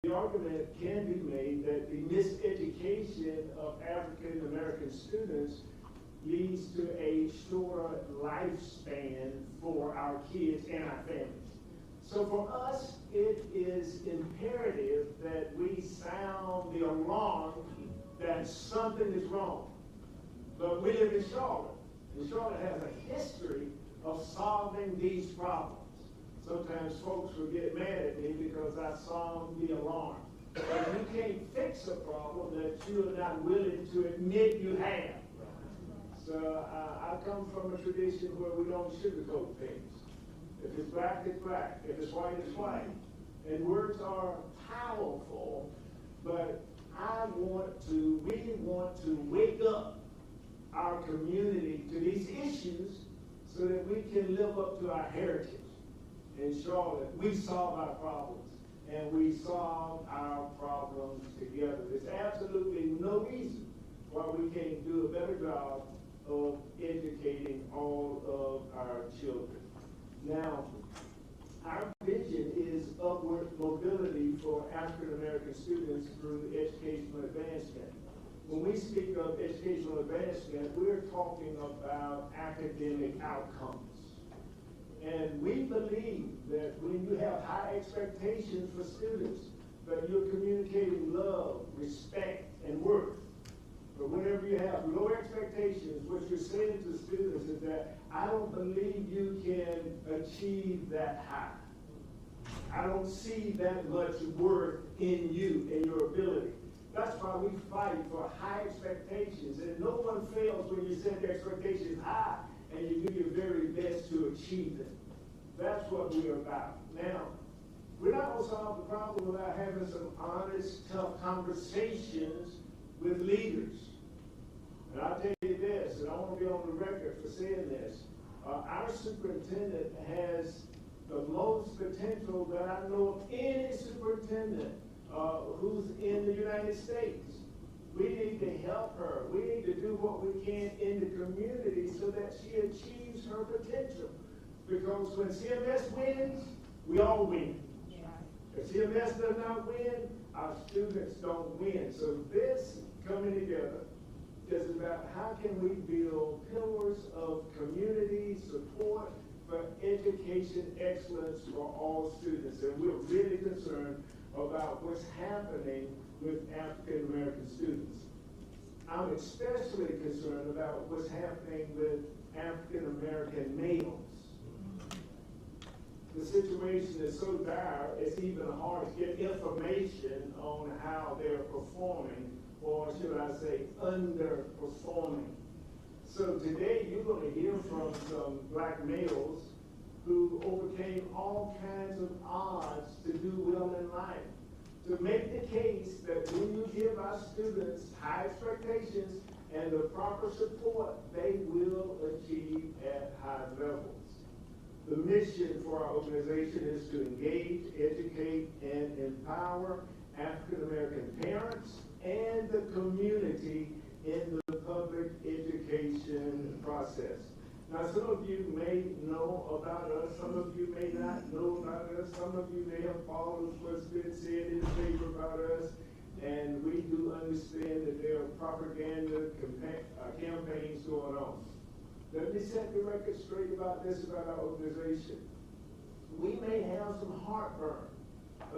The argument can be made that the miseducation of African American students leads to a shorter lifespan for our kids and our families. So for us, it is imperative that we sound the alarm that something is wrong. But we live in Charlotte, and Charlotte has a history of solving these problems. Sometimes folks will get mad at me because I sound the alarm. But you can't fix a problem that you are not willing to admit you have. So I come from a tradition where we don't sugarcoat things. If it's black, it's black. If it's white, it's white. And words are powerful, but we want to wake up our community to these issues so that we can live up to our heritage. In Charlotte, we solve our problems, and we solve our problems together. There's absolutely no reason why we can't do a better job of educating all of our children. Now, our vision is upward mobility for African American students through educational advancement. When we speak of educational advancement, we're talking about academic outcomes. And we believe that when you have high expectations for students, that you're communicating love, respect, and worth. But whenever you have low expectations, what you're saying to students is that I don't believe you can achieve that high. I don't see that much worth in you and your ability. That's why we fight for high expectations. And no one fails when you set their expectations high and you do your very best to achieve them. That's what we're about. Now, we're not going to solve the problem without having some honest, tough conversations with leaders. And I'll tell you this, and I want to be on the record for saying this. Our superintendent has the most potential that I know of any superintendent who's in the United States. We need to help her. We need to do what we can in the community so that she achieves her potential. Because when CMS wins, we all win. Yeah. If CMS does not win, our students don't win. So this coming together is about how can we build pillars of community support for education excellence for all students. And we're really concerned about what's happening with African American students. I'm especially concerned about what's happening with African American males. The situation is so dire, it's even hard to get information on how they're performing, or should I say, underperforming. So today you're going to hear from some black males who overcame all kinds of odds to do well in life, to make the case that when you give our students high expectations and the proper support, they will achieve at high levels. The mission for our organization is to engage, educate, and empower African American parents and the community in the public education process. Now, some of you may know about us, some of you may not know about us, some of you may have followed what's been said in the paper about us, and we do understand that there are propaganda campaigns going on. Let me set the record straight about this, about our organization. We may have some heartburn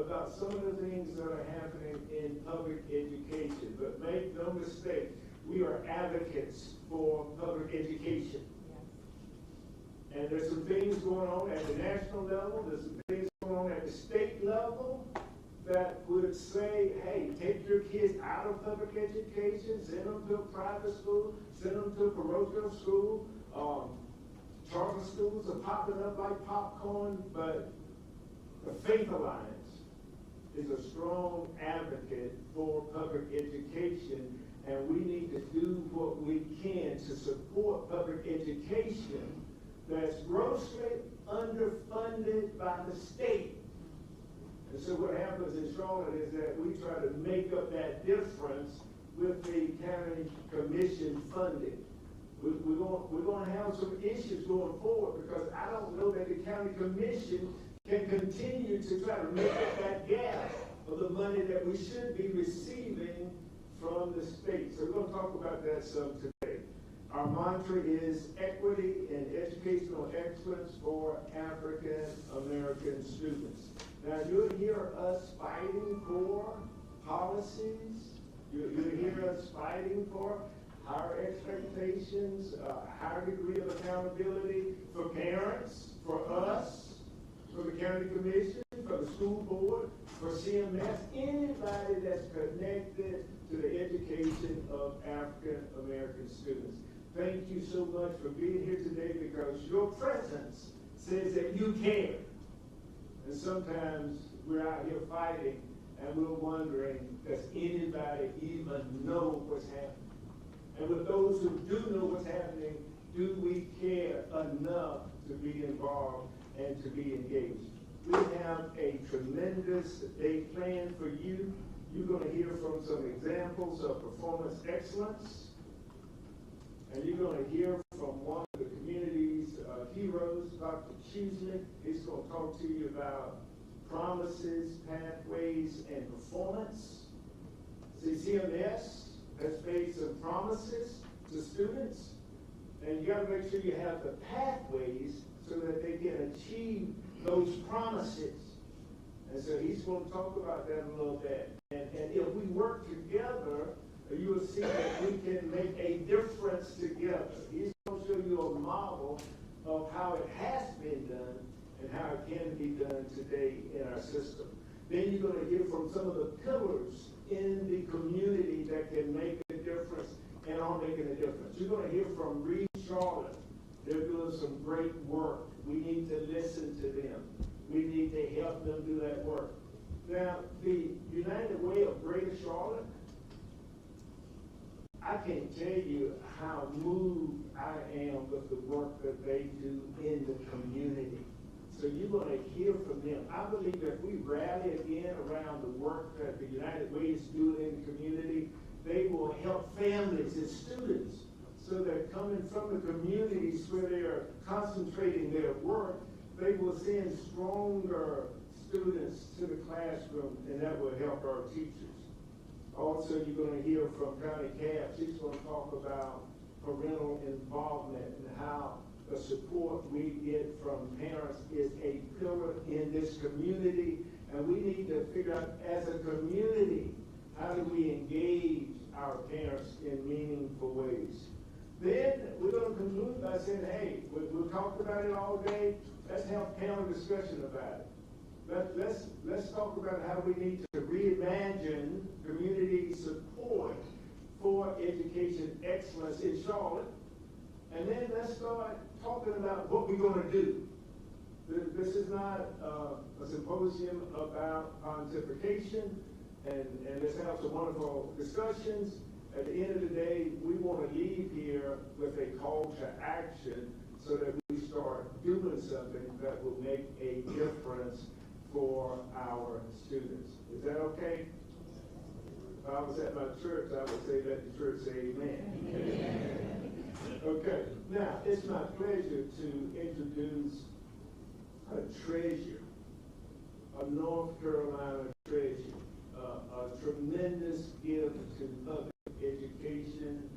about some of the things that are happening in public education, but make no mistake, we are advocates for public education. And there's some things going on at the national level, there's some things going on at the state level that would say, hey, take your kids out of public education, send them to a private school, send them to a parochial school. Charter schools are popping up like popcorn, but the Faith Alliance is a strong advocate for public education, and we need to do what we can to support public education that's grossly underfunded by the state. And so what happens in Charlotte is that we try to make up that difference with the county commission funding. We're going to have some issues going forward because I don't know that the county commission can continue to try to make up that gap of the money that we should be receiving from the state. So we're going to talk about that some today. Our mantra is equity and educational excellence for African American students. Now you'll hear us fighting for policies. You'll hear us fighting for higher expectations, a higher degree of accountability for parents, for us, for the county commission, for the school board, for CMS, anybody that's connected to the education of African American students. Thank you so much for being here today, because your presence says that you care. And sometimes we're out here fighting and we're wondering, does anybody even know what's happening? And with those who do know what's happening, do we care enough to be involved and to be engaged? We have a tremendous day planned for you. You're going to hear from some examples of performance excellence. And you're going to hear from one of the community's heroes, Dr. Cheesley. He's going to talk to you about promises, pathways, and performance. See, CMS has made some promises to students, and you got to make sure you have the pathways so that they can achieve those promises. And so he's going to talk about that a little bit. And if we work together, you will see that we can make a difference together. He's going to show you a model of how it has been done and how it can be done today in our system. Then you're going to hear from some of the pillars in the community that can make a difference and are making a difference. You're going to hear from Reed Charlotte. They're doing some great work. We need to listen to them. We need to help them do that work. Now, the United Way of Greater Charlotte, I can't tell you how moved I am with the work that they do in the community. So you're going to hear from them. I believe if we rally again around the work that the United Way is doing in the community, they will help families and students so that coming from the communities where they are concentrating their work, they will send stronger students to the classroom, and that will help our teachers. Also, you're going to hear from Connie Capp. She's going to talk about parental involvement and how the support we get from parents is a pillar in this community. And we need to figure out, as a community, how do we engage our parents in meaningful ways. Then we're going to conclude by saying, hey, we'll talk about it all day. Let's have panel discussion about it. Let's talk about how we need to reimagine community support for education excellence in Charlotte. And then let's start talking about what we're going to do. This is not a symposium about pontification, and let's have some wonderful discussions. At the end of the day, we want to leave here with a call to action so that we start doing something that will make a difference for our students. Is that okay? If I was at my church, I would say, let the church say amen. Amen. Okay, now it's my pleasure to introduce a treasure, a North Carolina treasure, a tremendous gift to public education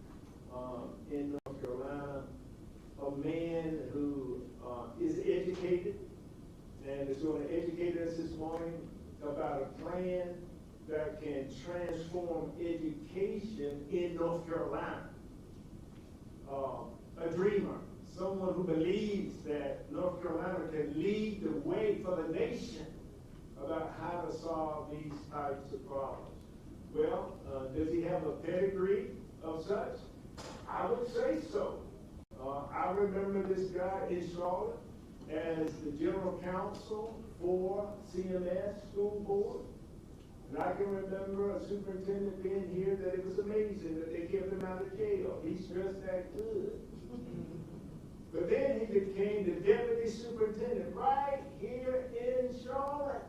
in North Carolina, a man who is educated and is going to educate us this morning about a plan that can transform education in North Carolina. A dreamer, someone who believes that North Carolina can lead the way for the nation about how to solve these types of problems. Well, does he have a pedigree of such? I would say so. I remember this guy in Charlotte as the general counsel for CMS School Board. And I can remember a superintendent being here that it was amazing that they kept him out of jail. He's dressed that good. But then he became the deputy superintendent right here in Charlotte.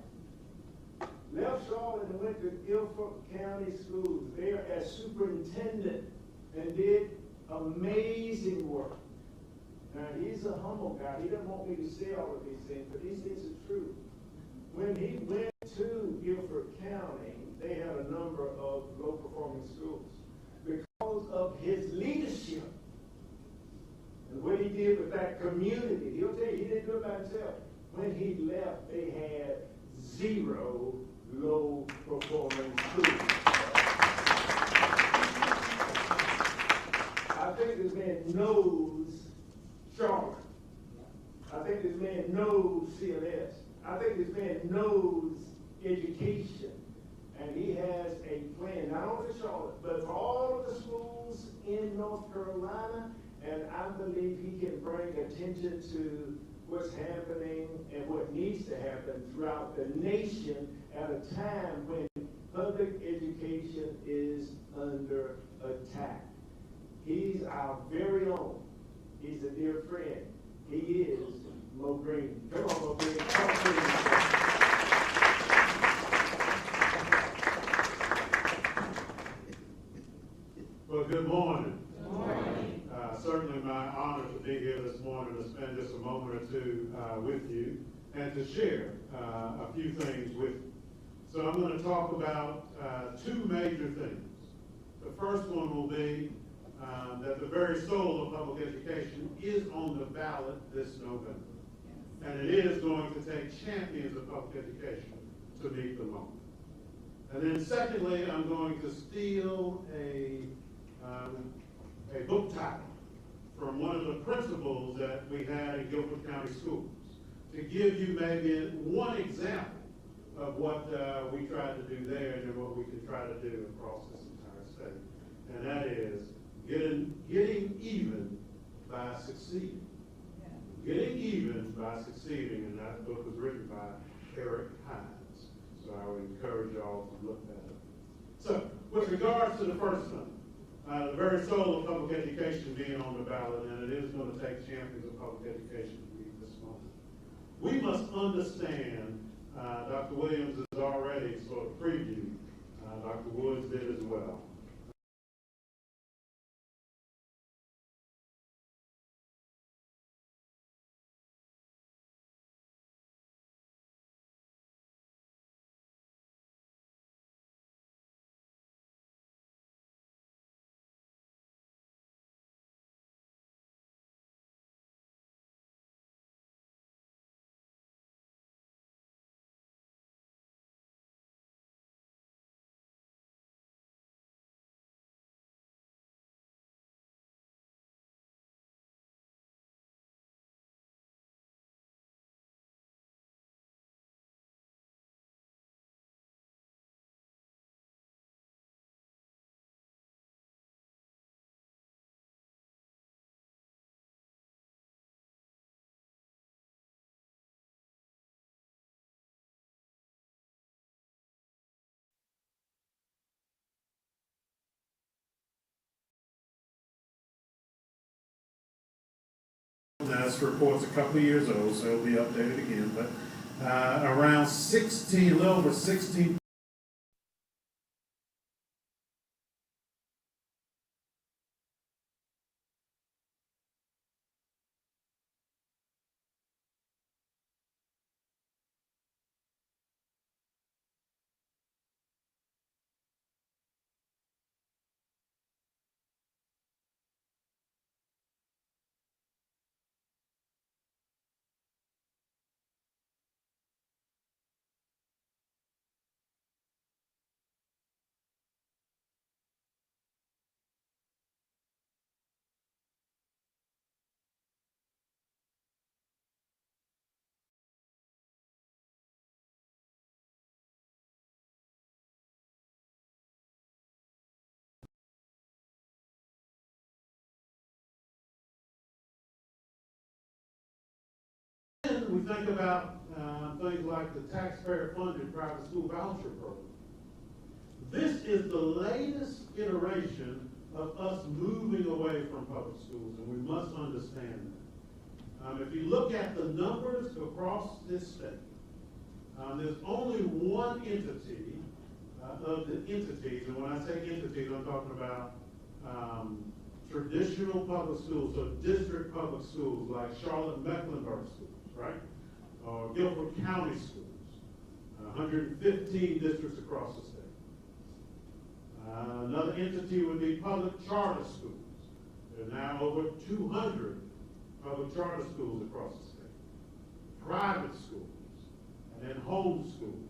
Left Charlotte and went to Guilford County Schools there as superintendent and did amazing work. Now, he's a humble guy. He doesn't want me to say all of these things, but these things are true. When he went to Guilford County, they had a number of low-performing schools. Because of his leadership and what he did with that community, he'll tell you, he didn't do it by himself. When he left, they had 0 low-performing schools. I think this man knows Charlotte. I think this man knows CLS. I think this man knows education. And he has a plan, not only for Charlotte, but for all of the schools in North Carolina. And I believe he can bring attention to what's happening and what needs to happen throughout the nation at a time when public education is under attack. He's our very own. He's a dear friend. He is Mo Green. Come on, Mo Green. Well, good morning. Good morning. Certainly my honor to be here this morning to spend just a moment or two with you and to share a few things with you. So I'm going to talk about 2 major things. The first one will be that the very soul of public education is on the ballot this November. And it is going to take champions of public education to meet the moment. And then secondly, I'm going to steal a book title from one of the principals that we had in Guilford County Schools to give you maybe one example of what we tried to do there and what we could try to do across this entire state. And that is getting even by succeeding. Getting even by succeeding, and that book was written by Eric Hines. So I would encourage y'all to look that up. So, with regards to the first thing, the very soul of public education being on the ballot, and it is going to take champions of public education to meet this moment. We must understand, Dr. Williams has already sort of previewed, Dr. Woods did as well. This report's a couple of years old, so it'll be updated again, but around 16, a little over 16. We think about things like the taxpayer-funded private school voucher program. This is the latest iteration of us moving away from public schools, and we must understand that. If you look at the numbers across this state, there's only one entity of the entities, and when I say entities, I'm talking about traditional public schools, so district public schools like Charlotte-Mecklenburg schools, right? Or Guilford County schools. 115 districts across the state. Another entity would be public charter schools. There are now over 200 public charter schools across the state. Private schools, and then home schools.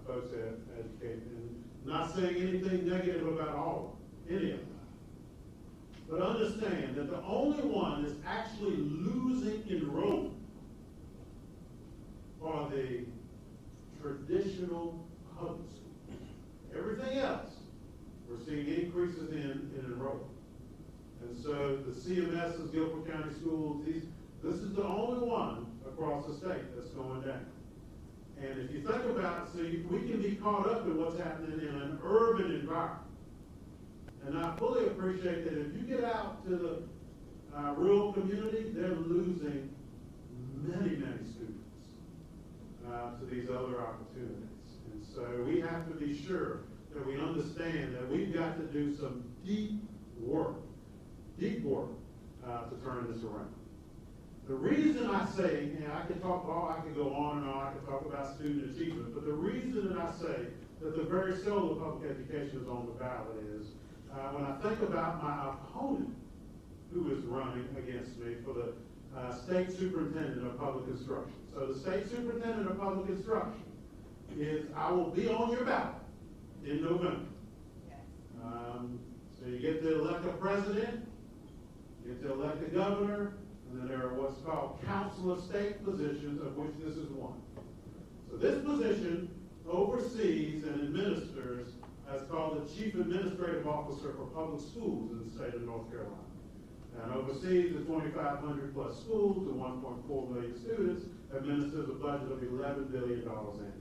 Folks have educated, and not saying anything negative about all of them, any of them. But understand that the only one that's actually losing enrollment are the traditional public schools. Everything else, we're seeing increases in enrollment. And so the CMS's Guilford County Schools, this is the only one across the state that's going down. And if you think about it, we can be caught up in what's happening in an urban environment. And I fully appreciate that if you get out to the rural community, they're losing many, many students to these other opportunities. And so we have to be sure that we understand that we've got to do some deep work to turn this around. The reason I say, and I could go on and on, I could talk about student achievement, but the reason that I say that the very soul of public education is on the ballot is when I think about my opponent who is running against me for the state superintendent of public instruction. So the state superintendent of public instruction is, I will be on your ballot in November. So you get to elect a president, you get to elect a governor, and then there are what's called council of state positions, of which this is one. So this position oversees and administers, as called the Chief Administrative Officer for Public Schools in the state of North Carolina, and oversees the 2,500 plus schools and 1.4 million students, administers a budget of $11 billion annually.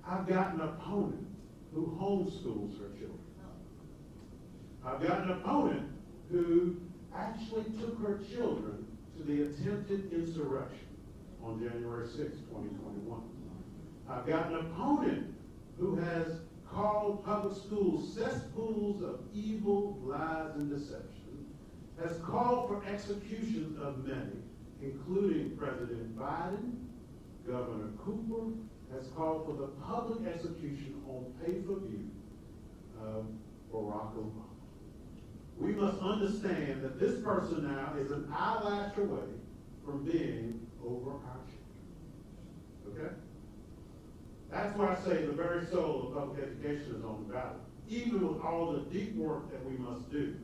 I've got an opponent who homeschools her children. I've got an opponent who actually took her children to the attempted insurrection on January 6, 2021. I've got an opponent who has called public schools cesspools of evil, lies, and deception, has called for execution of many, including President Biden, Governor Cooper, has called for the public execution on pay-per-view of Barack Obama. We must understand that this person now is an eyelash away from being over our children. Okay? That's why I say the very soul of public education is on the ballot. Even with all the deep work that we must do,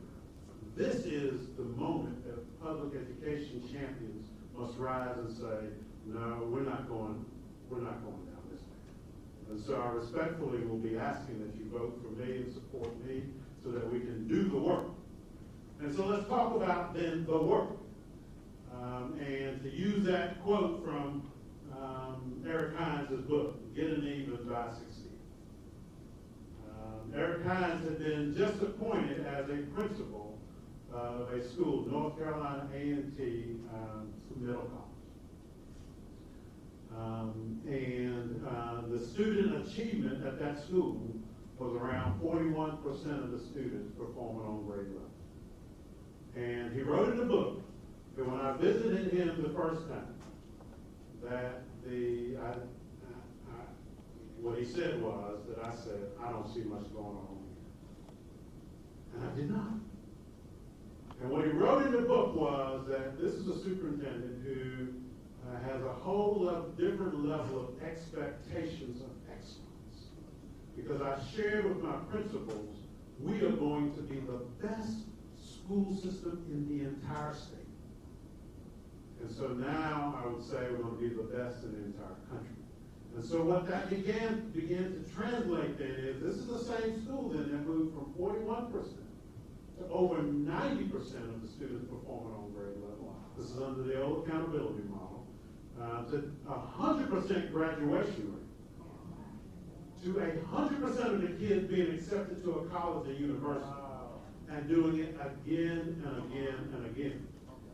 this is the moment that public education champions must rise and say, no, we're not going down this path. And so I respectfully will be asking that you vote for me and support me so that we can do the work. And so let's talk about then the work. And to use that quote from Eric Hines' book, Getting Even by 16. Eric Hines had been just appointed as a principal of a school, North Carolina A&T Middle College. The student achievement at that school was around 41% of the students performing on grade level. And he wrote in the book that when I visited him the first time, that what he said was that I said, I don't see much going on here. And I did not. And what he wrote in the book was that this is a superintendent who has a whole different level of expectations of excellence. Because I shared with my principals, we are going to be the best school system in the entire state. And so now I would say we're going to be the best in the entire country. And so what that began to translate then is, this is the same school then that moved from 41% to over 90% of the students performing on grade level. This is under the old accountability model. To 100% graduation rate. To 100% of the kids being accepted to a college or university. And doing it again and again and again.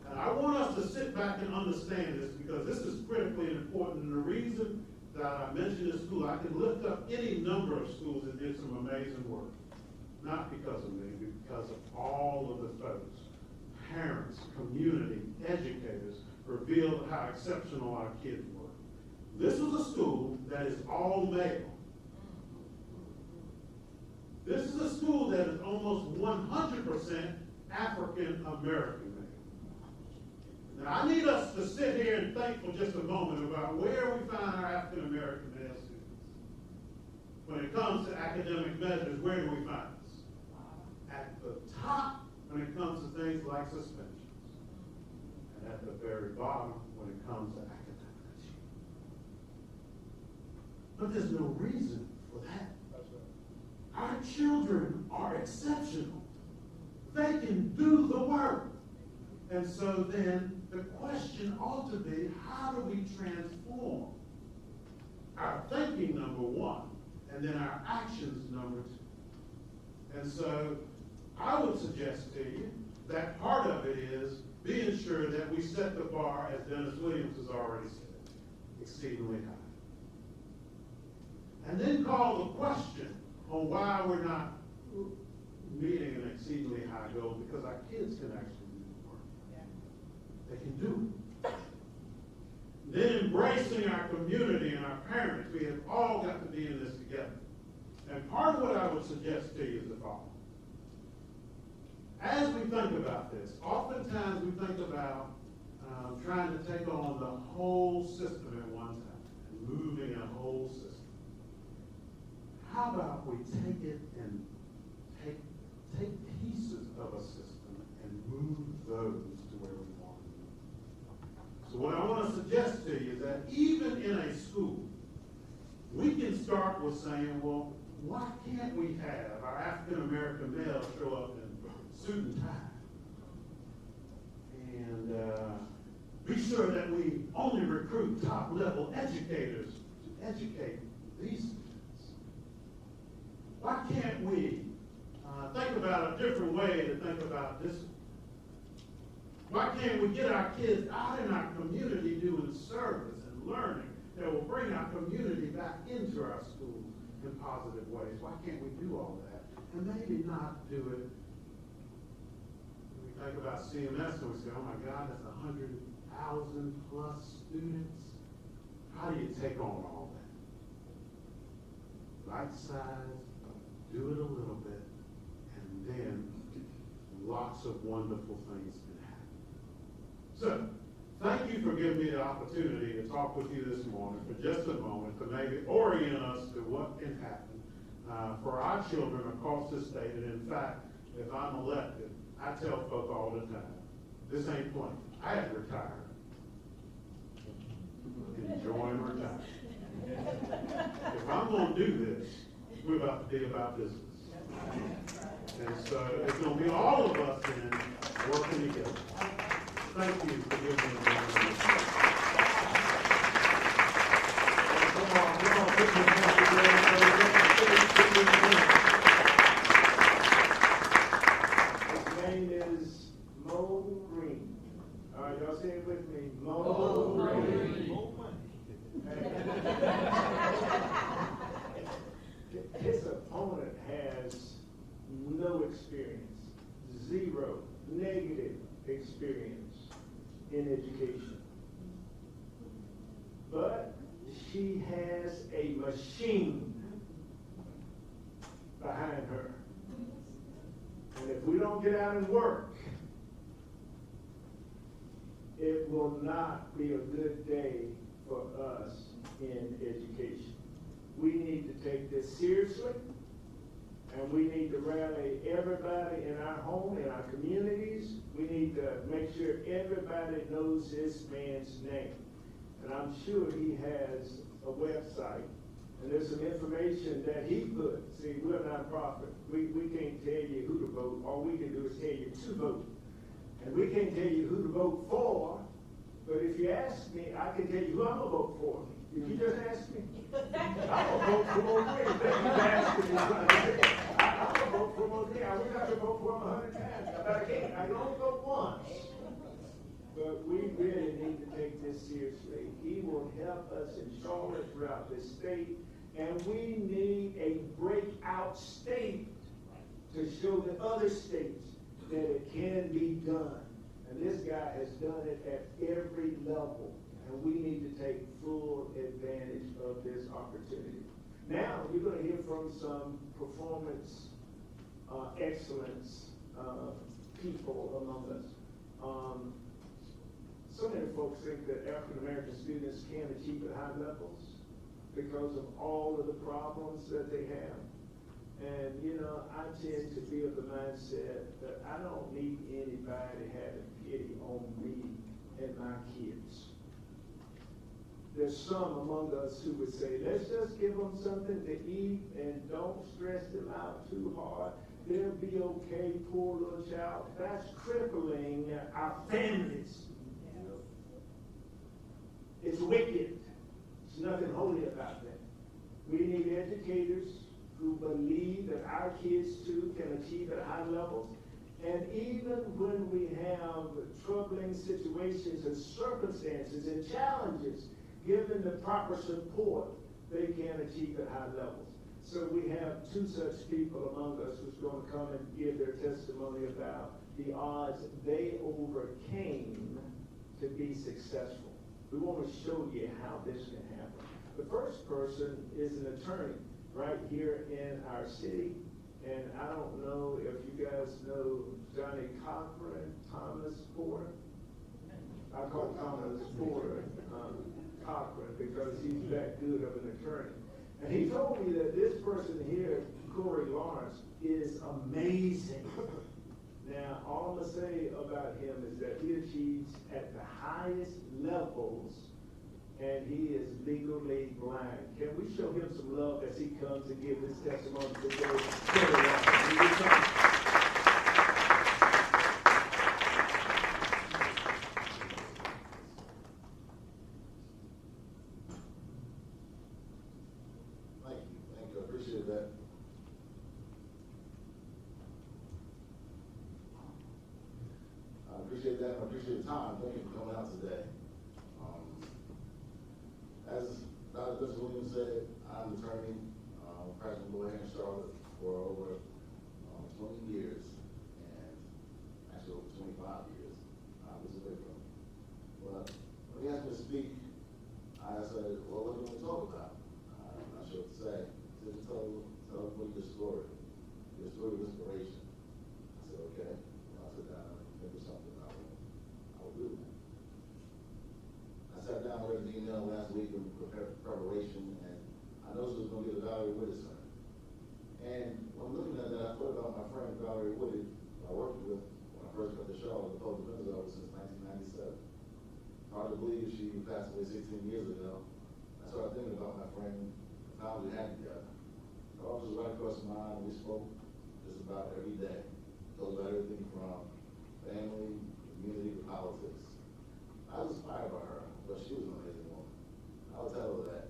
And I want us to sit back and understand this, because this is critically important. And the reason that I mentioned this school, I can lift up any number of schools that did some amazing work. Not because of me, but because of all of the folks, parents, community, educators, revealed how exceptional our kids were. This was a school that is all male. This is a school that is almost 100% African American male. Now, I need us to sit here and think for just a moment about where we find our African American male students. When it comes to academic measures, where do we find us? At the top when it comes to things like suspensions, and at the very bottom when it comes to academic achievement. But there's no reason for that. Our children are exceptional. They can do the work. And so then the question ought to be, how do we transform our thinking, number one, and then our actions, number two? And so I would suggest to you that part of it is being sure that we set the bar, as Dennis Williams has already said, exceedingly high. And then call the question on why we're not meeting an exceedingly high goal, because our kids can actually do the work. Yeah. They can do it. Then embracing our community and our parents. We have all got to be in this together. And part of what I would suggest to you is the following. As we think about this, oftentimes we think about trying to take on the whole system at one time and moving a whole system. How about we take it and take pieces of a system and move those to where we want to move? So what I want to suggest to you is that even in a school, we can start with saying, well, why can't we have our African American males show up in suit and tie? And be sure that we only recruit top-level educators to educate these students. Why can't we think about a different way to think about discipline? Why can't we get our kids out in our community doing service and learning that will bring our community back into our schools in positive ways? Why can't we do all that? And maybe not do it. We think about CMS and we say, oh my God, that's 100,000 plus students. How do you take on all that? Right size, do it a little bit, and then lots of wonderful things can happen. So, thank you for giving me the opportunity to talk with you this morning for just a moment to maybe orient us to what can happen for our children across the state. And in fact, if I'm elected, I tell folk all the time, this ain't plenty. I had retired. Enjoying retirement. If I'm going to do this, we're about to be about business. And so it's going to be all of us in working together. Thank you for giving me the opportunity. Come on, put your hands together. His name is Mo Green. All right, y'all say it with me. Mo Green. His opponent has no experience, zero, negative experience in education. But she has a machine behind her. And if we don't get out and work, it will not be a good day for us in education. We need to take this seriously, and we need to rally everybody in our home, in our communities. We need to make sure everybody knows this man's name. And I'm sure he has a website, and there's some information that he put. See, we're a nonprofit. We can't tell you who to vote. All we can do is tell you to vote. And we can't tell you who to vote for, but if you ask me, I can tell you who I'm going to vote for. If you just ask me, I'm going to vote for Mo Green. Thank you for asking me. I'm going to vote for Mo Green. I wish I could vote for him 100 times, but I can't. I can only vote once. But we really need to take this seriously. He will help us in Charlotte, throughout this state, and we need a breakout state to show the other states that it can be done. And this guy has done it at every level. And we need to take full advantage of this opportunity. Now, you're going to hear from some performance excellence people among us. So many folks think that African American students can't achieve at high levels because of all of the problems that they have. And, you know, I tend to be of the mindset that I don't need anybody having pity on me and my kids. There's some among us who would say, let's just give them something to eat and don't stress them out too hard. They'll be okay, poor little child. That's crippling our families. It's wicked. There's nothing holy about that. We need educators who believe that our kids too can achieve at high levels. And even when we have troubling situations and circumstances and challenges, given the proper support, they can achieve at high levels. So we have two such people among us who's going to come and give their testimony about the odds they overcame to be successful. We want to show you how this can happen. The first person is an attorney right here in our city. And I don't know if you guys know Johnny Cochran, Thomas Porter. I call Thomas Porter Cochran because he's that good of an attorney. And he told me that this person here, Corey Lawrence, is amazing. Now, all I'm going to say about him is that he achieves at the highest levels, and he is legally blind. Can we show him some love as he comes and gives his testimony today? Thank you, I appreciate that. I appreciate that, and I appreciate the time. Thank you for coming out today. As Dr. Williams said, I'm an attorney, practicing law here in Charlotte for over 20 years, and actually over 25 years. I was away from it. But when he asked me to speak, I said, well, what do you want to talk about? I'm not sure what to say. He said, tell everybody your story of inspiration. I said, okay. Well, I sit down and think of something I will do. I sat down and read an email last week in preparation, and I noticed it was going to be the Valerie Woodard Center. And when looking at that, I thought about my friend Valerie Woodard, who I worked with when I first got to Charlotte, the public defender's office since 1997. Hard to believe she passed away 16 years ago. I started thinking about my friend, the time we had together. Her office was right across from mine, and we spoke just about every day. Talked about everything from family, community, to politics. I was inspired by her, but she was an amazing woman. I would tell her that.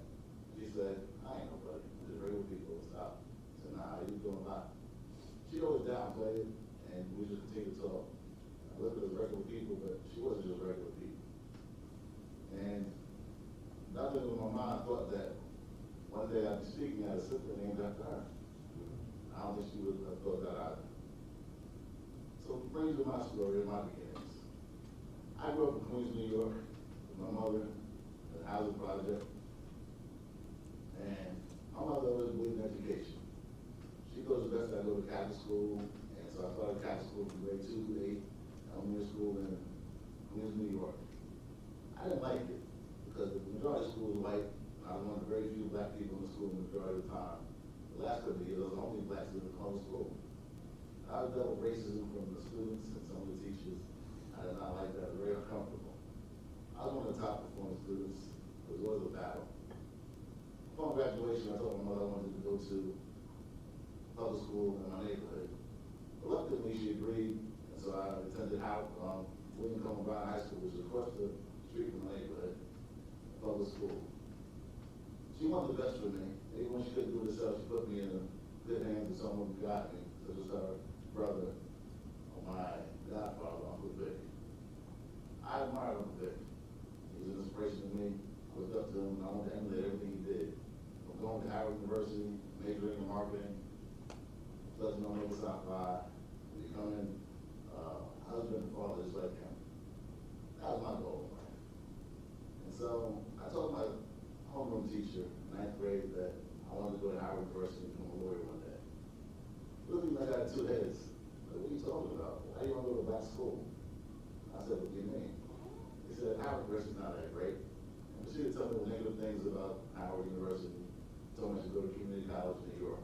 She said, I ain't nobody. I'm just regular people. Stop. I said, nah, you doing a lot. She always downplayed it, and we just continued to talk. I looked at her as regular people, but she wasn't just regular people. And nothing in my mind thought that one day I'd be speaking at a sister named after her. I don't think she would have thought that either. So it brings me to my story and my beginnings. I grew up in Queens, New York, with my mother at the housing project. And my mother always believed in education. She goes the best I go to Catholic school, and so I started Catholic school from grade 2 to 8, elementary school in Queens, New York. I didn't like it because the majority of the school was white. I was one of the very few black people in the school the majority of the time. The last couple of years, I was the only black student in the whole school. I dealt with racism from the students and some of the teachers. I did not like that. It was very uncomfortable. I was one of the top performing students. It was always a battle. Upon graduation, I told my mother I wanted to go to public school in my neighborhood. Reluctantly, she agreed, and so I attended William Cullen Brown High School, which is across the street from my neighborhood, public school. She wanted the best for me. Even when she couldn't do it herself, she put me in the good hands of someone who got me, such as her brother, or my godfather, Uncle Vic. I admired Uncle Vic. He was an inspiration to me. I looked up to him, and I wanted to emulate everything he did. From going to Howard University, majoring in marketing, studying on South High, becoming a husband and father just like him. That was my goal in life. And So I told my homeroom teacher in 9th grade that I wanted to go to Howard University and become a lawyer one day. Looked at me like I had two heads. Like, what are you talking about? Why do you want to go to a black school? I said, what do you mean? He said, Howard University's not that great. And proceeded to tell me the negative things about Howard University. Told me I should go to community college in New York.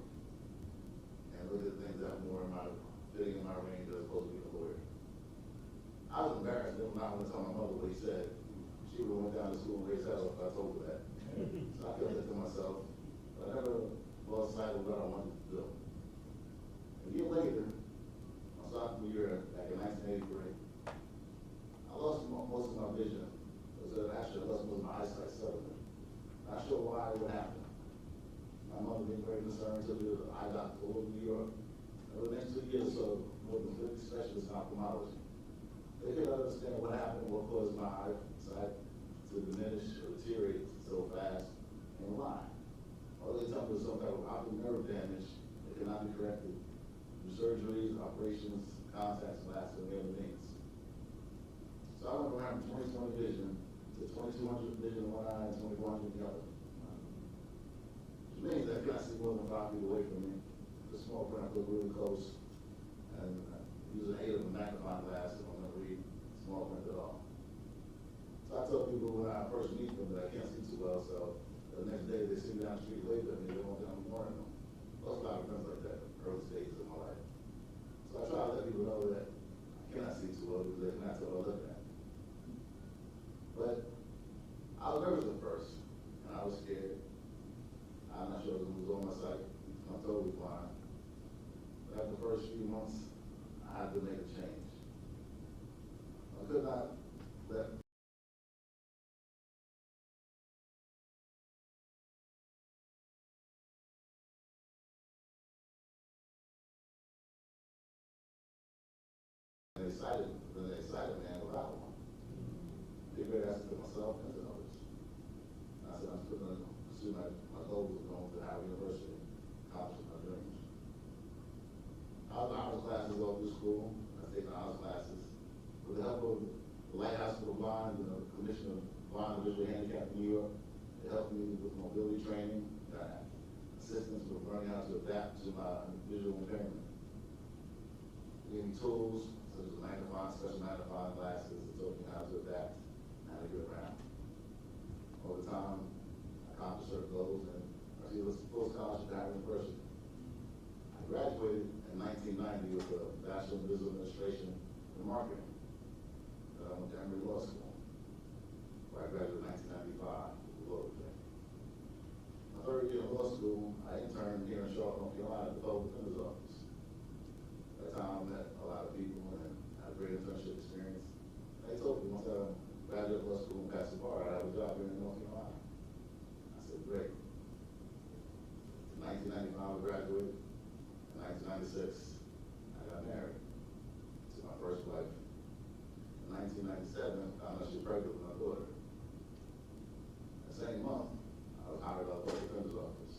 And look at things that more in my, fitting in my range as opposed to being a lawyer. I was embarrassed. Then when I went to tell my mother what he said, she would have went down to school and raised hell if I told her that. So I kept it to myself. But I never lost sight of what I wanted to do. A year later, my sophomore year, back in 1983, I lost most of my vision. Actually, I lost most of my eyesight suddenly. Not sure why it would happen. My mother being very concerned, took me to the eye doctor all over New York. Over the next 2 years or so, more than 50 specialists in ophthalmology. They couldn't understand what happened, what caused my eyesight to diminish or deteriorate so fast, and why. All they tell me was some type of optic nerve damage that cannot be corrected through surgeries, operations, contacts, glasses, and other means. So I went from having 20/20 vision to 2200 vision in one eye and 2400 in the other. Which means that I cannot see more than 5 feet away from me. The small print I look really close, and using 8 of a magnifying glass, I'm going to read small print at all. So I tell people when I first meet them that I can't see too well, so the next day they see me down the street later and they won't think I'm ignoring them. Lost a lot of friends like that in early stages of my life. So I try to let people know that I cannot see too well because they cannot tell what I look at. But I was nervous at first, and I was scared. I'm not sure if it was on my sight. I'm totally blind. But after the first few months, I had to make a change. I could not let an excited man without one. Be very asking for myself and to others. I said I'm still going to pursue my goals of going to Howard University, accomplishing my dreams. I was in honors classes all through school. I was taking honors classes. With the help of the Lighthouse for the Blind, the Commission of Blind and Visually Handicapped in New York, they helped me with mobility training, assistance with learning how to adapt to my visual impairment. They gave me tools such as special magnifying glasses that taught me how to adapt and how to get around. Over time, I accomplished certain goals and received a full scholarship to Howard University. I graduated in 1990 with a Bachelor in Business Administration and Marketing. I went to Emory Law School, where I graduated in 1995 with a law degree. My third year in law school, I interned here in Charlotte, North Carolina at the Public Defender's Office. At that time, I met a lot of people and had a great internship experience. They told me once I graduated law school and passed the bar, I had a job here in North Carolina. I said, great. In 1995, I graduated. In 1996, I got married to my first wife. In 1997, I found out she was pregnant with my daughter. The same month, I was hired out of the Public Defender's Office.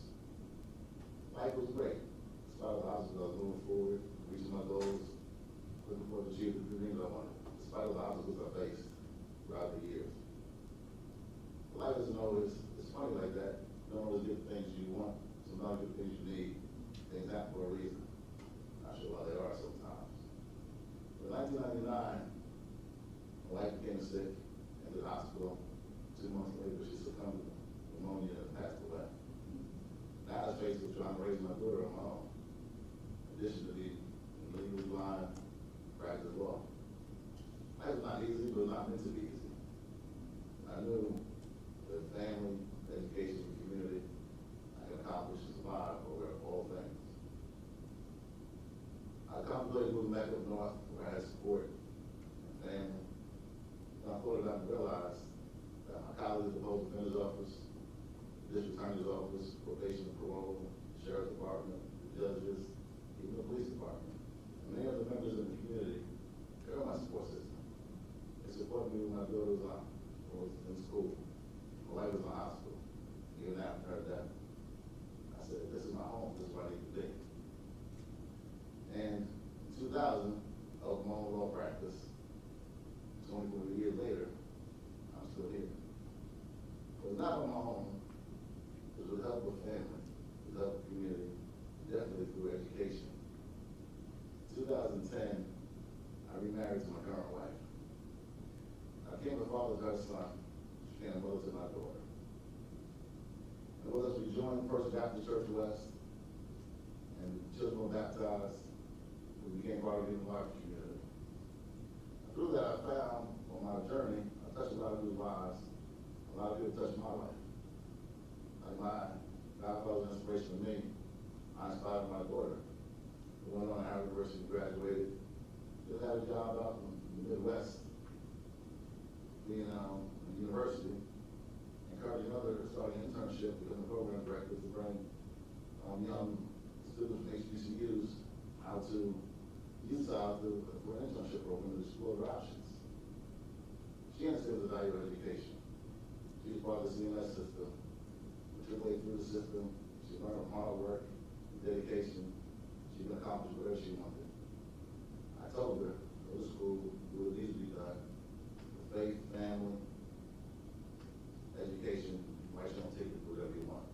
Life was great. Despite all the obstacles, I was moving forward, reaching my goals, looking forward to achieving the dreams I wanted, despite all the obstacles I faced throughout the years. Life isn't always, it's funny like that. You don't always get the things you want, sometimes you get the things you need. Things happen for a reason. Not sure why they are sometimes. But in 1999, my wife became sick, entered the hospital. 2 months later, she succumbed to pneumonia and passed away. Now I was faced with trying to raise my daughter on my own, in addition to being legally blind, practice law. Life was not easy, but not meant to be easy. I knew that family, education, and community, I could accomplish and survive over all things. I contemplated moving back up north where I had support and family. And I thought about and realized that my colleagues at the Public Defender's Office, District Attorney's Office, Probation and Parole, Sheriff's Department, judges, even the police department, and many other members of the community, they're my support system. They supported me when my daughter was in school. My wife was in the hospital. Even after her death, I said, this is my home, this is where I need to be. And in 2000, I opened my own law practice. 24 years later, I'm still here. we became part of the larger community. Through that, I found on my journey, I touched a lot of people's lives. A lot of people touched my life. Like my godfather was an inspiration to me. I inspired my daughter, who went on to Howard University, graduated, just had a job out in the Midwest, being in university, encouraging others to start an internship, becoming program director to bring young students from HBCUs out to utilize for an internship program to explore their options. She understands the value of education. She was part of the CMS system. Matriculated through the system. She learned from hard work and dedication. She can accomplish whatever she wanted. I told her, go to school, do what needs to be done. With faith, family, education, right, don't take it for whatever you want.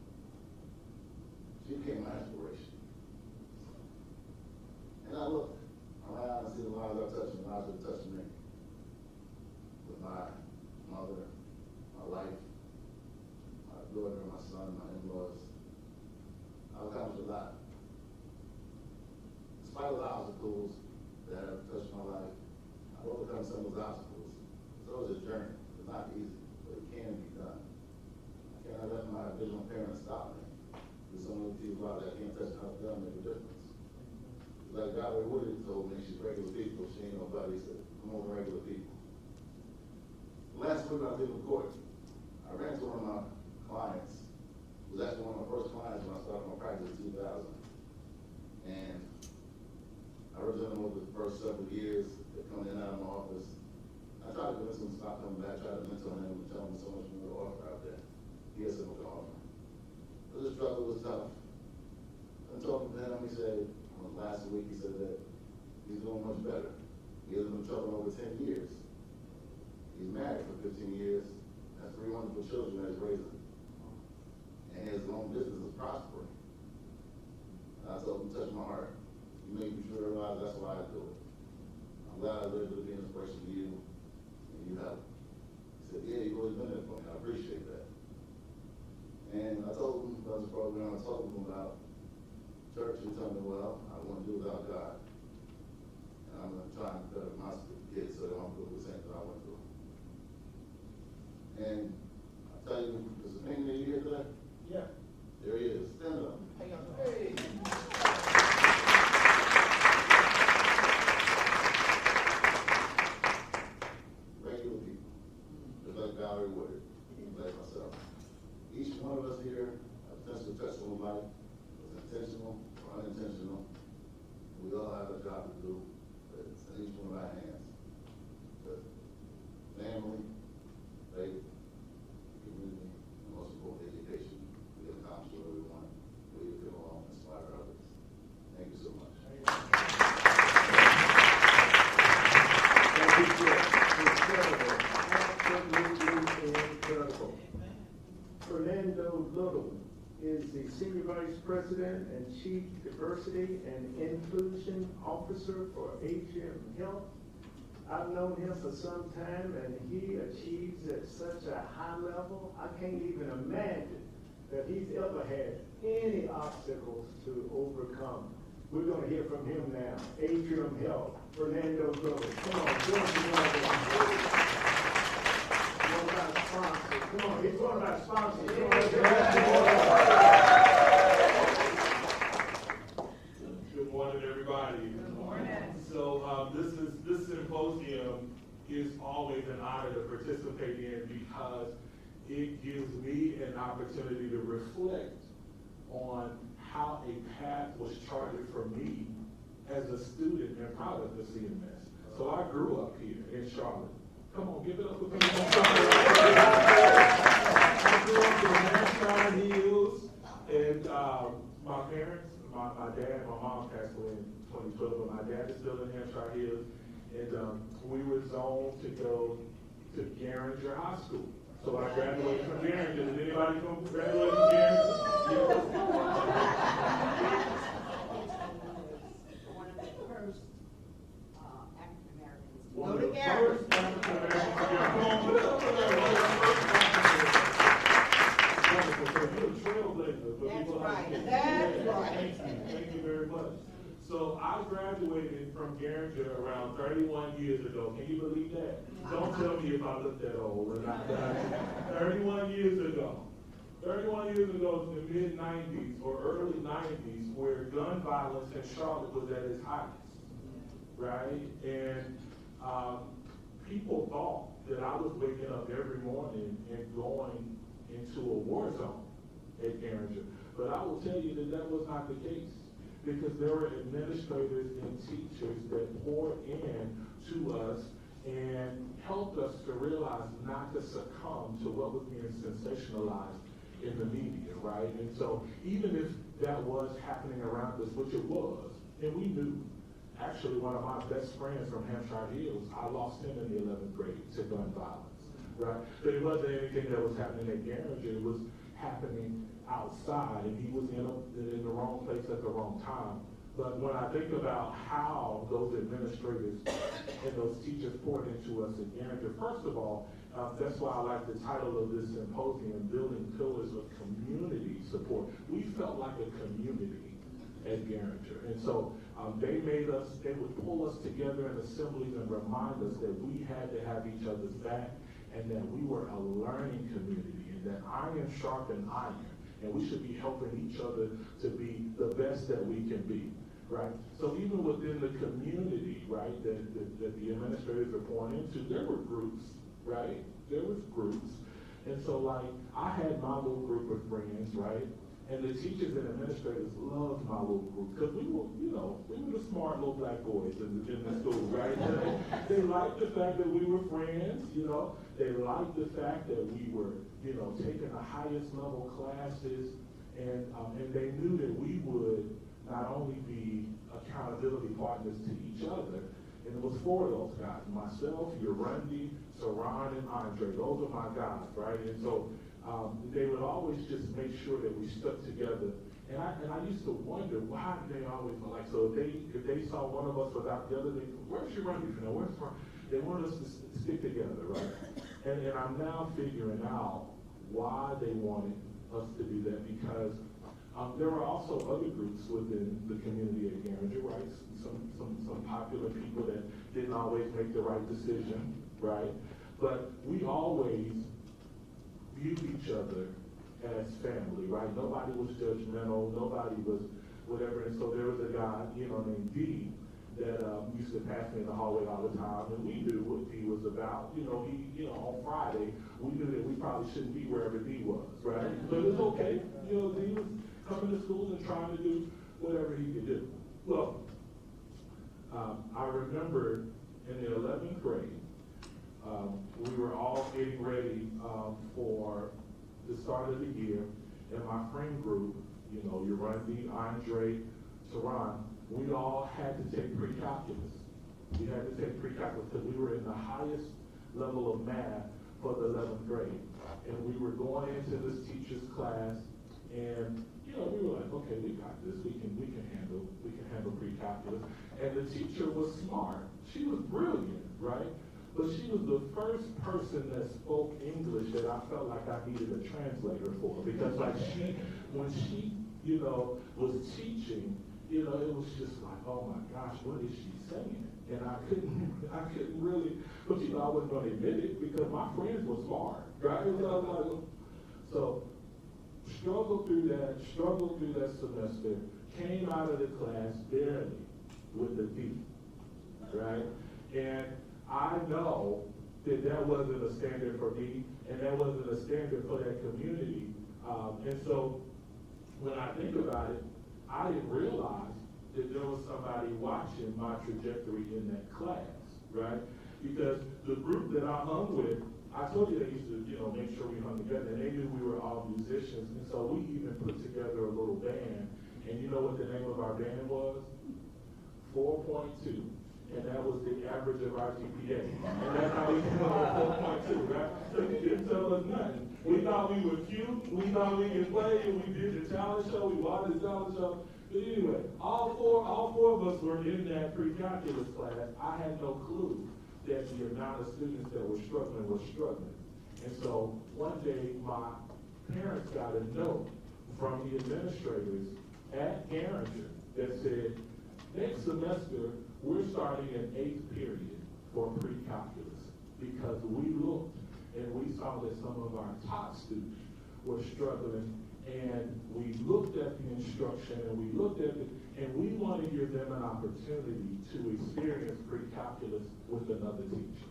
She became my inspiration. And I look around and see the lives I've touched and the lives that have touched me. With my mother, my wife, my daughter, my son, my in-laws. I've accomplished a lot. Despite the obstacles that have touched my life, I've overcome some of those obstacles. So it's a journey. It's not easy, but it can be done. I cannot let my original parents stop me. There's so many people out there that can't touch enough of them, make a difference. It's like Valerie Woodard told me, she's regular people, she ain't nobody, he said, come on, regular people. Last week I was in court. I ran to one of my clients. It was actually one of my first clients when I started my practice in 2000. And I represented him over the first several years, they come in and out of my office. I tried to convince him to stop coming back, tried to mentor him and tell him so much more to offer out there. He has so much to offer. But the struggle was tough. And talking to him, he said, last week, he said that he's doing much better. He hasn't been in trouble in over 10 years. He's married for 15 years, has 3 wonderful children that he's raising. And his own business is prospering. And I told him, touch my heart. You make me sure realize that's why I do it. I'm glad I was able to be an inspiration to you, and you help. He said, yeah, you've always been there for me. I appreciate that. And I told him about the program, I told him about church. He told me, well, I want to do without God. And I'm going to try and better my kids so they don't go through the same thing I went through. And I tell you, there's a thing that you here today? Yeah. There he is. Stand up. Hey. Regular people, just like Valerie Woodard, like myself. Each one of us here has potential to touch someone's life, was intentional or unintentional. We all have a job to do, but it's in each one of our hands. But family, faith, community, and most important, education. We can accomplish whatever we want. We can feel alone and inspire others. Thank you so much. Absolutely incredible. Fernando Little is the Senior Vice President and Chief Diversity and Inclusion Officer for Atrium Health. I've known him for some time, and he achieves at such a high level, I can't even imagine that he's ever had any obstacles to overcome. We're going to hear from him now. Atrium Health, Fernando Little. Come on, join me. One of our sponsors. Come on, he's one of our sponsors. Good morning, everybody. Good morning. So this symposium is always an honor to participate in because it gives me an opportunity to reflect on how a path was charted for me as a student and product of CMS. So I grew up here in Charlotte. Come on, give it up for me. I grew up in Hampshire Hills, and my parents, my dad, my mom passed away in 2012, but my dad is still in Hampshire Hills, and we were zoned to go to Garinger High School. So I graduated from Garinger. Did anybody come graduate from Garinger? One of the first African-Americans to go to Garinger. One of the first African-Americans. You're a trailblazer for people like me. That's right. Thank you very much. So I graduated graduated from Garinger around 31 years ago. Can you believe that? Don't tell me if I look that old. Or not. 31 years ago. 31 years ago, in the mid-90s or early 90s, where gun violence in Charlotte was at its highest, right? And people thought that I was waking up every morning and going into a war zone at Garinger. But I will tell you that that was not the case, because there were administrators and teachers that poured in to us and helped us to realize not to succumb to what was being sensationalized in the media, right? And so even if that was happening around us, which it was, and we knew, actually one of my best friends from Hampshire Hills, I lost him in the 11th grade to gun violence, right? But it wasn't anything that was happening at Garinger, it was happening outside, and he was in the wrong place at the wrong time. But when I think about how those administrators and those teachers poured into us at Garinger, first of all, that's why I like the title of this symposium, Building Pillars of Community Support. We felt like a community at Garinger. And so they would pull us together in assemblies and remind us that we had to have each other's back, and that we were a learning community, and that iron sharpened iron, and we should be helping each other to be the best that we can be, right? So even within the community, right, that the administrators are pouring into, there were groups, right? There was groups. And so like, I had my little group of friends, right? And the teachers and administrators loved my little group, because we were, we were the smart little black boys in the school, right? They liked the fact that we were friends, They liked the fact that we were, taking the highest level classes, and they knew that we would not only be accountability partners to each other, and it was four of those guys, myself, Yurundi, Saran, and Andre. Those are my guys, right? And so they would always just make sure that we stuck together. And I used to wonder, why did they always, so if they saw one of us without the other, where's Yurundi? Where's Saran? They wanted us to stick together, right? And I'm now figuring out why they wanted us to do that, because there were also other groups within the community at Garinger, right? Some popular people that didn't always make the right decision, right? But we always viewed each other as family, right? Nobody was judgmental, nobody was whatever. And so there was a guy, named D, that used to pass me in the hallway all the time, and we knew what D was about. On Friday, we knew that we probably shouldn't be wherever D was, right? But it's okay. D was coming to school and trying to do whatever he could do. Well, I remember in the 11th grade, we were all getting ready for the start of the year, and my friend group, Yurundi, Andre, Saran, we all had to take pre-calculus. We had to take pre-calculus because we were in the highest level of math for the 11th grade. And we were going into this teacher's class, and we were like, okay, we got this. We can handle pre-calculus. And the teacher was smart. She was brilliant, right? But she was the first person that spoke English that I felt like I needed a translator for, because when she was teaching, it was just like, oh my gosh, what is she saying? And I couldn't really, but I wasn't going to admit it because my friends were smart, right? So struggled through that semester, came out of the class barely with a D, right? And I know that wasn't a standard for me, and that wasn't a standard for that community. And so when I think about it, I didn't realize that there was somebody watching my trajectory in that class, right? Because the group that I hung with, I told you they used to, make sure we hung together, and they knew we were all musicians, and so we even put together a little band, and you know what the name of our band was? 4.2. And that was the average of our GPA. And that's how we came up with 4.2, right? So you didn't tell us nothing. We thought we were cute, we thought we could play, and we did the talent show, we watched the talent show. But anyway, all four of us were in that pre-calculus class. I had no clue that the amount of students that were struggling. And so one day, my parents got a note from the administrators at Garinger that said, Next semester, we're starting an 8th period for pre-calculus because we looked and we saw that some of our top students were struggling, and we looked at the instruction and we looked at it, and we want to give them an opportunity to experience pre-calculus with another teacher.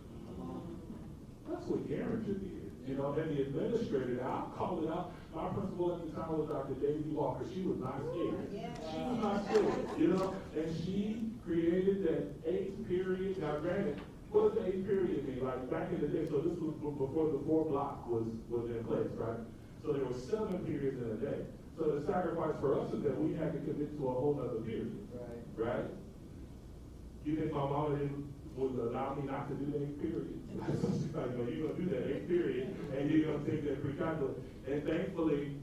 That's what Garinger did, you know, and the administrator, I'll call it out. My principal at the time was Dr. Daisy Walker. She was not scared. She was not scared, you know, and she created that 8th period. Now granted, what does the 8th period mean? Like back in the day, so this was before the 4 block was in place, right? So there were 7 periods in a day. So the sacrifice for us is that we had to commit to a whole other period, right? You think my mama would allow me not to do the 8th period? She's like, no, you're gonna do that 8th period, and you're gonna take that pre-calculus. And thankfully,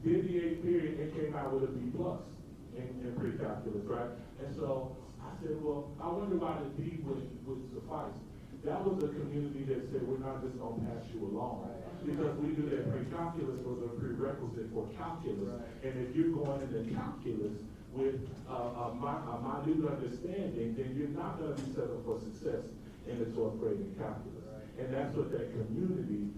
did the 8th period and came out with a B+ in pre-calculus, right? And so I said, well, I wonder why the D would suffice. That was a community that said, we're not just gonna pass you along. Because we knew that pre-calculus was a prerequisite for calculus. And if you're going into calculus with a minute understanding, then you're not gonna be set up for success in the 12th grade in calculus. And that's what that community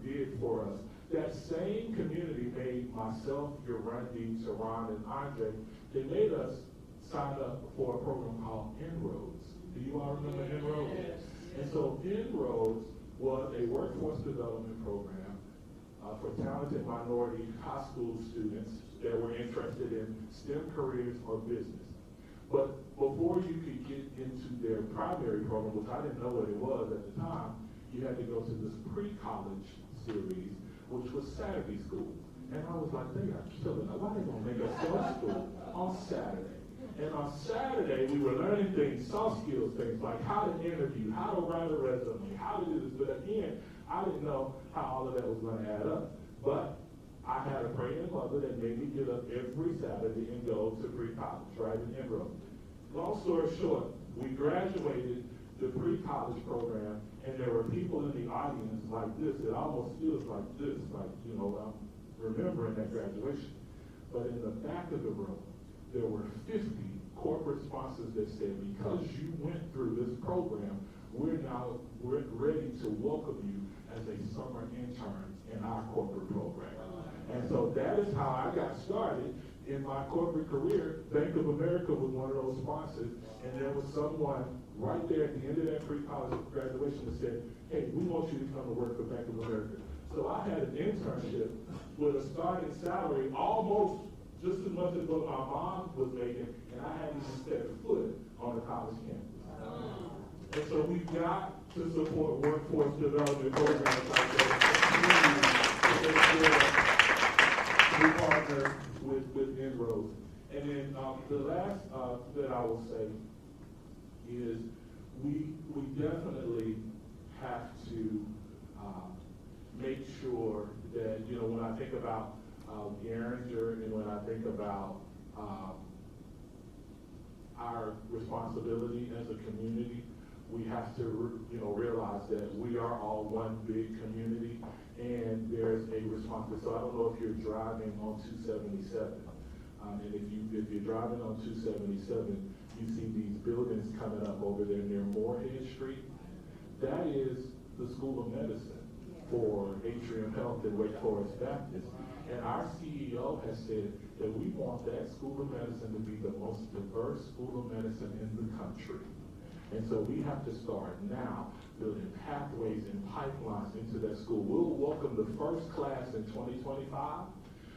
did for us. That same community made myself, Yorundi, Saran, and Andre, they made us sign up for a program called Inroads. Do you all remember Inroads? Yes. And so Inroads was a workforce development program for talented minority high school students that were interested in STEM careers or business. But before you could get into their primary program, which I didn't know what it was at the time, you had to go to this pre-college series, which was Saturday school. And I was like, they are killing us. Why are they gonna make us go to school on Saturday? And on Saturday, we were learning things, soft skills things, like how to interview, how to write a resume, how to do this. But again, I didn't know how all of that was gonna add up. But I had a praying mother that made me get up every Saturday and go to pre-college, right, in Enroll. Long story short, we graduated the pre-college program, and there were people in the audience like this. It almost feels like this, like, you know, I'm remembering that graduation. But in the back of the room, there were 50 corporate sponsors that said, because you went through this program, we're ready to welcome you as a summer intern in our corporate program. And so that is how I got started in my corporate career. Bank of America was one of those sponsors, and there was someone right there at the end of that pre-college graduation that said, hey, we want you to come and work for Bank of America. So I had an internship with a starting salary almost just as much as what my mom was making, and I hadn't even stepped foot on the college campus. And so we got to support workforce development programs like that. We partner with Inroads. And then the last that I will say is we definitely have to make sure that, you know, when I think about Garinger and when I think about our responsibility as a community, we have to, you know, realize that we are all one big community, and there's a responsibility. So I don't know if you're driving on 277, and if you're driving on 277, you see these buildings coming up over there near Moorhead Street. That is the School of Medicine for Atrium Health and Wake Forest Baptist. And our CEO has said that we want that School of Medicine to be the most diverse School of Medicine in the country. And so we have to start now building pathways and pipelines into that school. We'll welcome the first class in 2025,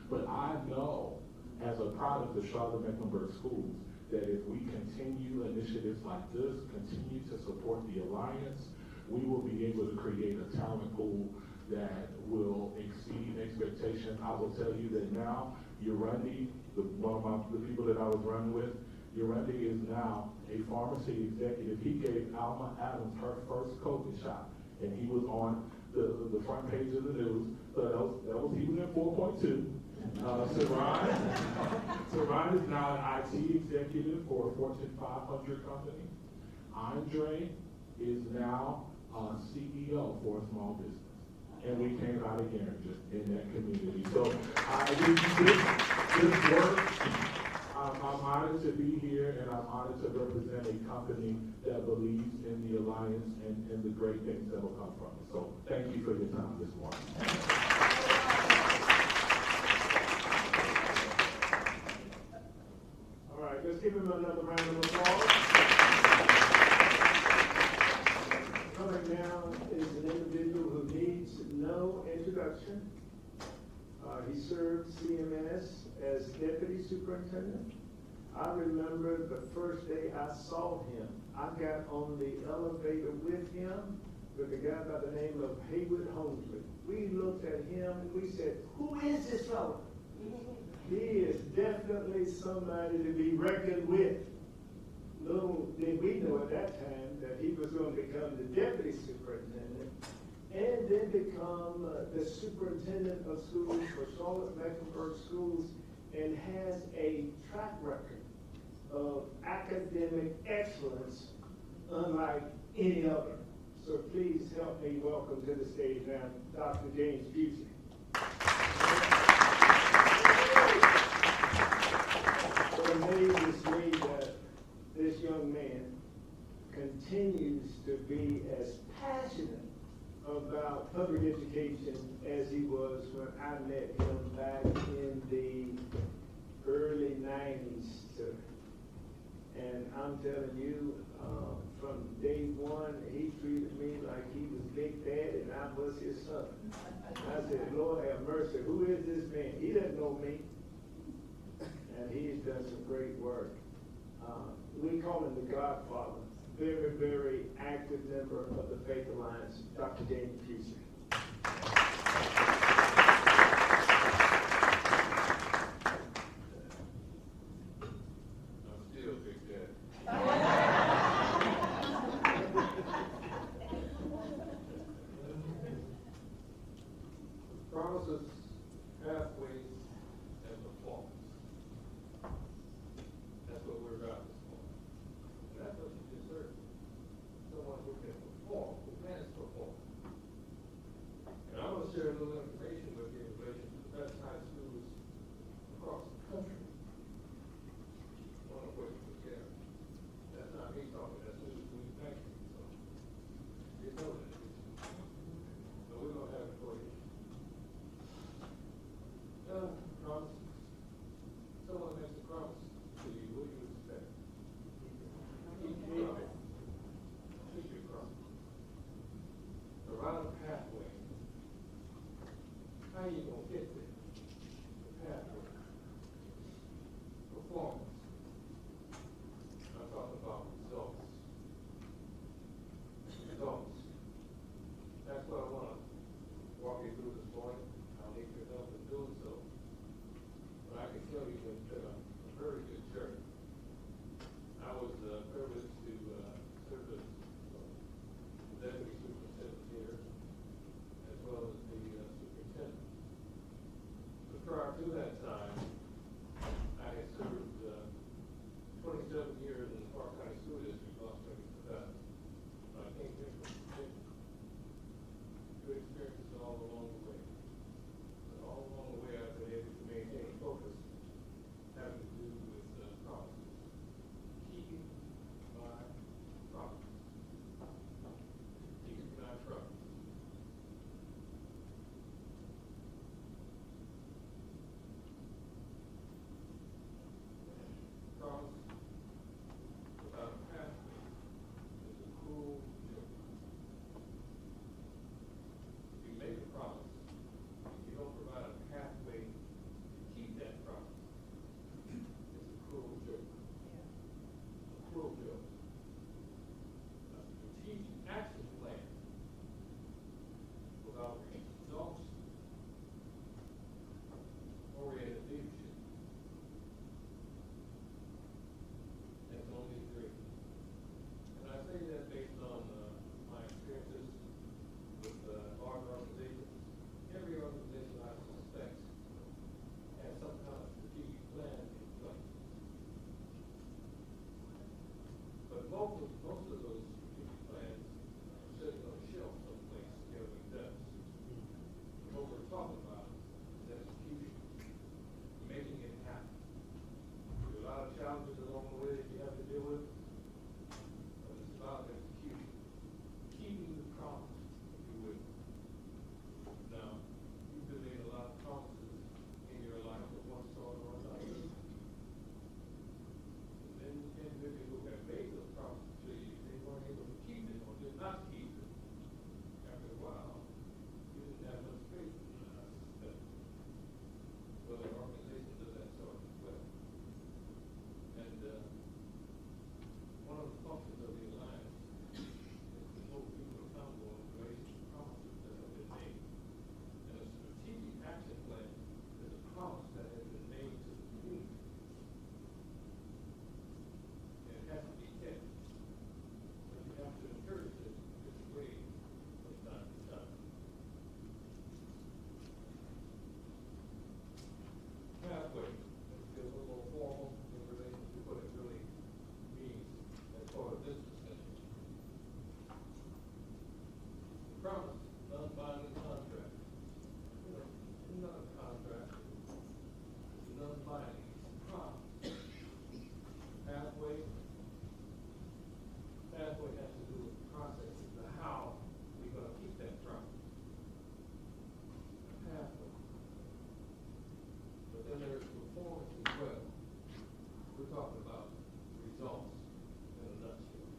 but I know as a product of Charlotte-Mecklenburg schools that if we continue initiatives like this, continue to support the Alliance, we will be able to create a talent pool that will exceed expectations. I will tell you that now, Yorundi, one of the people that I was running with, Yorundi is now a pharmacy executive. He gave Alma Adams her first COVID shot, and he was on the front page of the news. So he was in 4.2. Saran is now an IT executive for a Fortune 500 company. Andre is now CEO for a small business. And we came out of Garinger in that community. So this work I'm honored to be here, and I'm honored to represent a company that believes in the Alliance and the great things that will come from it. So thank you for your time this morning. All right, let's give him another round of applause. Coming now is an individual who needs no introduction. He served CMS as deputy superintendent. I remember the first day I saw him, I got on the elevator with him with a guy by the name of Haywood Holmesley. We looked at him and we said, who is this fellow? He is definitely somebody to be reckoned with. Little did we know at that time that he was going to become the deputy superintendent and then become the superintendent of schools for Charlotte-Mecklenburg schools, and has a track record of academic excellence unlike any other. So please help me welcome to the stage now Dr. James Busey. It amazes me that this young man continues to be as passionate about public education as he was when I met him back in the early 90s. And I'm telling you, from day one, he treated me like he was Big Dad and I was his son. I said, Lord have mercy, who is this man? He doesn't know me. And he's done some great work. We call him the Godfather. Very, very active member of the Faith Alliance, Dr. James Busey. I'm still Big Daddy. Promises, pathways, and performance. That's what we're about this morning. And that's what you just heard. Someone who can perform, who has performed. And I'm going to share a little information with you in relation to the best high schools across the country. One of which was here. That's not me talking, that's who's doing banking. So you know that. So we're going to have it for you. Promises. Someone makes a promise to you, what do you expect? Keep your promise. Keep your promise. Around a pathway. How you gonna get there? The pathway. Performance. I'm talking about results. Results. That's what I want to walk you through this morning. I'll need your help in doing so. But I can tell you it's been a very good journey. I was privileged to serve as deputy superintendent here, as well as the superintendent. But prior to that time, I had served 27 years in the Park County School District, Las Vegas, Nevada. I came here from Virginia. Good experiences all along the way. But all along the way, I've been able to maintain focus, having to do with promises. Keeping my promise. Keeping my promise. Promise without a pathway is a cruel joke. You make a promise, if you don't provide a pathway to keep that promise, it's a cruel joke. A cruel joke. A strategic action plan without results oriented leadership. That's only great. And I say that based on my experiences with large organizations. Every organization I suspect has some kind of strategic plan in place. But most of those strategic plans are sitting on a shelf someplace gathering dust. What we're talking about is execution, making it happen. There's a lot of promise, non-binding contract. It's not a contract, it's non-binding, it's a promise. Pathway has to do with the process, the how we're gonna keep that promise. A pathway. But then there's performance as well. We're talking about results in a nutshell.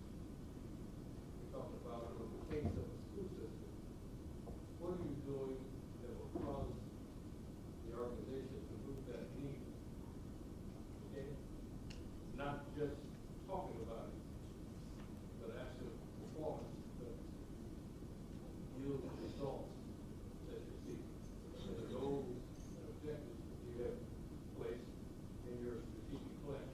We're talking about, in the case of a school system, what are you doing that will cause the organization to move that needle? Okay? Not just talking about it, but actual performance that yield the results that you see. And the goals and objectives you have placed in your strategic plan.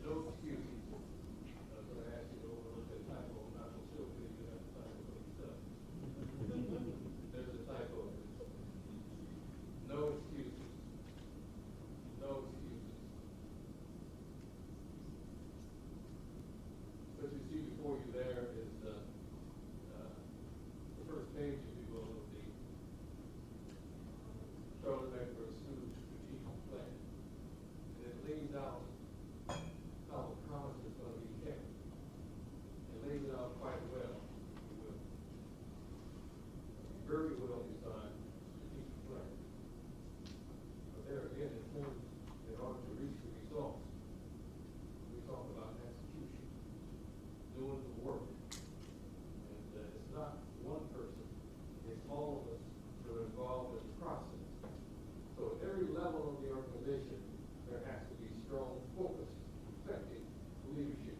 No excuses. I was gonna ask you to overlook that typo, I'm not gonna show you, you have to typo some stuff. There's a typo. No excuses. No excuses. What you see before you there is the first page, if you will, of the Charlotte Mecklenburg School Strategic Plan. And it lays out how the promise is going to be kept. It lays it out quite well, if you will. Very well designed strategic plan. But there again, in order to reach the results, we talk about execution, doing the work. And it's not one person, it's all of us that are involved in the process. So at every level of the organization, there has to be strong, focused, effective leadership.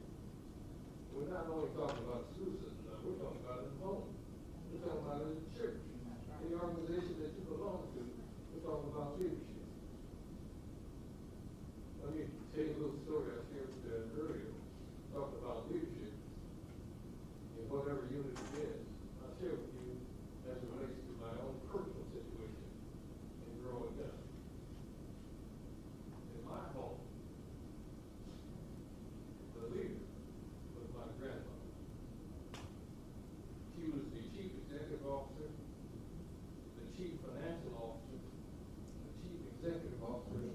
We're not only talking about the school system now, we're talking about it at home. We're talking about it in the church. In the organization that you belong to, we're talking about leadership. Let me tell you a little story I shared with you earlier. Talking about leadership in whatever unit it is. I'll share with you as it relates to my own personal situation in growing up. In my home, the leader was my grandmother. She was the chief executive officer, the chief financial officer, the chief executive officer.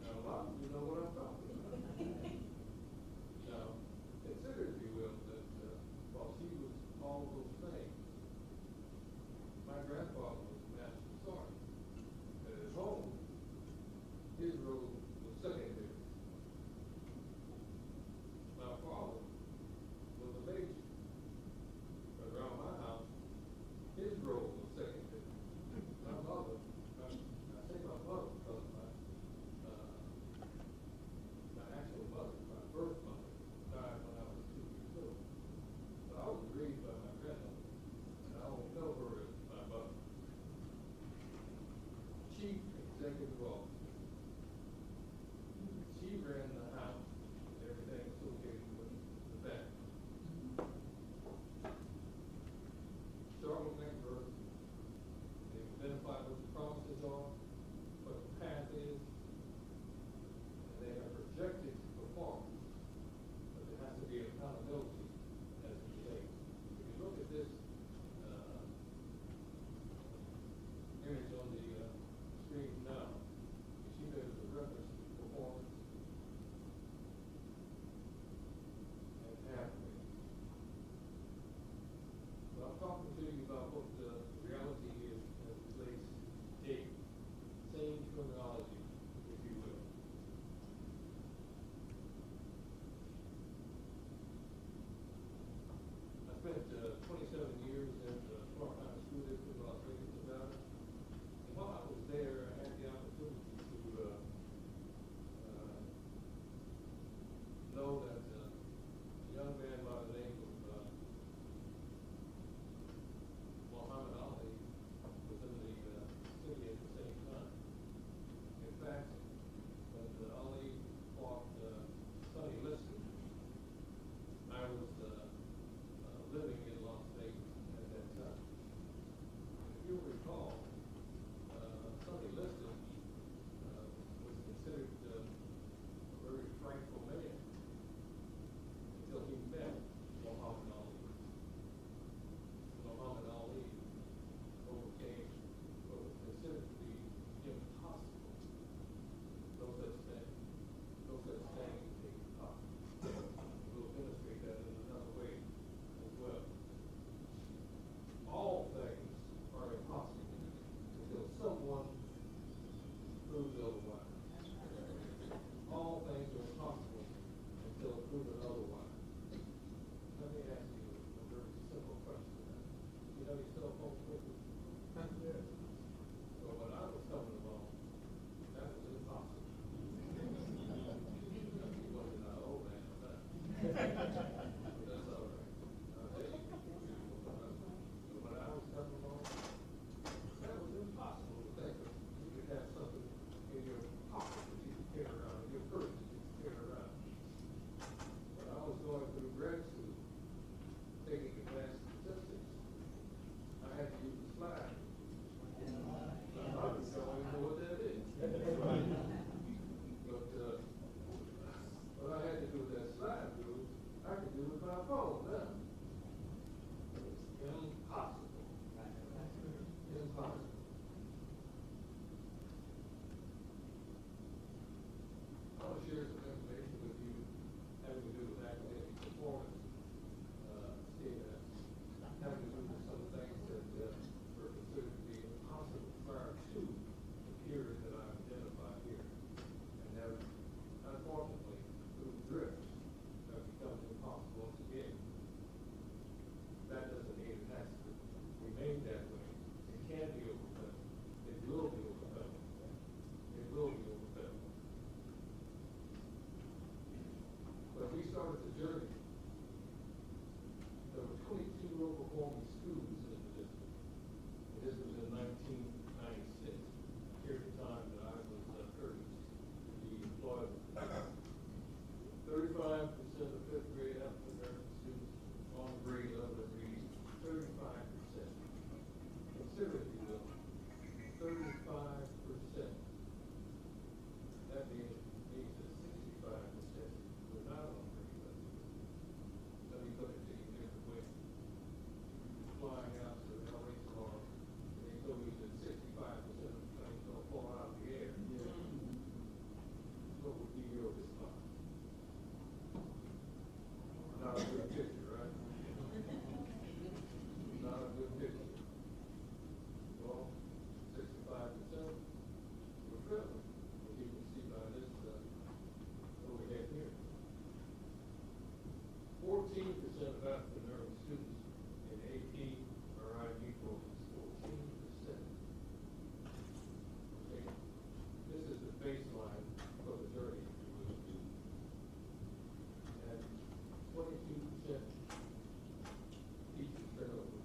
Now, a lot of you know what I'm talking about. otherwise. All things are possible until proven otherwise. Let me ask you a very simple question. You know your cell phone quickly? Yes. So when I was coming along, that was impossible. You wasn't an old man on that. But that's all right. When I was coming along, that was impossible to think of. You could have something in your pocket that you could carry around, in your purse that you could carry around. When I was going through grad school, taking advanced statistics, I had to use the slide. I probably don't even know what that is. But what I had to do with that slide rule, I could do with my phone now. It's impossible. Impossible. I want to share some information with you having to do with academic performance, having to do with some things that were considered to be impossible prior to the period that I identified here. And have, unfortunately, through drift, have become impossible once again. That doesn't mean it has to remain that way. It can be overcome. It will be overcome. It will be overcome. But we started the journey. There were 22 low-performing schools in the district. And this was in 1996, a period of time that I was privileged to be employed with. 35% of fifth grade African American students on grade level in reading. 35%. Consider it, if you will. 35%. That means that 65% were not on grade level. Let me put it to you a different way. Flying out to LA tomorrow, and they told me that 65% of the planes don't fall out of the air. What would be your response? Not a good picture, right? Not a good picture. Well, 65% were failing, as you can see by this overhead here. 14% of African American students in AP or IB programs. 14%. Okay. This is the baseline for the journey, if you will. And 22% teachers turnover.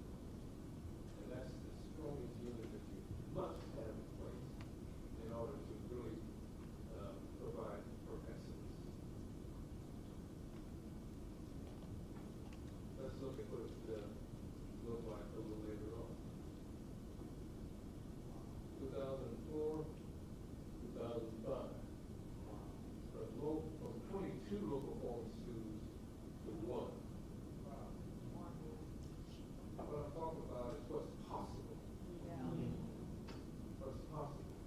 And that's the strongest unit that you must have in place in order to really provide for excellence. Let's look at what it looked like a little later on. 2004, 2005. From 22 low-performing schools to 1. What I'm talking about is what's possible. What's possible.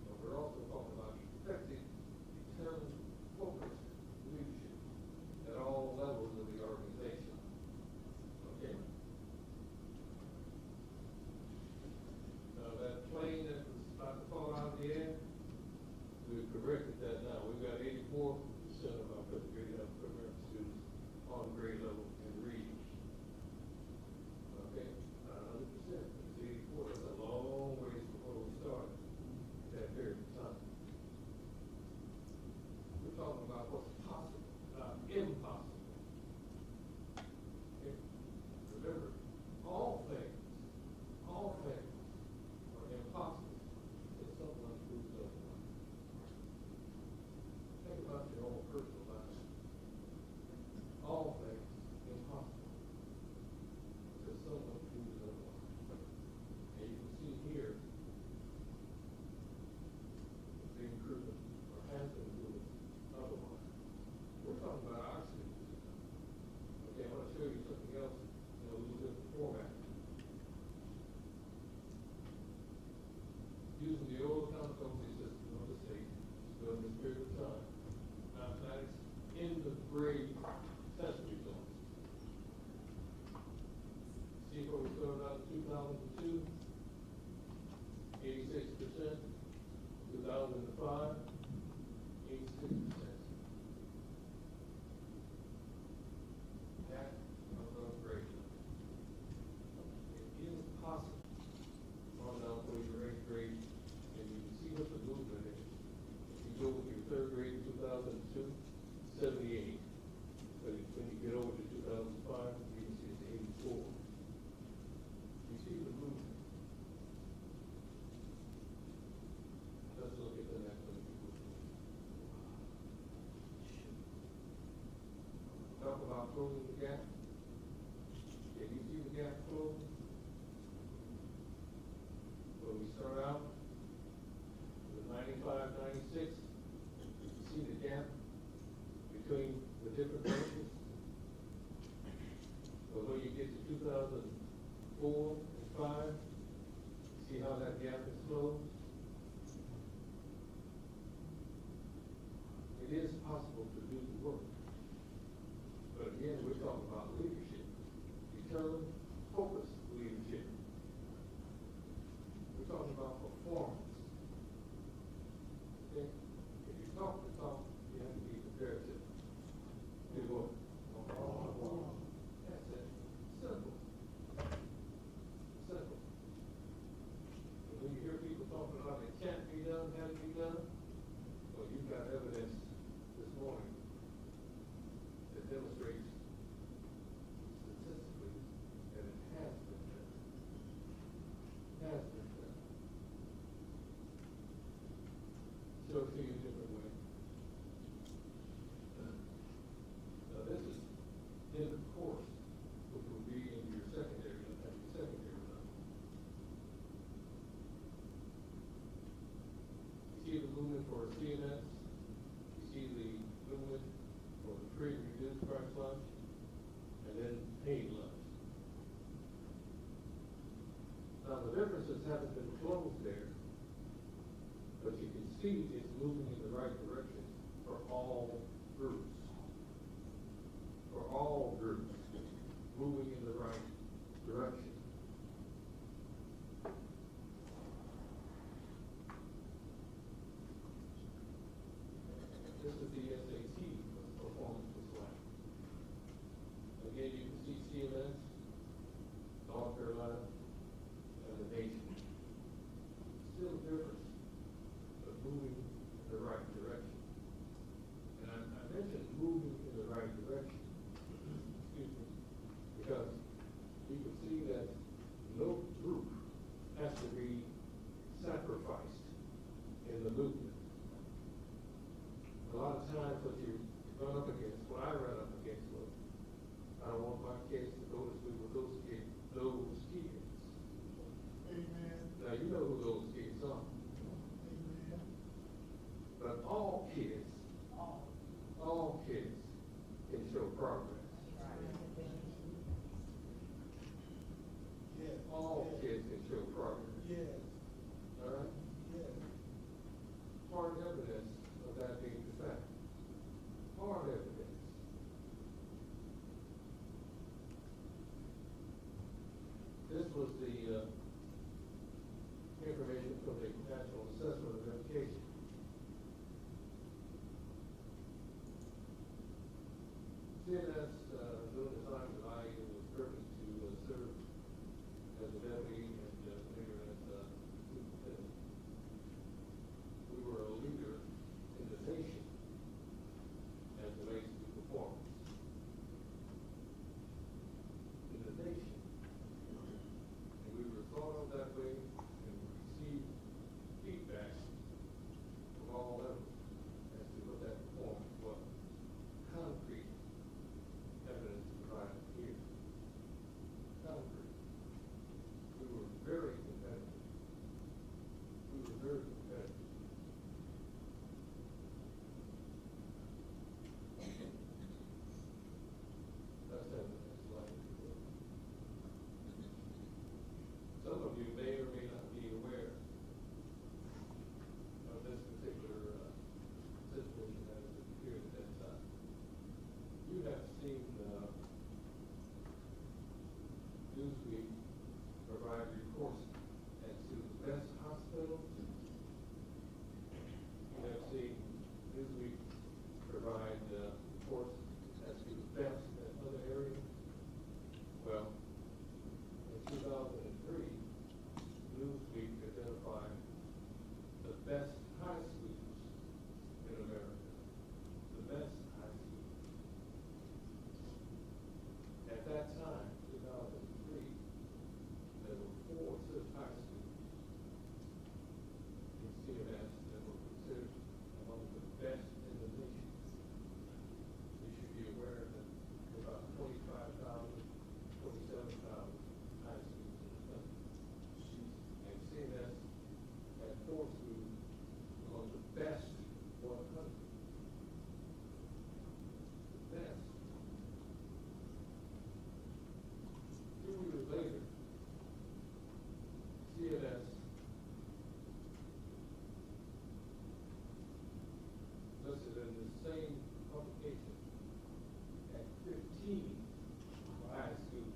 But we're also talking about effective, determined, focused leadership at all levels of the organization. Okay? Now that plane that was about to fall out of the air, we've corrected that now. We've got 84% of our fifth grade African American students on grade level in reading. Okay? Not 100%. It's 84. That's a long ways from where we started that period of time. We're talking about what's possible, not impossible. Okay? Remember, all things are impossible until someone proves otherwise. Think about your own personal life. All things 2005, 86%. That above grade level. It is possible on down for your eighth grade, and you can see what the movement is. If you go with your third grade in 2002, 78. But when you get over to 2005, you can see it's 84. You see the movement. Let's look at the next one. Talk about closing the gap. Can you see the gap close? When we start out with 95, 96, you see the gap between the different branches. But when you get to 2004 and 5, see how that gap is closed? It is possible to do the work. But again, we're talking about leadership. Determined, focused leadership. We're talking about performance. Okay? If you talk the talk, you have to be prepared to do what? That's it. Simple. Simple. And when you hear people talking about it can't be done, can it be done? Well, you've got evidence this morning that demonstrates statistically that it has been done. Has been done. Show it to you a different way. Now this is in the course, which will be in your secondary level. You see the movement for CNS, you see the movement for the free and reduced price lunch, and then paid lunch. Now the differences haven't been closed there, but you can see it's moving in the right direction for all groups. For all groups, moving in the right direction. This is the SAT performance slide. Again, you can see CMS, North Carolina, and the nation. Still a difference, but moving in the right direction. And I mentioned moving in the right direction. Excuse me, because you can see that no group has to be sacrificed in the movement. A lot of times what you run up against, what I run up against was, I don't want my kids to go to school with those kids. Amen. Now you know who those kids are. Amen. But all kids can show progress. Yes. All kids can show progress. Yes. All right? Yes. Hard evidence of that being the fact. Hard evidence. This was the information from the National Assessment of Education. CNS, during the time that I was privileged to serve as a deputy and later as superintendent, we were a leader in the nation as it relates to performance. In the nation. And we were same publication at 15 high schools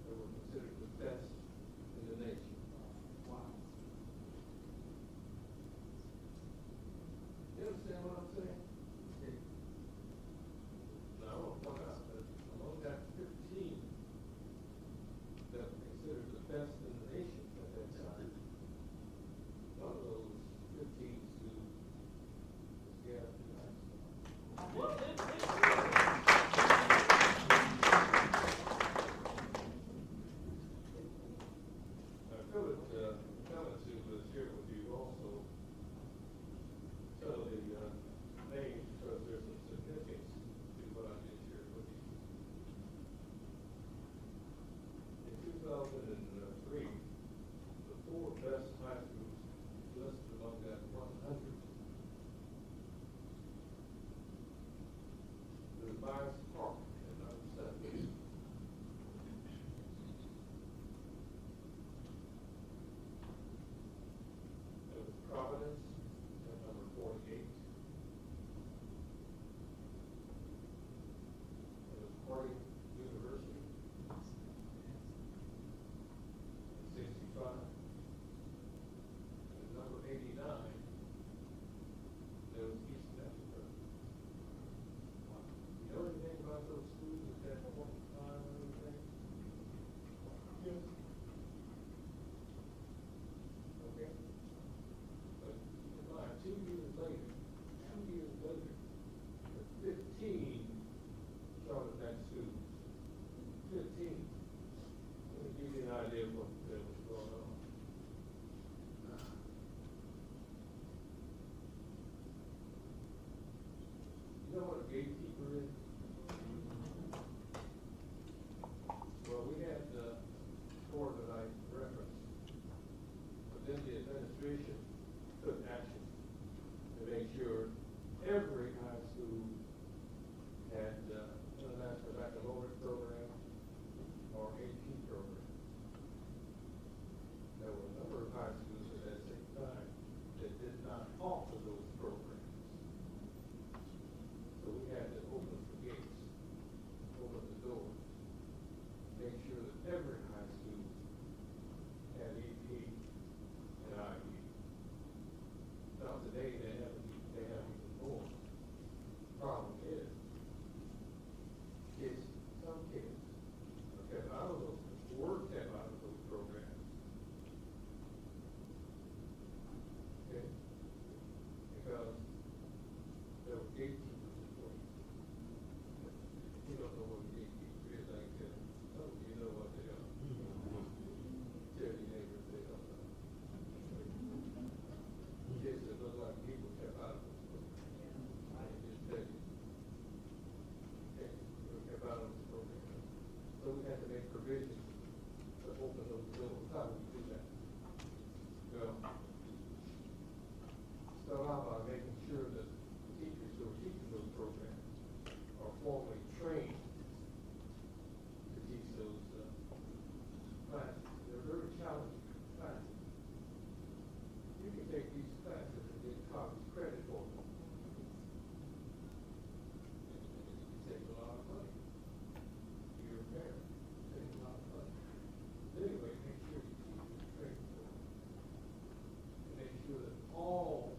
that were considered the best in the nation. Wow. You understand what I'm saying? Okay. Now, I want to point out that among that 15 that were considered the best in the nation at that time, one of those 15 schools was Gadsden High School. I feel it compelling to share with you also some of the names because there's some significance to what I just shared with you. In 2003, the 4 best high schools listed among that 100. The Bias Park in number 7. There was Providence at number 48. There was Harding University at 65. And number 89, there was East Mexico. You know anything about those schools at that point in time or anything? Yes. Okay. But in mind, 2 years later, the 15 Charlotte Mac schools. 15. Let me give you an idea of what was going on. You know what a gatekeeper is? Well, we had the four that I referenced, but then the administration took action to make sure every high school had international baccalaureate program or AP program. There were a number of high schools at that same time that did not offer those programs. So we had to open the gates, open the doors, make sure that every high school had EP and IE. Now today they have even more. Problem is, some kids kept out of those, were kept out of those programs. Okay? Because there were gatekeepers in place. You don't know what a gatekeeper is, I can tell you. Some of you know what they are. Tell your neighbors they don't know. Kids that look like people kept out of those programs. I can just tell you. Okay, they were kept out of those programs. So we had to make provisions to open those doors. How do we do that? Well, start out by making sure that the teachers who are teaching those programs are formally trained to teach those classes. They're very challenging classes. You can take these classes and get college credit for them. It takes a lot of money. You're a parent. It takes a lot of money. Anyway, make sure you teach them training for them. And make sure that all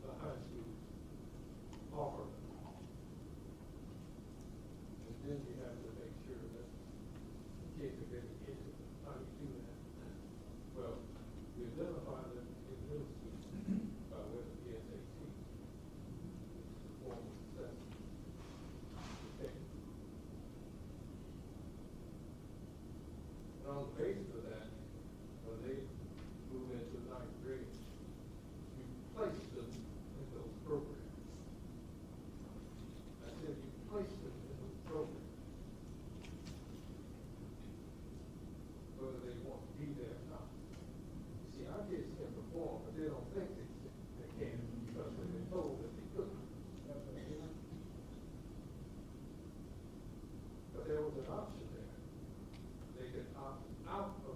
the high schools offer them. And then you have to make sure that the kids are educated. How do you do that? Well, you identify them in middle school by way of the SAT, which is a form of assessment. Okay. And on the basis of that, when they move into 9th grade, you place them in those programs. I said you place them in those programs. Whether they want to be there or not. You see, our kids can perform, but they don't think they can because they've been told that they couldn't. But there was an option there. They could opt out of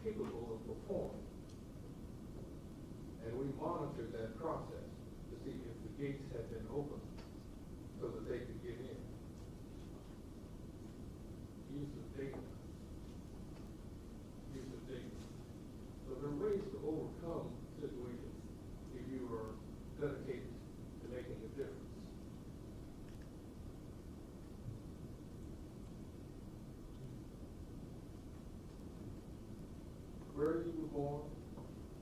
capable of performing. And we monitored that process to see if the gates had been opened so that they could get in. Use of data. Use of data. So there are ways to overcome situations if you are dedicated to making a difference. Where you were born,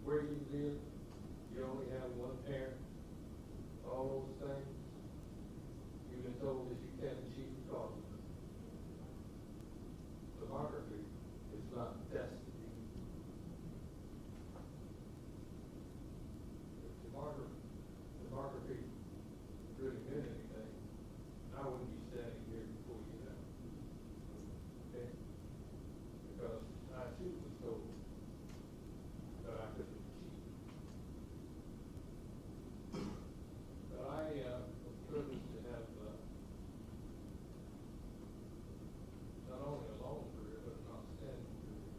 where you live, you only have one parent, all those things, you've been told that you can't achieve because of it. Demography is not destiny. If demography really meant anything, I wouldn't be standing here before you now. Okay? Because I too was told that I couldn't achieve. But I was privileged to have not only a long career, but an outstanding career.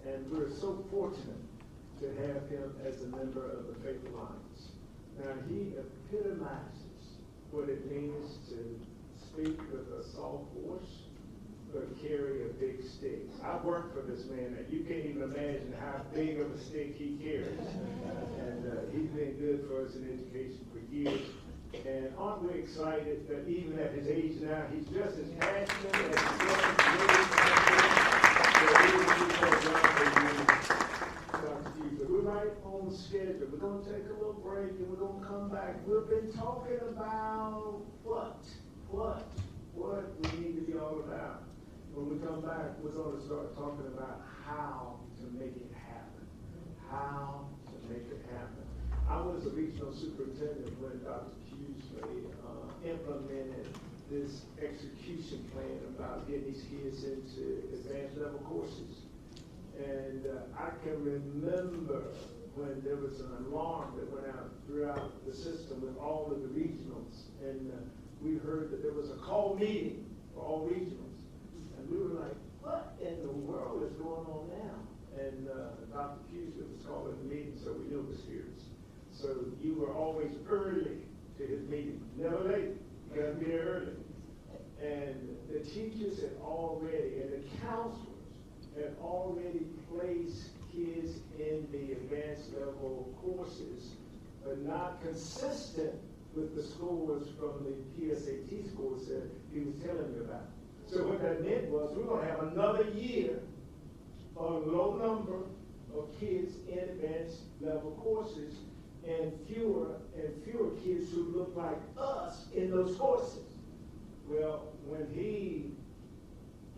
And we're so fortunate to have him as a member of the Faith Alliance. Now, he epitomizes what it means to speak with a soft voice, but carry a big stick. I've worked for this man, and you can't even imagine how big of a stick he carries. And he's been good for us in education for years. And aren't we excited that even at his age now, he's just as passionate as he was. We're right on schedule. We're going to take a little break and we're going to come back. We've been talking about what we need to be all about. When we come back, we're going to start talking about how to make it happen. How to make it happen. I was a regional superintendent when Dr. Hughley implemented this execution plan about getting these kids into advanced level courses. And I can remember when there was an alarm that went out throughout the system with all of the regionals. And we heard that there was a call meeting for all regionals. And we were like, what in the world is going on now? And Dr. Hughley was calling the meeting, so we knew it was serious. So you were always early to his meeting, never late. You got to be there early. And the teachers had already, and the counselors had already placed kids in the advanced level courses, but not consistent with the scores from the PSAT scores that he was telling me about. So what that meant was we're going to have another year of a low number of kids in advanced level courses and fewer kids who look like us in those courses. Well, when he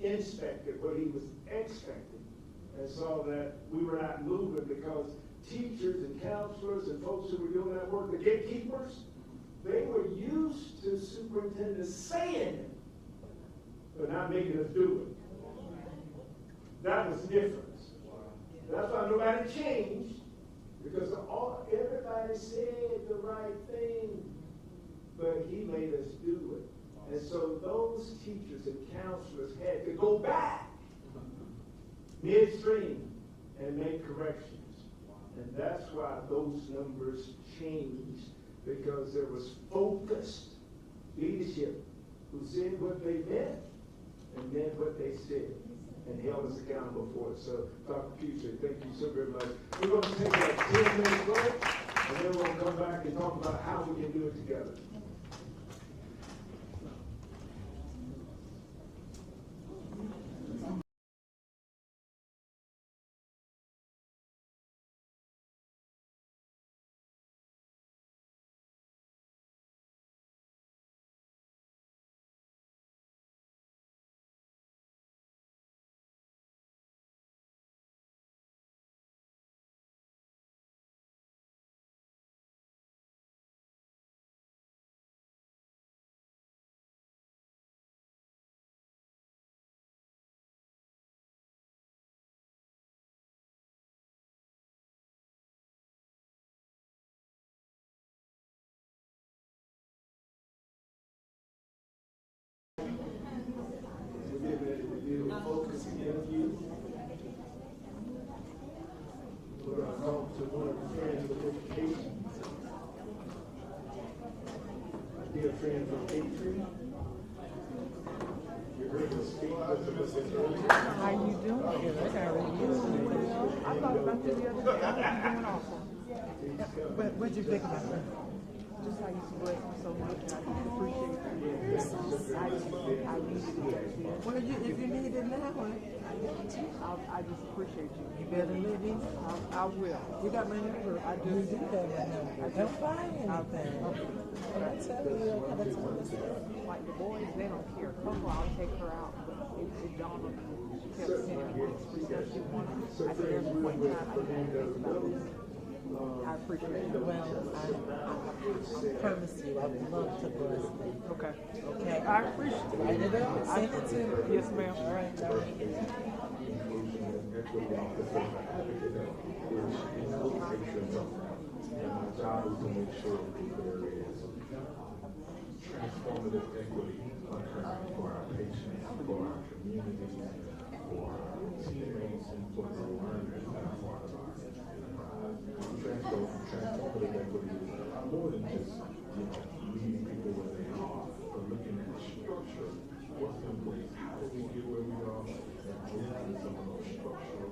inspected what he was expecting and saw that we were not moving because teachers and counselors and folks who were doing that work, the gatekeepers, they were used to superintendents saying it, but not making us do it. That was the difference. That's why nobody changed, because everybody said the right thing, but he made us do it. And so those teachers and counselors had to go back midstream and make corrections. And that's why those numbers changed, because there was focused leadership who said what they meant and meant what they said and held us accountable for it. So, Dr. Hughley, thank you so very much. We're going to take a 10-minute break, and then we're going to come back and talk about how we can do it together. Focus interview. We're going to talk to one of the friends of education. My dear friend from Patriot. You heard him speak with us earlier. How you doing? I thought about you the other day. I think you're doing awesome. What'd you think about that? Just how you bless me so much, and I appreciate it. I need it. Well, if you need it now, I just appreciate you. You better live in. I will. You got my number. I do. You do have my number. Don't find anything. I tell you, like the boys, they don't care. Coco, I'll take her out, but it dawned on me. She kept sending me because she wanted. I said, there's a point in time I didn't think about this. I appreciate it. Well, I promise you, I would love to bless you. Okay. Okay. I appreciate it. Write it up. Send it to me. Yes, ma'am. All right. And my job is to make sure that there is transformative equity occurring for our patients, for our communities, for teammates and for the learners that are part of our enterprise. Transformative equity is more than just, meeting people where they are, but looking at structure. What's in place? How do we get where we are? And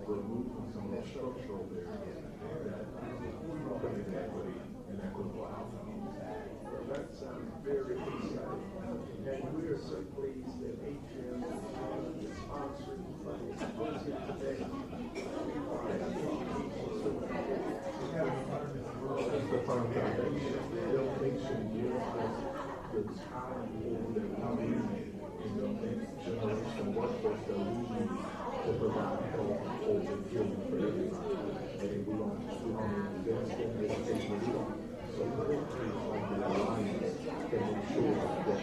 removing some of those structural barriers that promoting equity and equitable outcomes. Well, that sounds very exciting. And we are so pleased that Atrium is sponsoring the Symposium today. That's the firm foundation. Foundation gives us the talent pool that we need in the next generation workforce that we need to provide health, hope, and healing for everybody. And we don't invest in education. We don't support the alliance to make sure that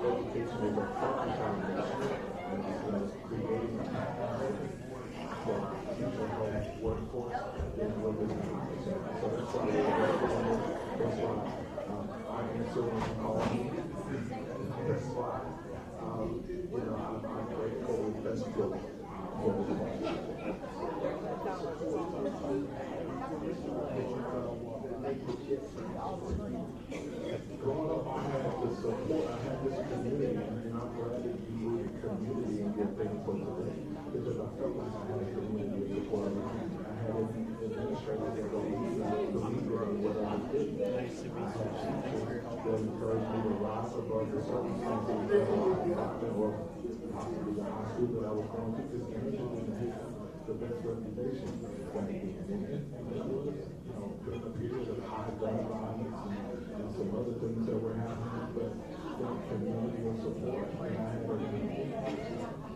education is a firm foundation and is creating a path for our future health workforce and we're living in. So that's why I answer when you call me. That's why, I'm grateful and thankful for this question. Growing up, I had the support, I had this community, and I'm glad that you need a community and get things for today. Because I felt like I had a community of support. I had administrators that believed in what I did. I had teachers that encouraged me to rise above the circumstances that I was in, or possibly the high school that I was going to, because Angel didn't have the best reputation back then. And it was, during a period of high gun violence and some other things that were happening, but that community of support, and I had a community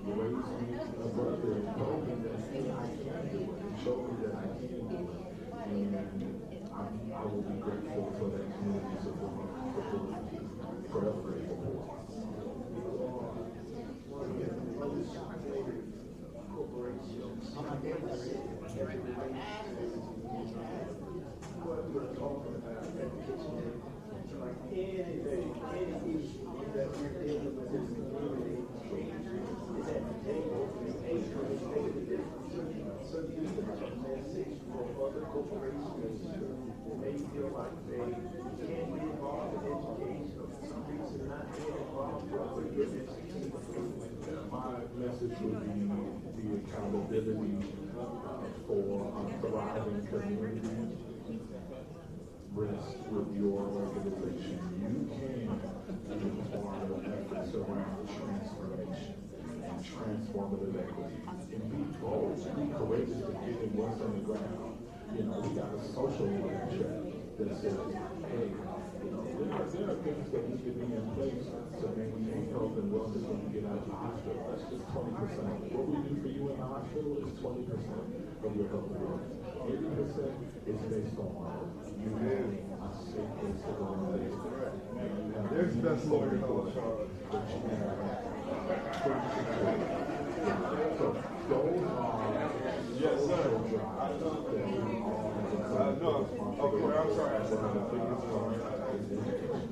raised me above it and told me that, hey, I can do it, and showed me that I can do it. And I will be grateful for that community support, forever grateful for it. What we're talking about, education, like anything, any issue that we're dealing with in the community is at the table, and Atrium is making a difference. So you can have a message for other corporations who may feel like they can't be involved in education, or for some reason not being involved, what would your message be? My message would be the accountability for a thriving community rests with your organization. You can be part of efforts around transformation and transformative equity. And be bold, be courageous to get in what's on the ground. We got a social contract that says, hey, there are things that need to be in place to maintain health and wellness when you get out of the hospital. That's just 20%. What we do for you in the hospital is 20% of your health and wellness. 80% is based on you having a safe place to go and live. There's the best lawyer in all of Charlotte. So those are Yes, sir. social drives that we all have No, okay, I'm sorry. I said one of the biggest ones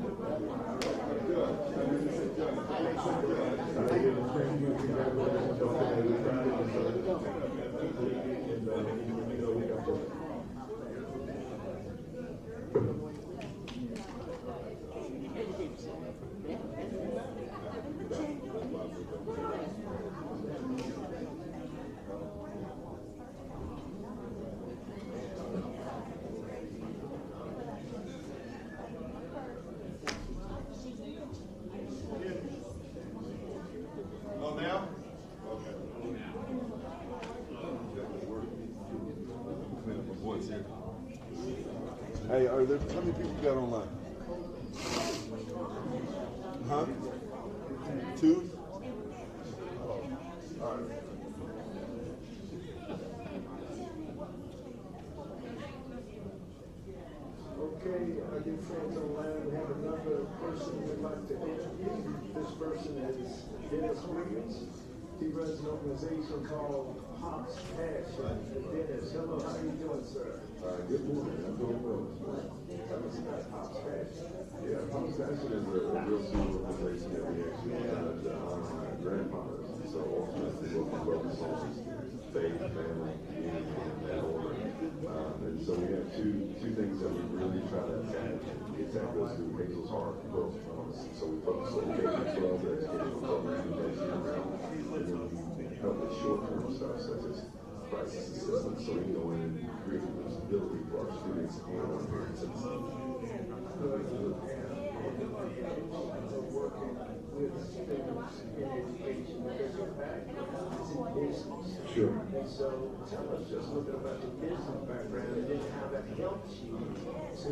Oh, now? Okay. Clean up my voice here. Hey, are there, how many people you got online? Huh? 2? Oh, all right. Okay, our new friends online, we have another person we'd like to interview. This person is Dennis Williams. He runs an organization called Pop's Passion. Dennis, hello, how are you doing, sir? Good morning. I'm doing well. Tell us about Pop's Passion. Yeah, Pop's Passion is a real cool organization that we actually honor our grandfathers. So So ultimately, what we focus on is faith, family, community, and that order. And so we have two things that we really try to attack. We attack those through Hazel's Heart. So we focus on K-12, the educational programming that's year round. And then we help with short-term stuff such as crisis assistance. So we go in and create stability for our students and our parents and stuff. Working with students in education because your background is in business. Sure. And so tell us just a little bit about your business background and then how that helps you to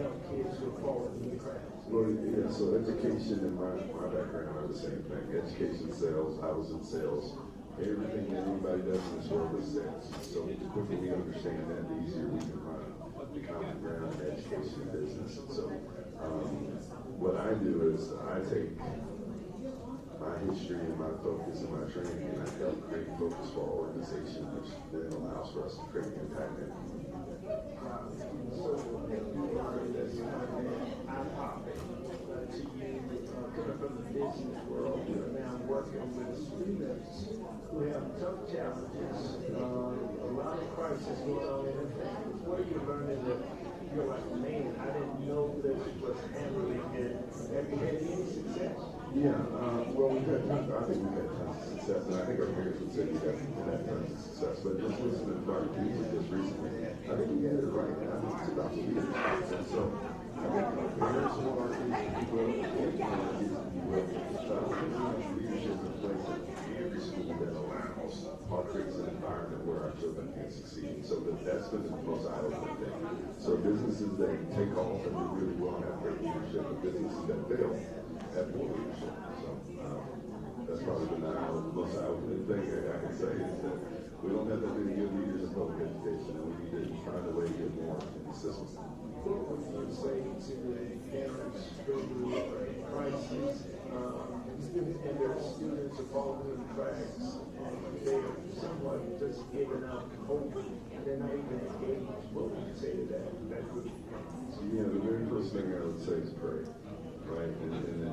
help kids who are falling in the cracks. Well, yeah, so education and my background are the same thing. Education, sales, I was in sales. Everything that anybody does in this world is sales. So the quicker we understand that, the easier we can find the common ground in education and business. So what I do is I take my history and my focus and my training and I help create focus for our organization, which then allows for us to create impact in the community. So you learned that you AAFAEA to you coming from the business world, you're now working with students who have tough challenges, a lot of crisis going on in their families. What are you learning that you're like, man, I didn't know this was happening, and have you had any success? Yeah, well, we've had tons, I think we've had tons of success, and I think our parents would say we've had tons of success, but just listening to Dr. Beasley just recently, I think we had it right. I think it's about leadership. And so I think our parents want our kids to be well, and want our kids to be well. Leadership in place in every school that allows or creates an environment where our children can succeed. So that's been the most eye-opening thing. So businesses that take off and do really well have great leadership, and businesses that fail have poor leadership. So that's probably been the most eye-opening thing I can say is that we don't have that many good leaders in public education, and we need to find a way to get more in the system. What would you say to the parents go through a crisis and their students are falling through the cracks and they're somewhat just giving up hope and they're not even engaged? What would you say to that group? Yeah, the very first thing I would say is pray, right? And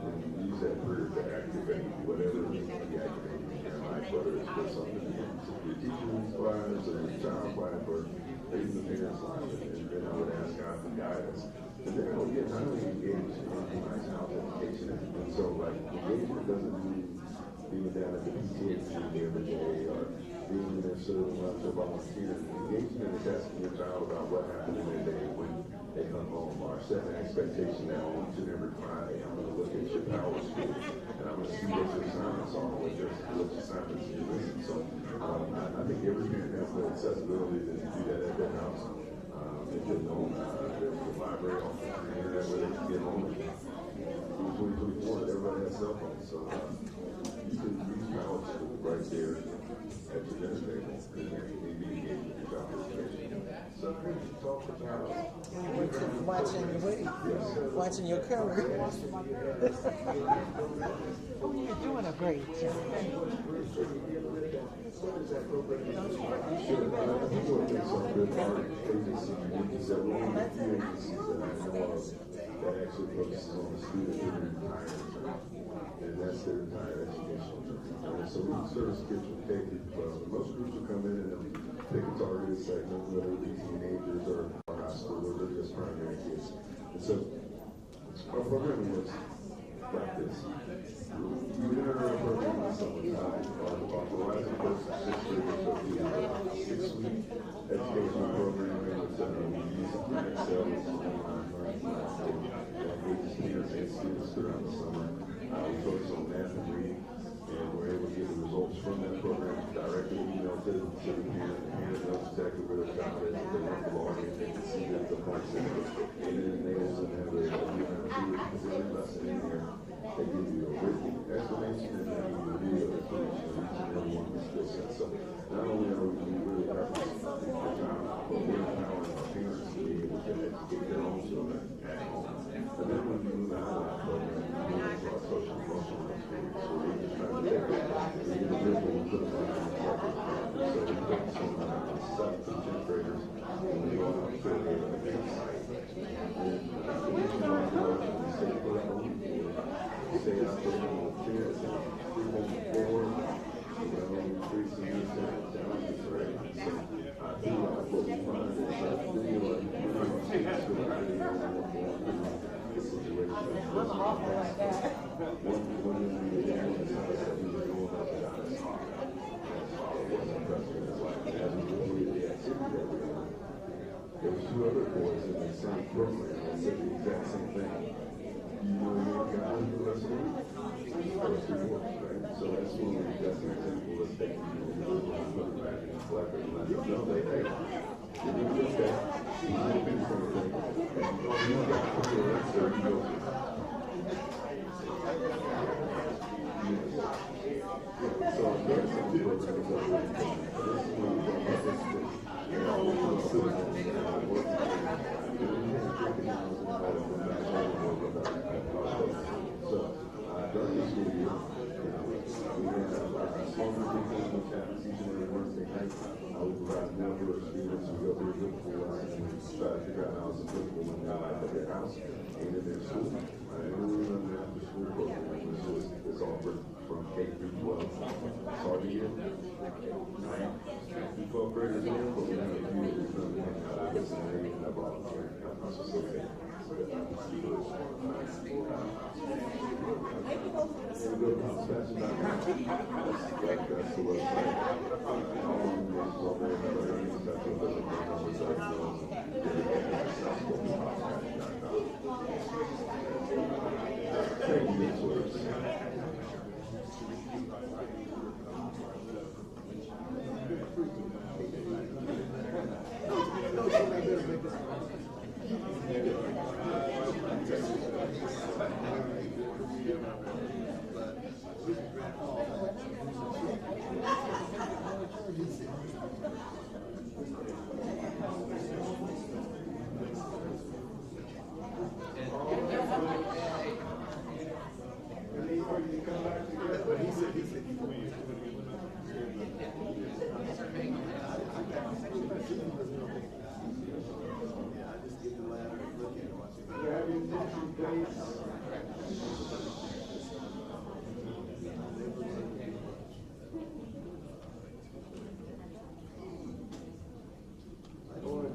use that prayer to activate whatever needs to be activated in your life, whether it's for something in your teacher's lives or your child's life or even the parents' lives. And then I would ask God for guidance. And then I would get highly engaged in my child's education. And so, like, engagement doesn't mean being down at the PTA meeting every day or being in there serving lunch or volunteering. Engagement is asking your child about what happened in their day when they come home, or set an expectation that on each and every Friday I'm going to look at your power school and I'm going to see what your assignments are, what your assignments you're doing. So I think every parent has the accessibility to do that at their house. If they don't, there's the library office and the internet where they can get on it. In 2024, everybody has cell phones, so you can use power school right there at your dinner table and be engaged with your child's education. So I heard you talk about Watching your cover. Oh, you're doing a great job. what is that program? Sure, I think what makes our good art agency unique is that we're one of the few agencies that I know of that actually focuses on the student in their entire journey. And that's their entire educational journey. And so we service kids from K through 12. Most groups will come in and they'll pick a targeted segment, whether it be teenagers or high school or they're just primary kids. And so our program works like this. You enter our program in the summertime. Our Horizon course is 6 weeks, so we have a 6-week educational program in which we use Excel as an online learning platform that engages parents and students throughout the summer. We focus on math and reading, and we're able to get the results from that program directly emailed to the parent. The parent knows exactly where their child is. If they want to log in, they can see the points in it. And it enables them to have a completely lesson in there. They give you a written explanation and then give you a video explanation of each and every one of the skill sets. So not only are we really helping the child, but we're empowering our parents to be able to educate their own children at home. And then when we move out of that program, we move into our social emotional experience. So we're just trying to take it, we get a rhythm and put it on the record. So we focus on 7th and 10th graders when we go out to the campsite. And we can walk around and we stay for a week. Stay out there on the kids and sleep on the floor. There were two other boys in the same program that said the exact same thing. You know what guy who was doing? First report, right? So that's one of the best example of taking put back in the black and let them know that hey, you're doing okay. You're doing something. You got to do it, so you go. So there's some programs that during the school year, we had small group meetings with captains each and every Wednesday night. We provide more for our students who go through good for us and we try to figure out how it's applicable when they're at their house and in their school. And we run the after school program, which is offered from K through 12. Start the year, 9 through 12 graders in, but we have a few of them in this area and have volunteering facilitate.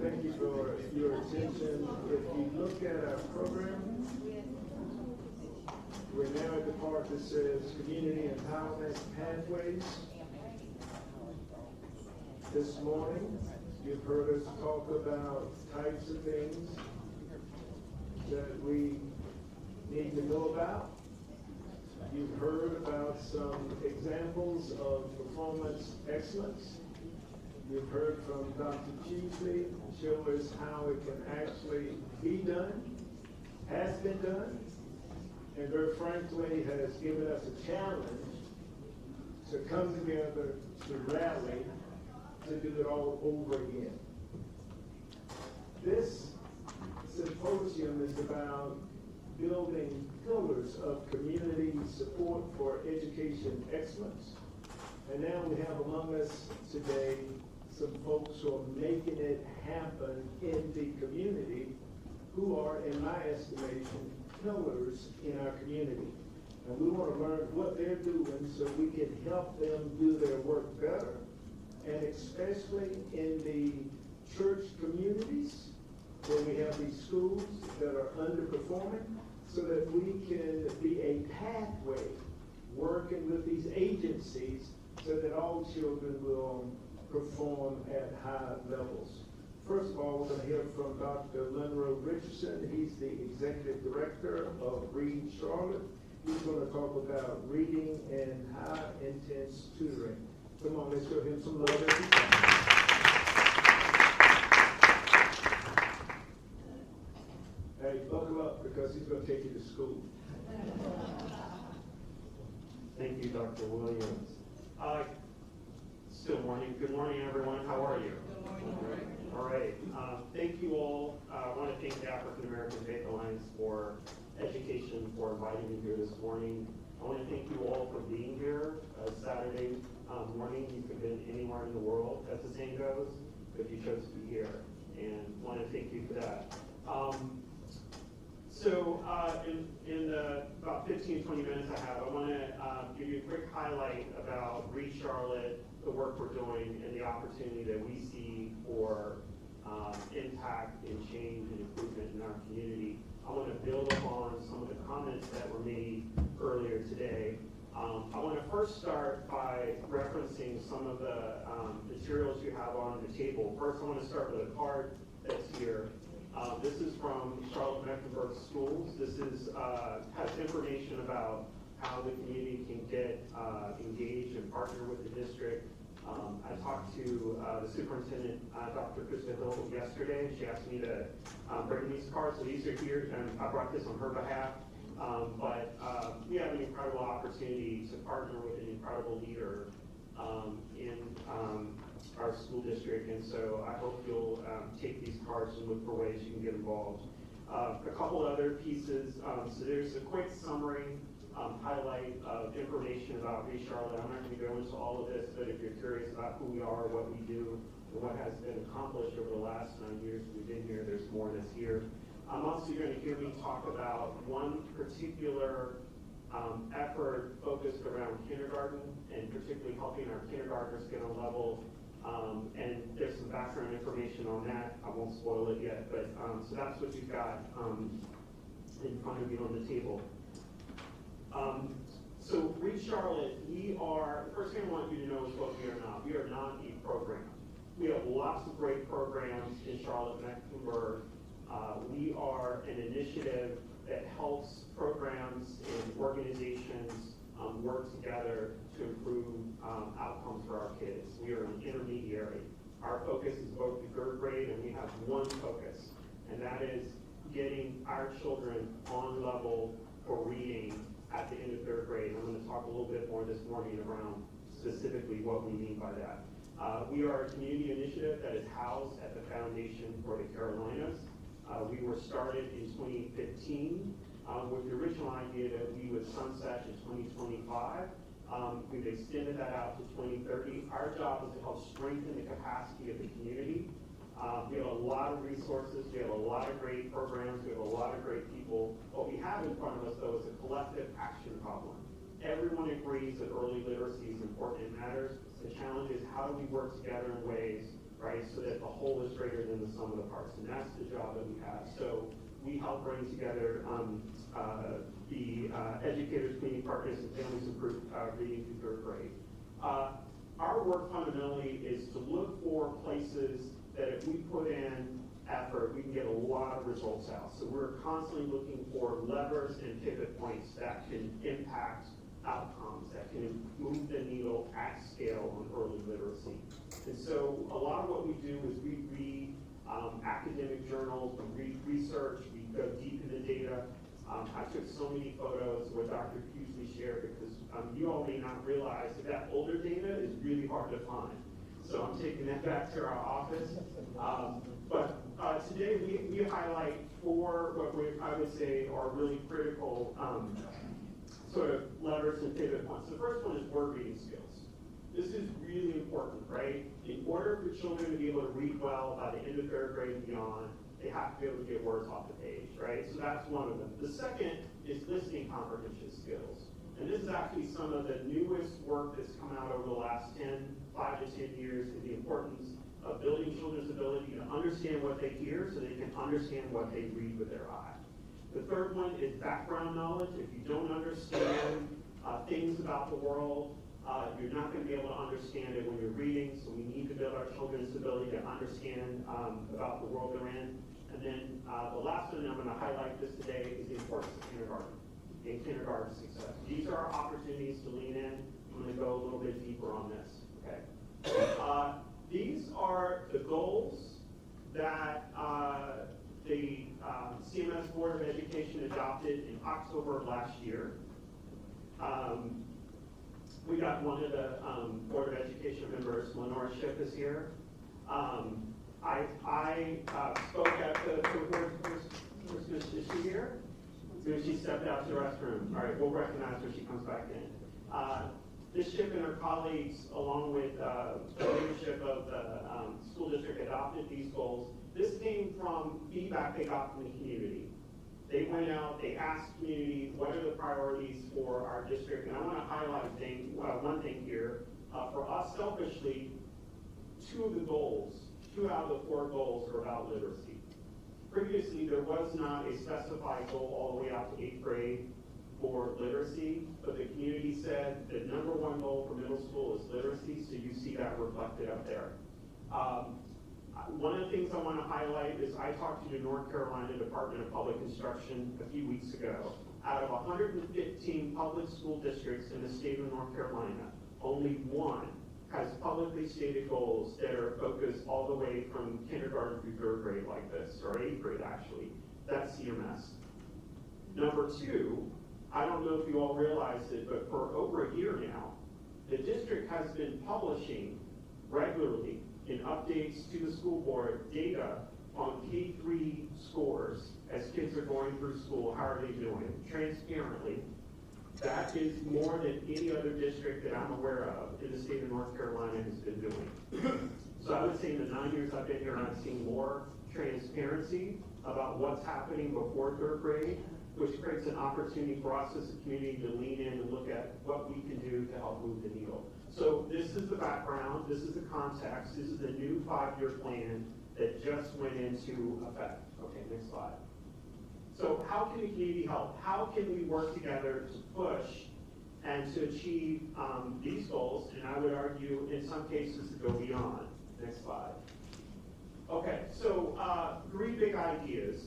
Thank you for your attention. If you look at our program, we're now at the part that says Community Empowerment Pathways. This morning, you've heard us talk about types of things that we need to know about. You've heard about some examples of performance excellence. You've heard from Dr. Cheesley show us how it can actually be done, has been done, and very frankly has given us a challenge to come together, to rally, to do it all over again. This symposium is about building pillars of community support for education excellence. And now we have among us today some folks who are making it happen in the community who are, in my estimation, pillars in our community. And we want to learn what they're doing so we can help them do their work better. And especially in the church communities where we have these schools that are underperforming, so that we can be a pathway working with these agencies so that all children will perform at high levels. First of all, we're going to hear from Dr. Lenro Richardson. He's the Executive Director of Read Charlotte. He's going to talk about reading and high intense tutoring. Come on, let's show him some love. Hey, buckle up because he's going to take you to school. Thank you, Dr. Williams. Still morning. Good morning, everyone. How are you? Good morning. All right. Thank you all. I want to thank the African American Faith Alliance for education for inviting me here this morning. I want to thank you all for being here. Saturday morning, you could have been anywhere in the world, as the saying goes, but you chose to be here, and I want to thank you for that. In about 15, 20 minutes I have, I want to give you a quick highlight about Read Charlotte, the work we're doing, and the opportunity that we see for I want to first start by referencing some of the materials you have on the table. First, I want to start with a card that's here. This is from Charlotte-Mecklenburg Schools. This is has information about how the community can get engaged and partner with the district. I talked to the superintendent, Dr. Krista Hill, yesterday. She asked me to bring these cards. So these are here, and I brought this on her behalf. We have an incredible opportunity to partner with an incredible leader in our school district, and so I hope you'll take these cards and look for ways you can get involved. A couple other pieces. So there's a quick summary highlight of information about Reach Charlotte. I'm not going to go into all of this, but if you're curious about who we are, what we do, and what has been accomplished over the last 9 years we've been here, there's more that's here. Also, you're going to hear me talk about one particular effort focused around kindergarten, and particularly helping our kindergartners get on level. And there's some background information on that. I won't spoil it yet, but so that's what you've got in front of you on the table. So Reach Charlotte, we are, the first thing I want you to know is what we are not. We are not a program. We have lots of great programs in Charlotte-Mecklenburg. We are an initiative that helps programs and organizations work together to improve outcomes for our kids. We are an intermediary. Our focus is both the third grade, and we have one focus, and that is getting our children on level for reading at the end of third grade. I'm going to talk a little bit more this morning around specifically what we mean by that. We are a community initiative that is housed at the Foundation for the Carolinas. We were started in 2015 with the original idea that we would sunset in 2025. We've extended that out to 2030. Our job is to help strengthen the capacity of the community. We have a lot of resources. We have a lot of great programs. We have a lot of great people. What we have in front of us, though, is a collective action problem. Everyone agrees that early literacy is important and matters. The challenge is how do we work together in ways, right, so that the whole is greater than the sum of the parts. And that's the job that we have. So we help bring together the educators, community partners, and families improve reading through third grade. Our work fundamentally is to look for places that if we put in effort, we can get a lot of results out. So we're constantly looking for levers and pivot points that can impact outcomes, that can move the needle at scale on early literacy. And so a lot of what we do is we read academic journals, we read research, we go deep into data. I took so many photos with Dr. Hughley shared because you all may not realize that older data is really hard to find. So I'm taking that back to our office. But today we highlight four I would say are really critical sort of levers and pivot points. The first one is word reading skills. This is really important, right? In order for children to be able to read well by the end of third grade and beyond, they have to be able to get words off the page, right? So that's one of them. The second is listening comprehension skills. And this is actually some of the newest work that's come out over the last 5 to 10 years, is the importance of building children's ability to understand what they hear so they can understand what they read with their eye. The third one is background knowledge. If you don't understand things about the world, you're not going to be able to understand it when you're reading, so we need to build our children's ability to understand about the world they're in. And then the last one, and I'm going to highlight this today, is the importance of kindergarten and kindergarten success. These are our opportunities to lean in. I'm going to go a little bit deeper on this, okay? These are the goals that the CMS Board of Education adopted in October of last year. We got one of the Board of Education members, Lenore Schiff, is here. I spoke at the where's Ms. Is she here? Maybe she stepped out to the restroom. All right, we'll recognize her. She comes back in. Ms. Schiff and her colleagues, along with the leadership of the school district, adopted these goals. This came from feedback they got from the community. They went out, they asked community, what are the priorities for our district? And I want to highlight one thing here. For us, selfishly, two out of the 4 goals are about literacy. Previously, there was not a specified goal all the way out to 8th grade. for literacy, but the community said the #1 goal for middle school is literacy, so you see that reflected up there. One of the things I want to highlight is I talked to the North Carolina Department of Public Instruction a few weeks ago. Out of 115 public school districts in the state of North Carolina, only one has publicly stated goals that are focused all the way from kindergarten through 3rd grade like this, or 8th grade actually. That's CMS. Number 2, I don't know if you all realize it, but for over a year now, the district has been publishing regularly in updates to the school board data on K-3 scores as kids are going through school. How are they doing? Transparently. That is more than any other district that I'm aware of in the state of North Carolina has been doing. So I would say in the 9 years I've been here, I've seen more transparency about what's happening before 3rd grade, which creates an opportunity for us as a community to lean in and look at what we can do to help move the needle. So this is the background, this is the context, this is the new 5-year plan that just went into effect. Okay, next slide. So how can the community help? How can we work together to push and to achieve these goals? And I would argue in some cases to go beyond. Next slide. Okay, so 3 big ideas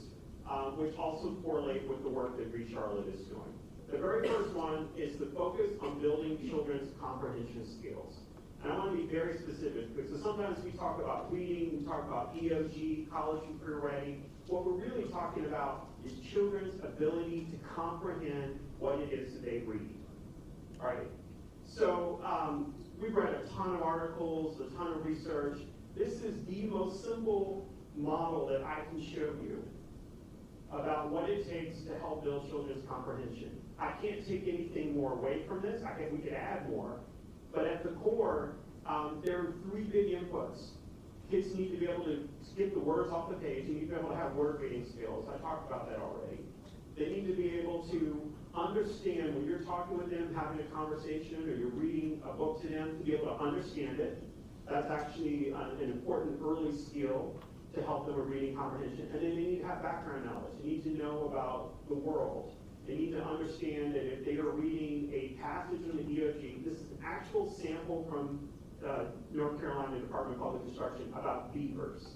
which also correlate with the work that Read Charlotte is doing. The very first one is the focus on building children's comprehension skills. And I want to be very specific because sometimes we talk about reading, we talk about EOG, college and career ready. What we're really talking about is children's ability to comprehend what it is that they read. All right. So we've read a ton of articles, a ton of research. This is the most simple model that I can show you about what it takes to help build children's comprehension. I can't take anything more away from this. We could add more. But at the core, there are 3 big inputs. Kids need to be able to get the words off the page. They need to be able to have word reading skills. I talked about that already. They need to be able to understand when you're talking with them, having a conversation, or you're reading a book to them, to be able to understand it. That's actually an important early skill to help them with reading comprehension. And then they need to have background knowledge. They need to know about the world. They need to understand that if they are reading a passage in the EOG, this is an actual sample from North Carolina Department of Public Instruction about beavers.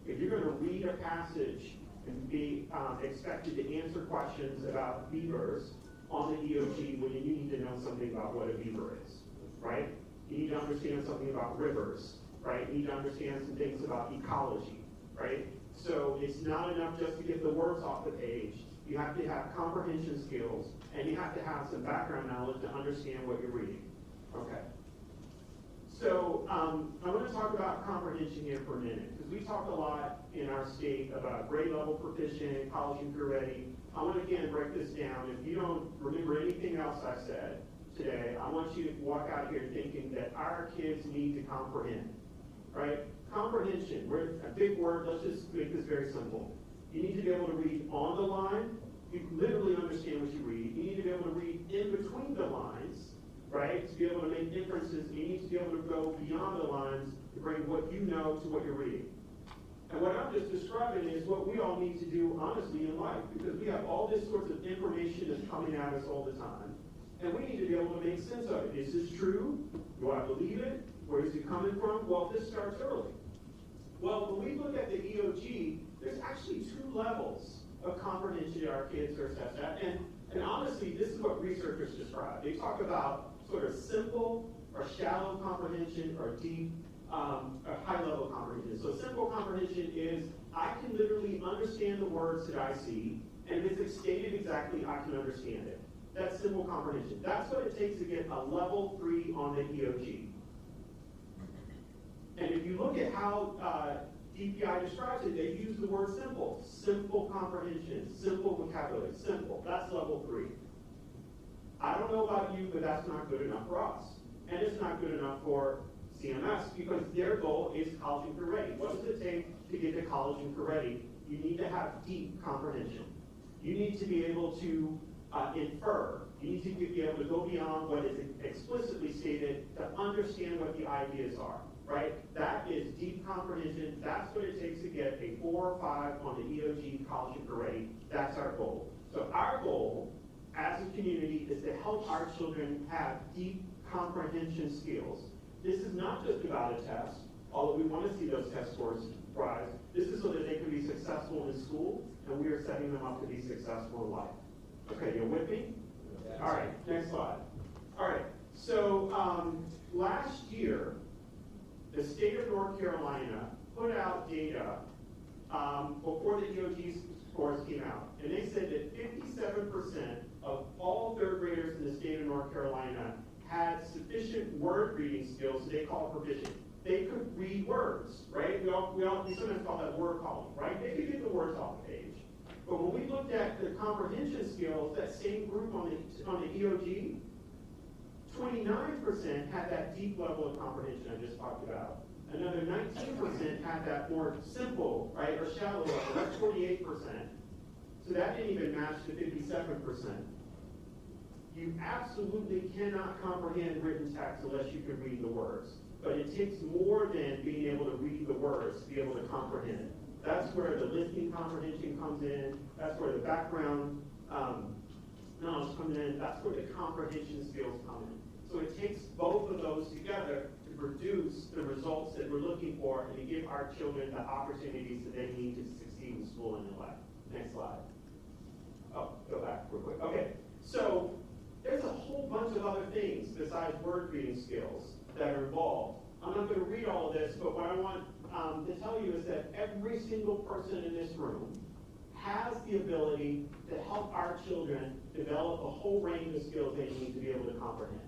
If you're going to read a passage and be expected to answer questions about beavers on the EOG, well, you need to know something about what a beaver is, right? You need to understand something about rivers, right? You need to understand some things about ecology, right? So it's not enough just to get the words off the page. You have to have comprehension skills, and you have to have some background knowledge to understand what you're reading. Okay. So I'm going to talk about comprehension here for a minute, because we talk a lot in our state about grade level proficient, college and career ready. I want to again break this down. If you don't remember anything else I said today, I want you to walk out here thinking that our kids need to comprehend, right? Comprehension, a big word. Let's just make this very simple. You need to be able to read on the line. You literally understand what you read. You need to be able to read in between the lines, right? To be able to make inferences. You need to be able to go beyond the lines to bring what you know to what you're reading. And what I'm just describing is what we all need to do honestly in life, because we have all this sorts of information that's coming at us all the time. And we need to be able to make sense of it. Is this true? Do I believe it? Where is it coming from? Well, this starts early. Well, when we look at the EOG, there's actually 2 levels of comprehension that our kids are assessed at. And honestly, this is what researchers describe. They talk about sort of simple or shallow comprehension or deep or high-level comprehension. So simple comprehension is I can literally understand the words that I see, and if it's stated exactly, I can understand it. That's simple comprehension. That's what it takes to get a level 3 on the EOG. And if you look at how DPI describes it, they use the word simple. Simple comprehension, simple vocabulary, simple. That's level 3. I don't know about you, but that's not good enough for us. And it's not good enough for CMS because their goal is college and career ready. What does it take to get to college and career ready? You need to have deep comprehension. You need to be able to infer. You need to be able to go beyond what is explicitly stated to understand what the ideas are. Right? That is deep comprehension. That's what it takes to get a 4 or 5 on the EOG college and career ready. That's our goal. So our goal as a community is to help our children have deep comprehension skills. This is not just about a test, although we want to see those test scores rise. This is so that they can be successful in school, and we are setting them up to be successful in life. Okay, you with me? All right, next slide. All right, so last year, the state of North Carolina put out data before the EOG scores came out, and they said that 57% of all third graders in the state of North Carolina had sufficient word reading skills, so they call it proficient. They could read words, right? We sometimes call that word column, right? They could get the words off the page. But when we looked at the comprehension skills, that same group on the EOG, 29% had that deep level of comprehension I just talked about. Another 19% had that more simple, right, or shallow level. That's 48%. So that didn't even match the 57%. You absolutely cannot comprehend written text unless you can read the words. But it takes more than being able to read the words to be able to comprehend. That's where the listening comprehension comes in. That's where the background knowledge comes in. That's where the comprehension skills come in. So it takes both of those together to produce the results that we're looking for and to give our children the opportunities that they need to succeed in school and in life. Next slide. Oh, go back real quick. Okay, so there's a whole bunch of other things besides word reading skills that are involved. I'm not going to read all of this, but what I want to tell you is that every single person in this room has the ability to help our children develop a whole range of skills they need to be able to comprehend.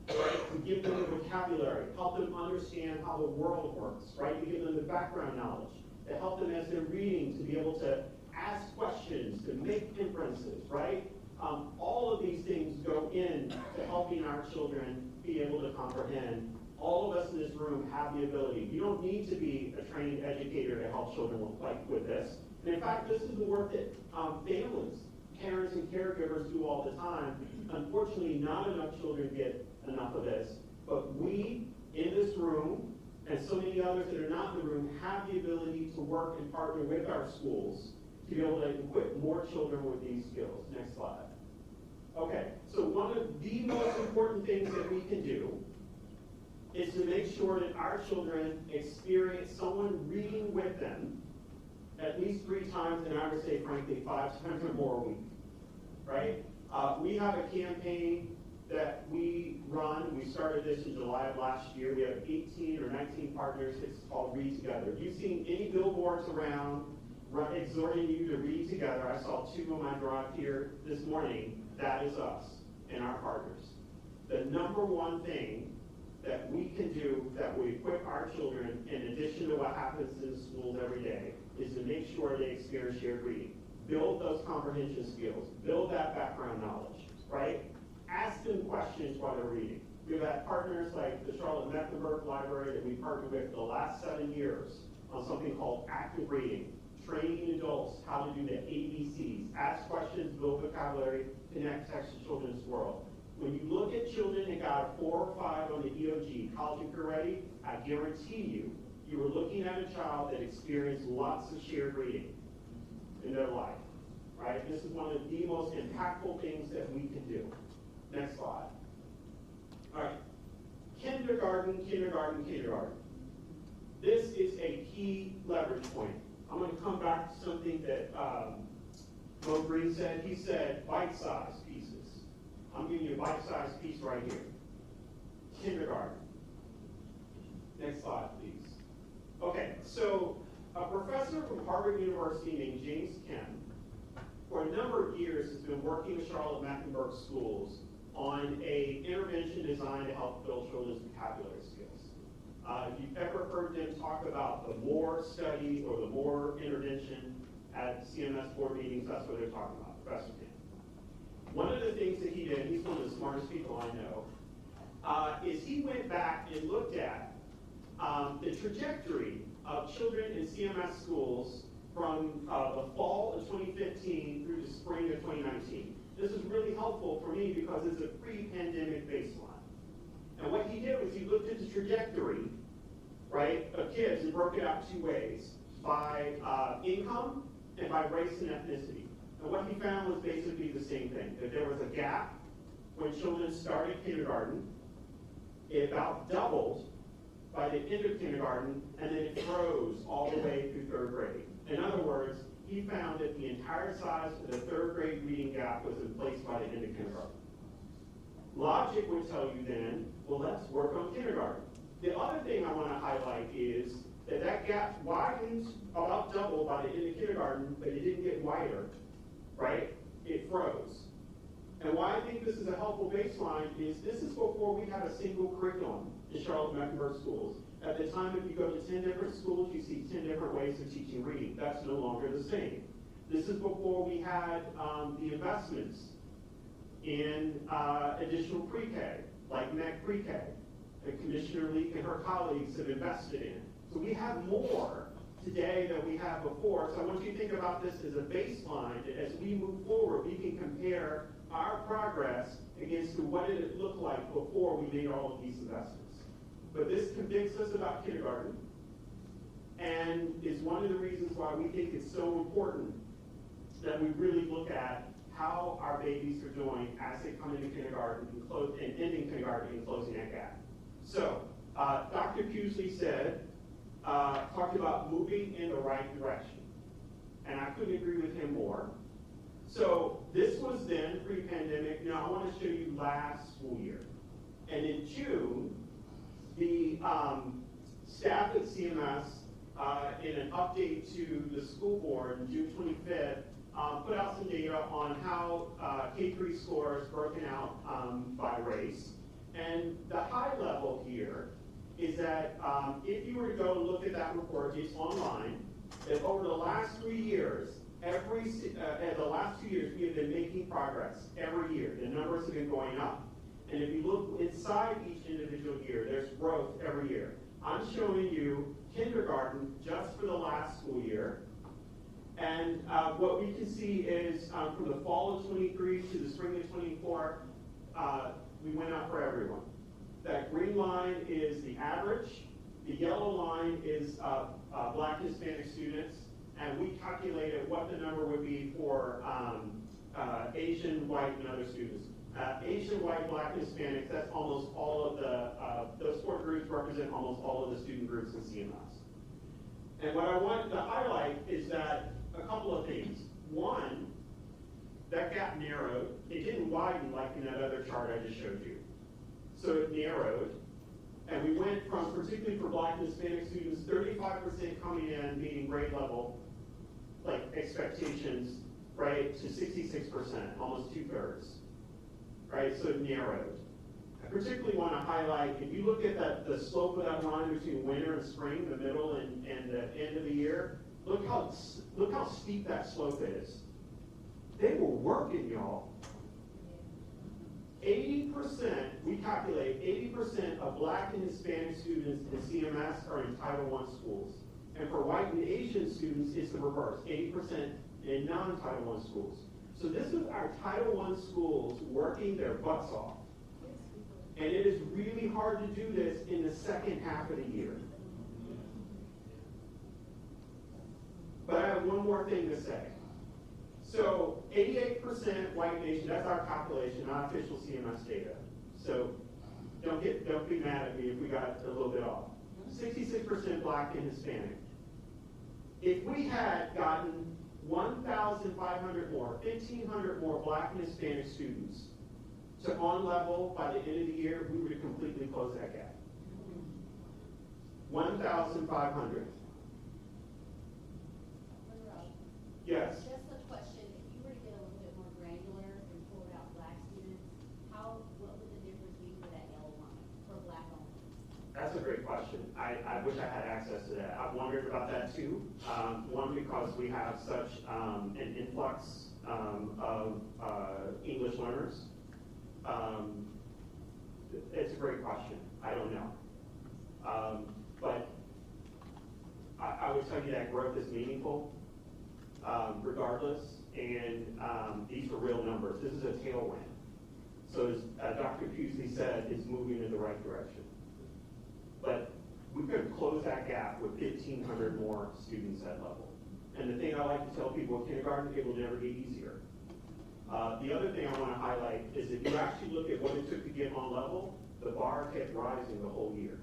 Right? To give them the vocabulary, help them understand how the world works, right? To give them the background knowledge, to help them as they're reading to be able to ask questions, to make inferences, right? All of these things go in to helping our children be able to comprehend. All of us in this room have the ability. You don't need to be a trained educator to help children with this. And in fact, this is the work that families, parents and caregivers do all the time. Unfortunately, not enough children get enough of this. But we in this room, and so many others that are not in the room, have the ability to work and partner with our schools to be able to equip more children with these skills. Next slide. Okay, so one of the most important things that we can do is to make sure that our children experience someone reading with them at least 3 times, and I would say, frankly, 5 times or more a week, right? We have a campaign that we run. We started this in July of last year. We have 18 or 19 partners. It's called Read Together. If you've seen any billboards around exhorting you to read together, I saw 2 on my drive here this morning. That is us and our partners. The number one thing that we can do that will equip our children, in addition to what happens in schools every day, is to make sure they experience shared reading. Build those comprehension skills. Build that background knowledge, right? Ask them questions while they're reading. We've had partners like the Charlotte-Mecklenburg Library that we partnered with for the last 7 years on something called active reading, training adults how to do the ABCs. Ask questions, build vocabulary, connect text to children's world. When you look at children that got a 4 or 5 on the EOG, college and career ready, I guarantee you were looking at a child that experienced lots of shared reading in their life, right? This is one of the most impactful things that we can do. Next slide. All right, kindergarten. This is a key leverage point. I'm going to come back to something that Mo Green said. He said bite-sized pieces. I'm giving you a bite-sized piece right here. Kindergarten. Next slide, please. Okay, so a professor from Harvard University named James Kim, for a number of years, has been working with Charlotte-Mecklenburg schools on a intervention designed to help build children's vocabulary skills. If you've ever heard them talk about the MORE study or the MORE intervention at CMS board meetings, that's what they're talking about, Professor Kim. One of the things that he did, he's one of the smartest people I know, is he went back and looked at the trajectory of children in CMS schools from the fall of 2015 through the spring of 2019. This is really helpful for me because it's a pre-pandemic baseline. And what he did was he looked at the trajectory, right, of kids and broke it out 2 ways, by income and by race and ethnicity. And And what he found was basically the same thing, that there was a gap when children started kindergarten. It about doubled by the end of kindergarten, and then it froze all the way through third grade. In other words, he found that the entire size of the third grade reading gap was in place by the end of kindergarten. Logic would tell you then, well, let's work on kindergarten. The other thing I want to highlight is that that gap widened about double by the end of kindergarten, but it didn't get wider, right? It froze. And why I think this is a helpful baseline is this is before we had a single curriculum in Charlotte-Mecklenburg schools. At the time, if you go to 10 different schools, you see 10 different ways of teaching reading. That's no longer the same. This is before we had the investments in additional pre-K, like MEC pre-K, that Commissioner Leak and her colleagues have invested in. So we have more today than we had before. So I want you to think about this as a baseline, that as we move forward, we can compare our progress against what did it look like before we made all of these investments. But this convicts us about kindergarten, and is one of the reasons why we think it's so important that we really look at how our babies are doing as they come into kindergarten and ending kindergarten and closing that gap. So, Dr. Pusely said, talked about moving in the right direction. And I couldn't agree with him more. So this was then pre-pandemic. Now I want to show you last school year. And in June, the staff at CMS, in an update to the school board on June 25th, put out some data on how K-3 scores broken out by race. And the high level here is that if you were to go and look at that report, it's online, that over the last 3 years, the last 2 years, we have been making progress every year. The numbers have been going up. And if you look inside each individual year, there's growth every year. I'm showing you kindergarten just for the last school year. And what we can see is from the fall of 23 to the spring of 24, we went up for everyone. That green line is the average. The yellow line is Black and Hispanic students. And we calculated what the number would be for Asian, white, and other students. Asian, white, Black, and Hispanic, that's almost all of the, those four groups represent almost all of the student groups in CMS. And what I want to highlight is that a couple of things. One, that gap narrowed. It didn't widen like in that other chart I just showed you. So it narrowed. And we went from, particularly for Black and Hispanic students, 35% coming in meeting grade level, like expectations, right, to 66%, almost 2/3, right? So it narrowed. I particularly want to highlight, if you look at the slope of that line between winter and spring, the middle and the end of the year, look how steep that slope is. They were working, y'all. 80%, we calculate 80% of Black and Hispanic students in CMS are in Title I schools. And for white and Asian students, it's the reverse, 80% in non-Title I schools. So this is our Title I schools working their butts off. And it is really hard to do this in the second half of the year. But I have one more thing to say. So 88% white and Asian, that's our calculation, not official CMS data. So don't be mad at me if we got a little bit off. 66% Black and Hispanic. If we had gotten 1,500 more, 1,500 more Black and Hispanic students to on level by the end of the year, we would have completely closed that gap. 1,500. Yes. Just a question, if you were to get a little bit more granular and pull out Black students, what would the difference be for that yellow line, for Black only? That's a great question. I wish I had access to that. I've wondered about that too. One, because we have such an influx of English learners. It's a great question. I don't know. But I would tell you that growth is meaningful. Regardless, and these are real numbers. This is a tailwind. So as Dr. Pusey said, it's moving in the right direction. But we could close that gap with 1,500 more students at level. And the thing I like to tell people with kindergarten, it will never get easier. The other thing I want to highlight is if you actually look at what it took to get on level, the bar kept rising the whole year.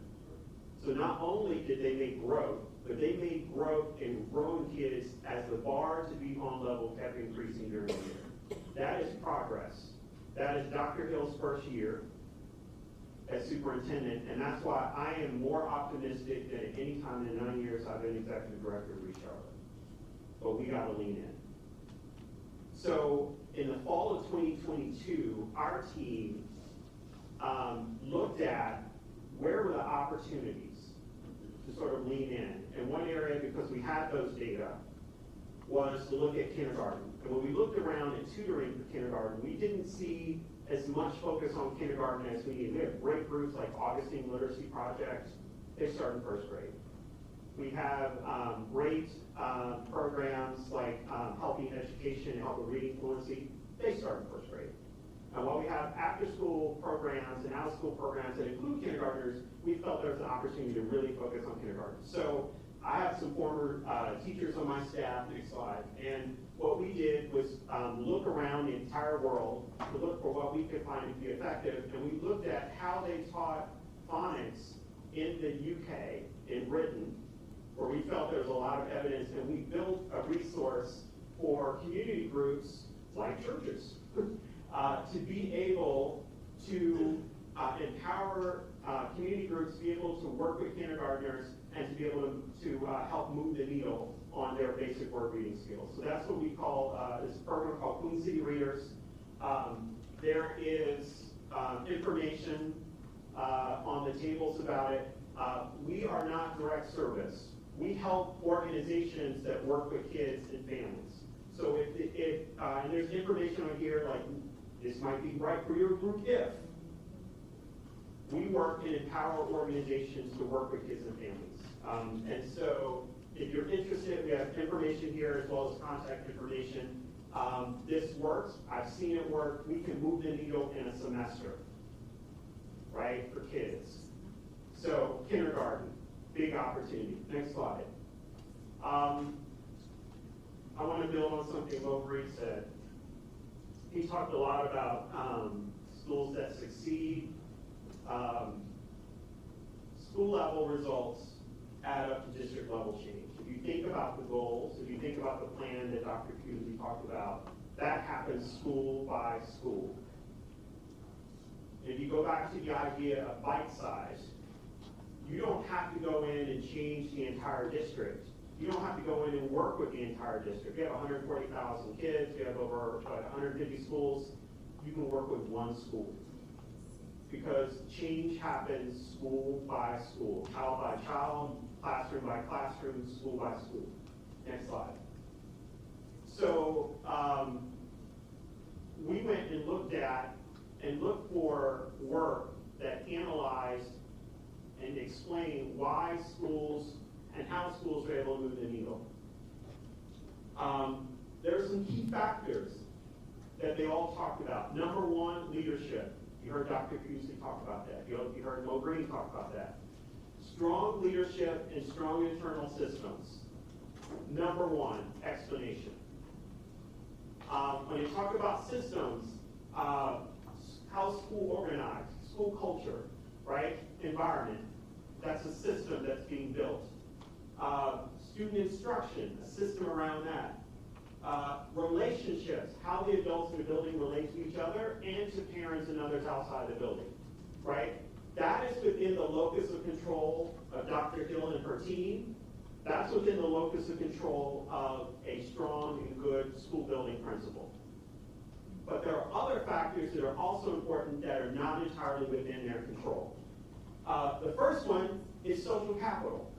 So not only did they make growth, but they made growth in growing kids as the bar to be on level kept increasing during the year. That is progress. That is Dr. Hill's first year as superintendent, and that's why I am more optimistic than at any time in the 9 years I've been executive director of Reach Charlotte. But we got to lean in. So in the fall of 2022, our team looked at where were the opportunities to sort of lean in. And one area, because we had those data, was to look at kindergarten. And when we looked around at tutoring for kindergarten, we didn't see as much focus on kindergarten as we need. We have great groups like Augustine Literacy Project. They start in first grade. We have great programs like Helping Education and Helping Reading Fluency. They start in first grade. And while we have after-school programs and out-of-school programs that include kindergartners, we felt there was an opportunity to really focus on kindergarten. So I have some former teachers on my staff, next slide, and what we did was look around the entire world to look for what we could find to be effective, and we looked at how they taught phonics in the UK, in Britain, where we felt there was a lot of evidence, and we built a resource for community groups like churches to be able to empower community groups to be able to work with kindergartners and to be able to help move the needle on their basic word reading skills. So that's what we call this program called Queen City Readers. There is information on the tables about it. We are not direct service. We help organizations that work with kids and families. So and there's information on here like this might be right for your group if. We work and empower organizations to work with kids and families. And so if you're interested, we have information here as well as contact information. This works. I've seen it work. We can move the needle in a semester, right, for kids. So kindergarten, big opportunity. Next slide. I want to build on something Mo Reed said. He talked a lot about schools that succeed. School level results add up to district level change. If you think about the goals, if you think about the plan that Dr. Pusey talked about, that happens school by school. If you go back to the idea of bite size, you don't have to go in and change the entire district. You don't have to go in and work with the entire district. You have 140,000 kids, you have over 150 schools, you can work with one school. Because change happens school by school, child by child, classroom by classroom, school by school. Next slide. So we went and looked for work that analyzed and explained why schools and how schools are able to move the needle. There are some key factors that they all talked about. Number one, leadership. You heard Dr. Pusey talk about that. You heard Mo Green talk about that. Strong leadership and strong internal systems. Number one, explanation. When you talk about systems, how school organized, school culture, right? Environment, that's a system that's being built. Student instruction, a system around that. Relationships, how the adults in the building relate to each other and to parents and others outside the building, right? That is within the locus of control of Dr. Hill and her team. That's within the locus of control of a strong and good school building principal. But there are other factors that are also important that are not entirely within their control. The first one is social capital,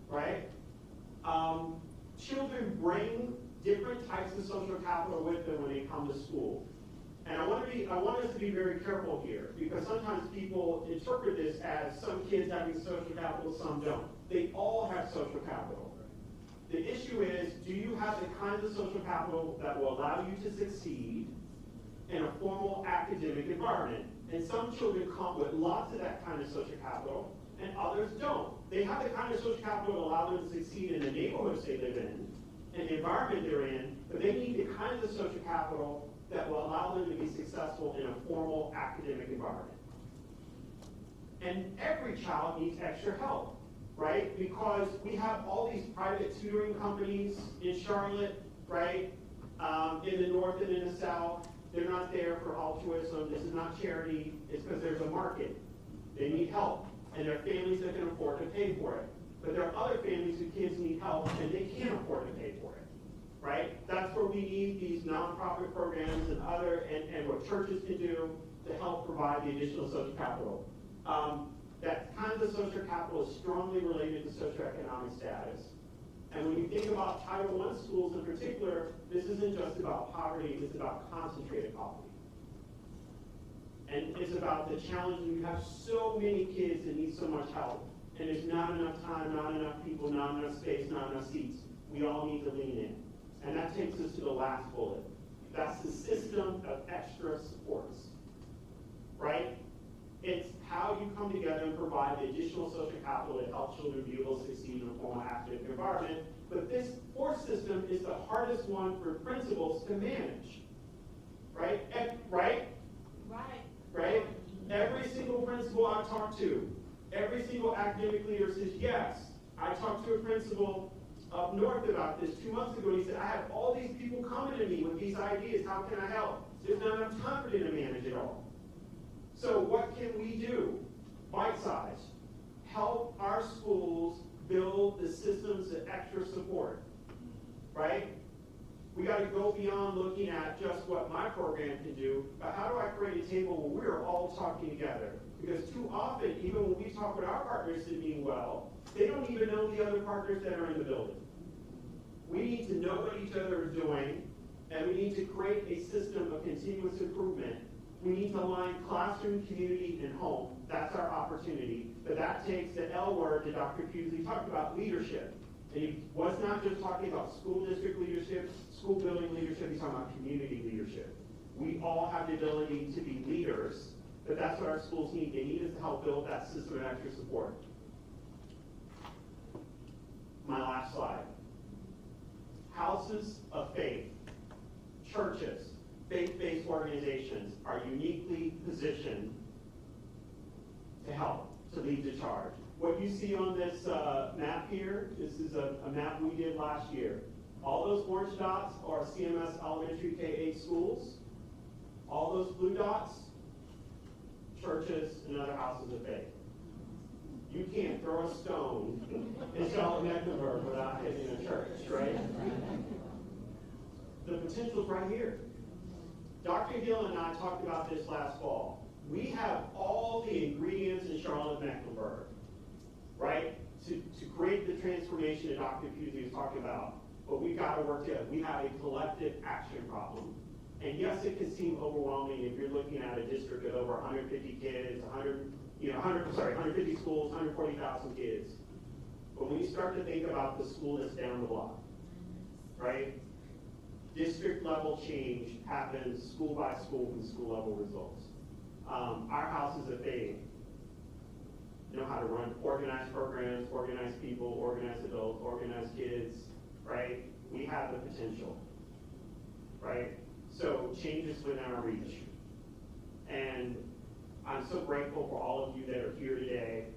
right? Children bring different types of social capital with them when they come to school. And I want us to be very careful here, because sometimes people interpret this as some kids having social capital, some don't. They all have social capital. The issue is, do you have the kinds of social capital that will allow you to succeed in a formal academic environment? And some children come with lots of that kind of social capital, and others don't. They have the kind of social capital that allow them to succeed in the neighborhoods they live in, and the environment they're in, but they need the kinds of social capital that will allow them to be successful in a formal academic environment. And every child needs extra help, right? Because we have all these private tutoring companies in Charlotte, right? In the north and in the south. They're not there for altruism. This is not charity. It's because there's a market. They need help. And there are families that can afford to pay for it. But there are other families whose kids need help and they can't afford to pay for it, right? That's where we need these nonprofit programs and what churches can do to help provide the additional social capital. That kind of social capital is strongly related to socioeconomic status. And when you think about Title I schools in particular, this isn't just about poverty, it's about concentrated poverty. And it's about the challenge when you have so many kids that need so much help, and there's not enough time, not enough people, not enough space, not enough seats. We all need to lean in. And that takes us to the last bullet. That's the system of extra supports, right? It's how you come together and provide the additional social capital to help children be able to succeed in a formal academic environment. But this fourth system is the hardest one for principals to manage, right? Right? Every single principal I talk to, every single academic leader says, yes. I talked to a principal up north about this 2 months ago. He said, I have all these people coming to me with these ideas. How can I help? There's not enough time for them to manage it all. So what can we do? Bite-size. Help our schools build the systems of extra support, right? We got to go beyond looking at just what my program can do, but how do I create a table where we're all talking together? Because too often, even when we talk with our partners that mean well, they don't even know the other partners that are in the building. We need to know what each other is doing, and we need to create a system of continuous improvement. We need to align classroom, community, and home. That's our opportunity. But that takes the L word that Dr. Pusey talked about, leadership. And he was not just talking about school district leadership, school building leadership, he's talking about community leadership. We all have the ability to be leaders, but that's what our schools need. They need us to help build that system of extra support. My last slide. Houses of faith, churches, faith-based organizations are uniquely positioned to help, to lead the charge. What you see on this map here, this is a map we did last year. All those orange dots are CMS elementary K-8 schools. All those blue dots, churches and other houses of faith. You can't throw a stone in Charlotte-Mecklenburg without hitting a church, right? The potential's right here. Dr. Gill and I talked about this last fall. We have all the ingredients in Charlotte-Mecklenburg, right, to create the transformation that Dr. Pusey was talking about. But we've got to work together. We have a collective action problem. And yes, it can seem overwhelming if you're looking at a district of over 150 kids, 150 schools, 140,000 kids. But when you start to think about the school that's down the block, right? District level change happens school by school from school level results. Our houses of faith know how to run organized programs, organized people, organized adults, organized kids, right? We have the potential, right? So change is within our reach. And I'm so grateful for all of you that are here today.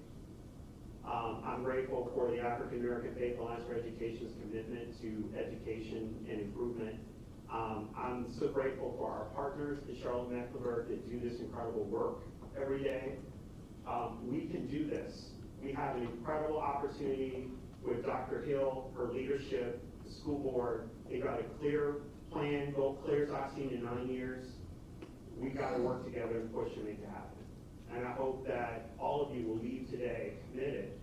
I'm grateful for the African American Faith Alliance for Education's commitment to education and improvement. I'm so grateful for our partners in Charlotte-Mecklenburg that do this incredible work every day. We can do this. We have an incredible opportunity with Dr. Hill, her leadership, the school board. They've got a clear plan, goal clear as I've seen in 9 years. We've got to work together and push to make it happen. And I hope that all of you will leave today committed,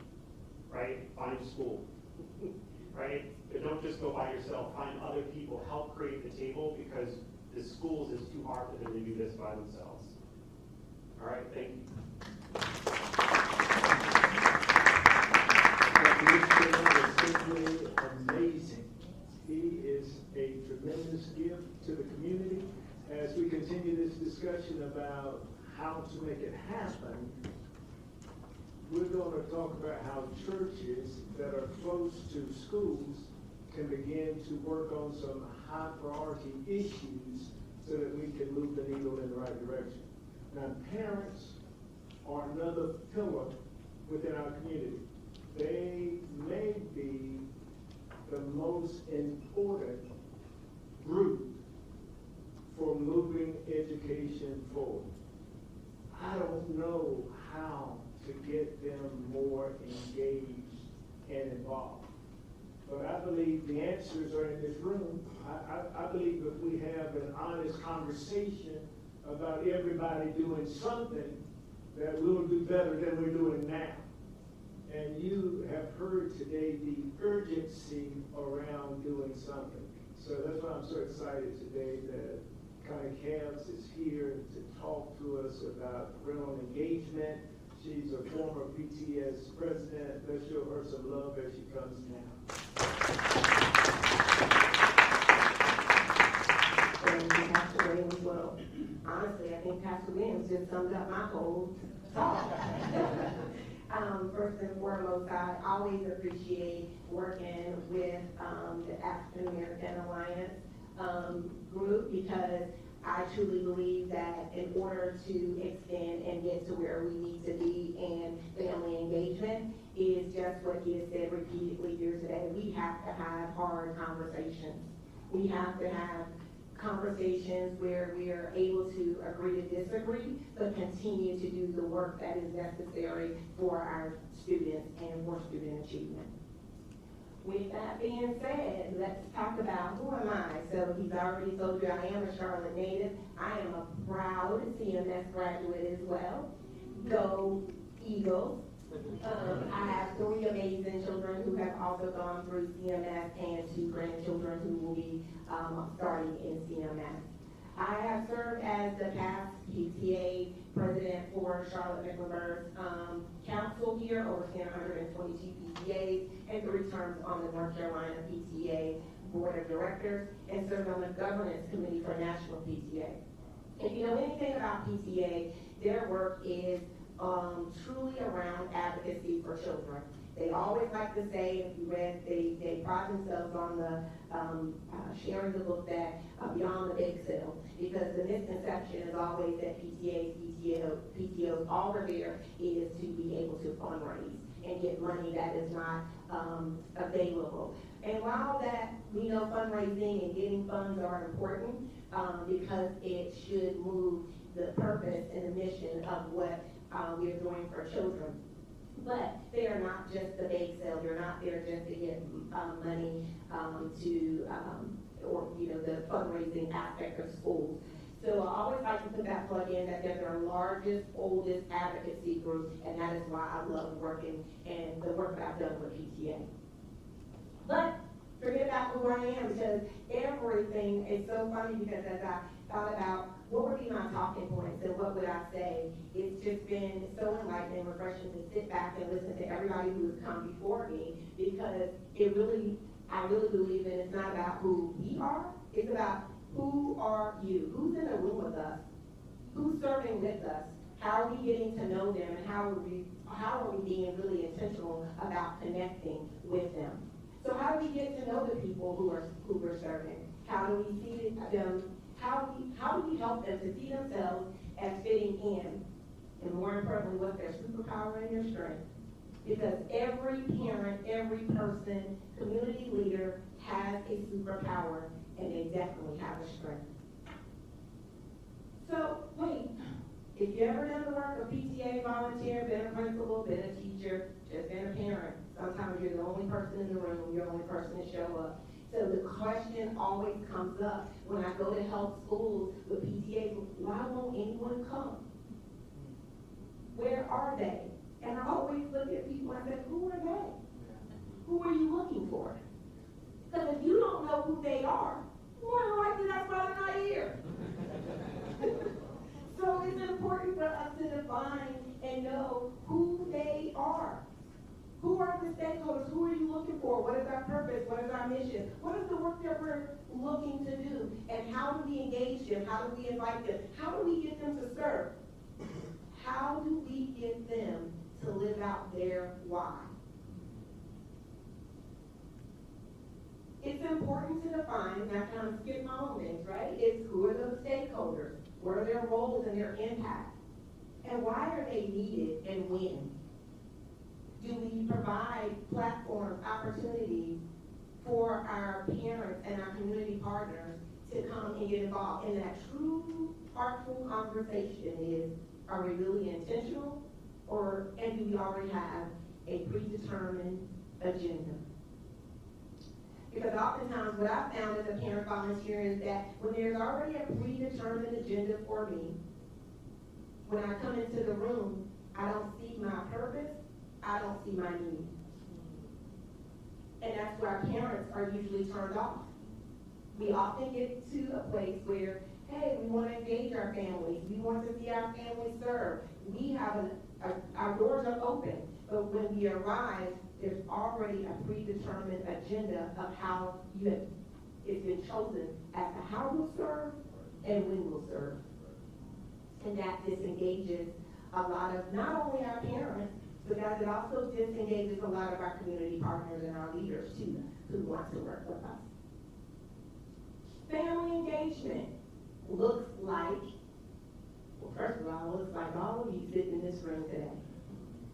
right? Find a school, right? But don't just go by yourself. Find other people. Help create the table, because the schools is too hard for them to do this by themselves. All right, thank you. That is simply amazing. He is a tremendous gift to the community. As we continue this discussion about how to make it happen, we're going to talk about how churches that are close to schools can begin to work on some high priority issues so that we can move the needle in the right direction. Now, parents are another pillar within our community. They may be the most important group for moving education forward. I don't know how to get them more engaged and involved. But I believe the answers are in this room. I believe if we have an honest conversation about everybody doing something, that we'll do better than we're doing now. And you have heard today the urgency around doing something. So that's why I'm so excited today that Connie Camps is here to talk to us about parental engagement. She's a former PTS president. Let's show her some love as she comes now. Thank you, Pastor Williams. Well, honestly, I think Pastor Williams just summed up my whole talk. First and foremost, I always appreciate working with the African American Alliance group, because I truly believe that in order to extend and get to where we need to be in family engagement is just what he has said repeatedly here today. We have to have hard conversations. We have to have conversations where we are able to agree to disagree, but continue to do the work that is necessary for our students and for student achievement. With that being said, let's talk about who am I. So he's already told you I am a Charlotte native. I am a proud CMS graduate as well. Go Eagles. I have 3 amazing children who have also gone through CMS and 2 grandchildren who will be starting in CMS. I have served as the past PTA president for Charlotte-Mecklenburg Council here, overseeing 122 PTAs, and 3 terms on the North Carolina PTA Board of Directors, and served on the governance committee for National PTA. If you know anything about PTA, their work is truly around advocacy for children. They always like to say, if you read, they pride themselves on the sharing the book that Beyond the Bake Sale, because the misconception is always that PTOs, all we're there is to be able to fundraise and get money that is not available. And while that we know fundraising and getting funds are important, because it should move the purpose and the mission of what we're doing for children. But they are not just the bake sale. They're not there just to get money or the fundraising aspect of schools. So I always like to put that plug in that they're their largest, oldest advocacy group, and that is why I love working and the work that I've done with PTA. But forget about who I am, because everything is so funny, because as I thought about what would be my talking points and what would I say, it's just been so enlightening and refreshing to sit back and listen to everybody who has come before me, because I really believe that it's not about who we are, it's about who are you? Who's in the room with us? Who's serving with us? How are we getting to know them, and how are we being really intentional about connecting with them? So how do we get to know the people who we're serving? How do we see them? How do we help them to see themselves as fitting in? And more importantly, what's their superpower and their strength? Because every parent, every person, community leader has a superpower, and they definitely have a strength. So, wait, if you ever done the work of PTA, volunteer, been a principal, been a teacher, just been a parent, sometimes you're the only person in the room, you're the only person to show up. So the question always comes up when I go to help schools with PTA, why won't anyone come? Where are they? And I always look at people and I say, who are they? Who are you looking for? Because if you don't know who they are, more than likely that's why they're not here. So it's important for us to define and know who they are. Who are the stakeholders? Who are you looking for? What is our purpose? What is our mission? What is the work that we're looking to do? And how do we engage them? How do we invite them? How do we get them to serve? How do we get them to live out their why? it's important to define, and I kind of skip my own things, right? It's who are those stakeholders? What are their roles and their impact? And why are they needed and when? Do we provide platforms, opportunities for our parents and our community partners to come and get involved? And that true, heartful conversation is, are we really intentional? And do we already have a predetermined agenda? Because oftentimes what I've found as a parent volunteer is that when there's already a predetermined agenda for me, when I come into the room, I don't see my purpose, I don't see my need. And that's where our parents are usually turned off. We often get to a place where, hey, we want to engage our families, we want to see our families served, we have our doors are open, but when we arrive, there's already a predetermined agenda of how it's been chosen as to how we'll serve and when we'll serve. And that disengages a lot of not only our parents, but that it also disengages a lot of our community partners and our leaders too, who want to work with us. Family engagement looks like, well, first of all, it looks like all of you sitting in this room today.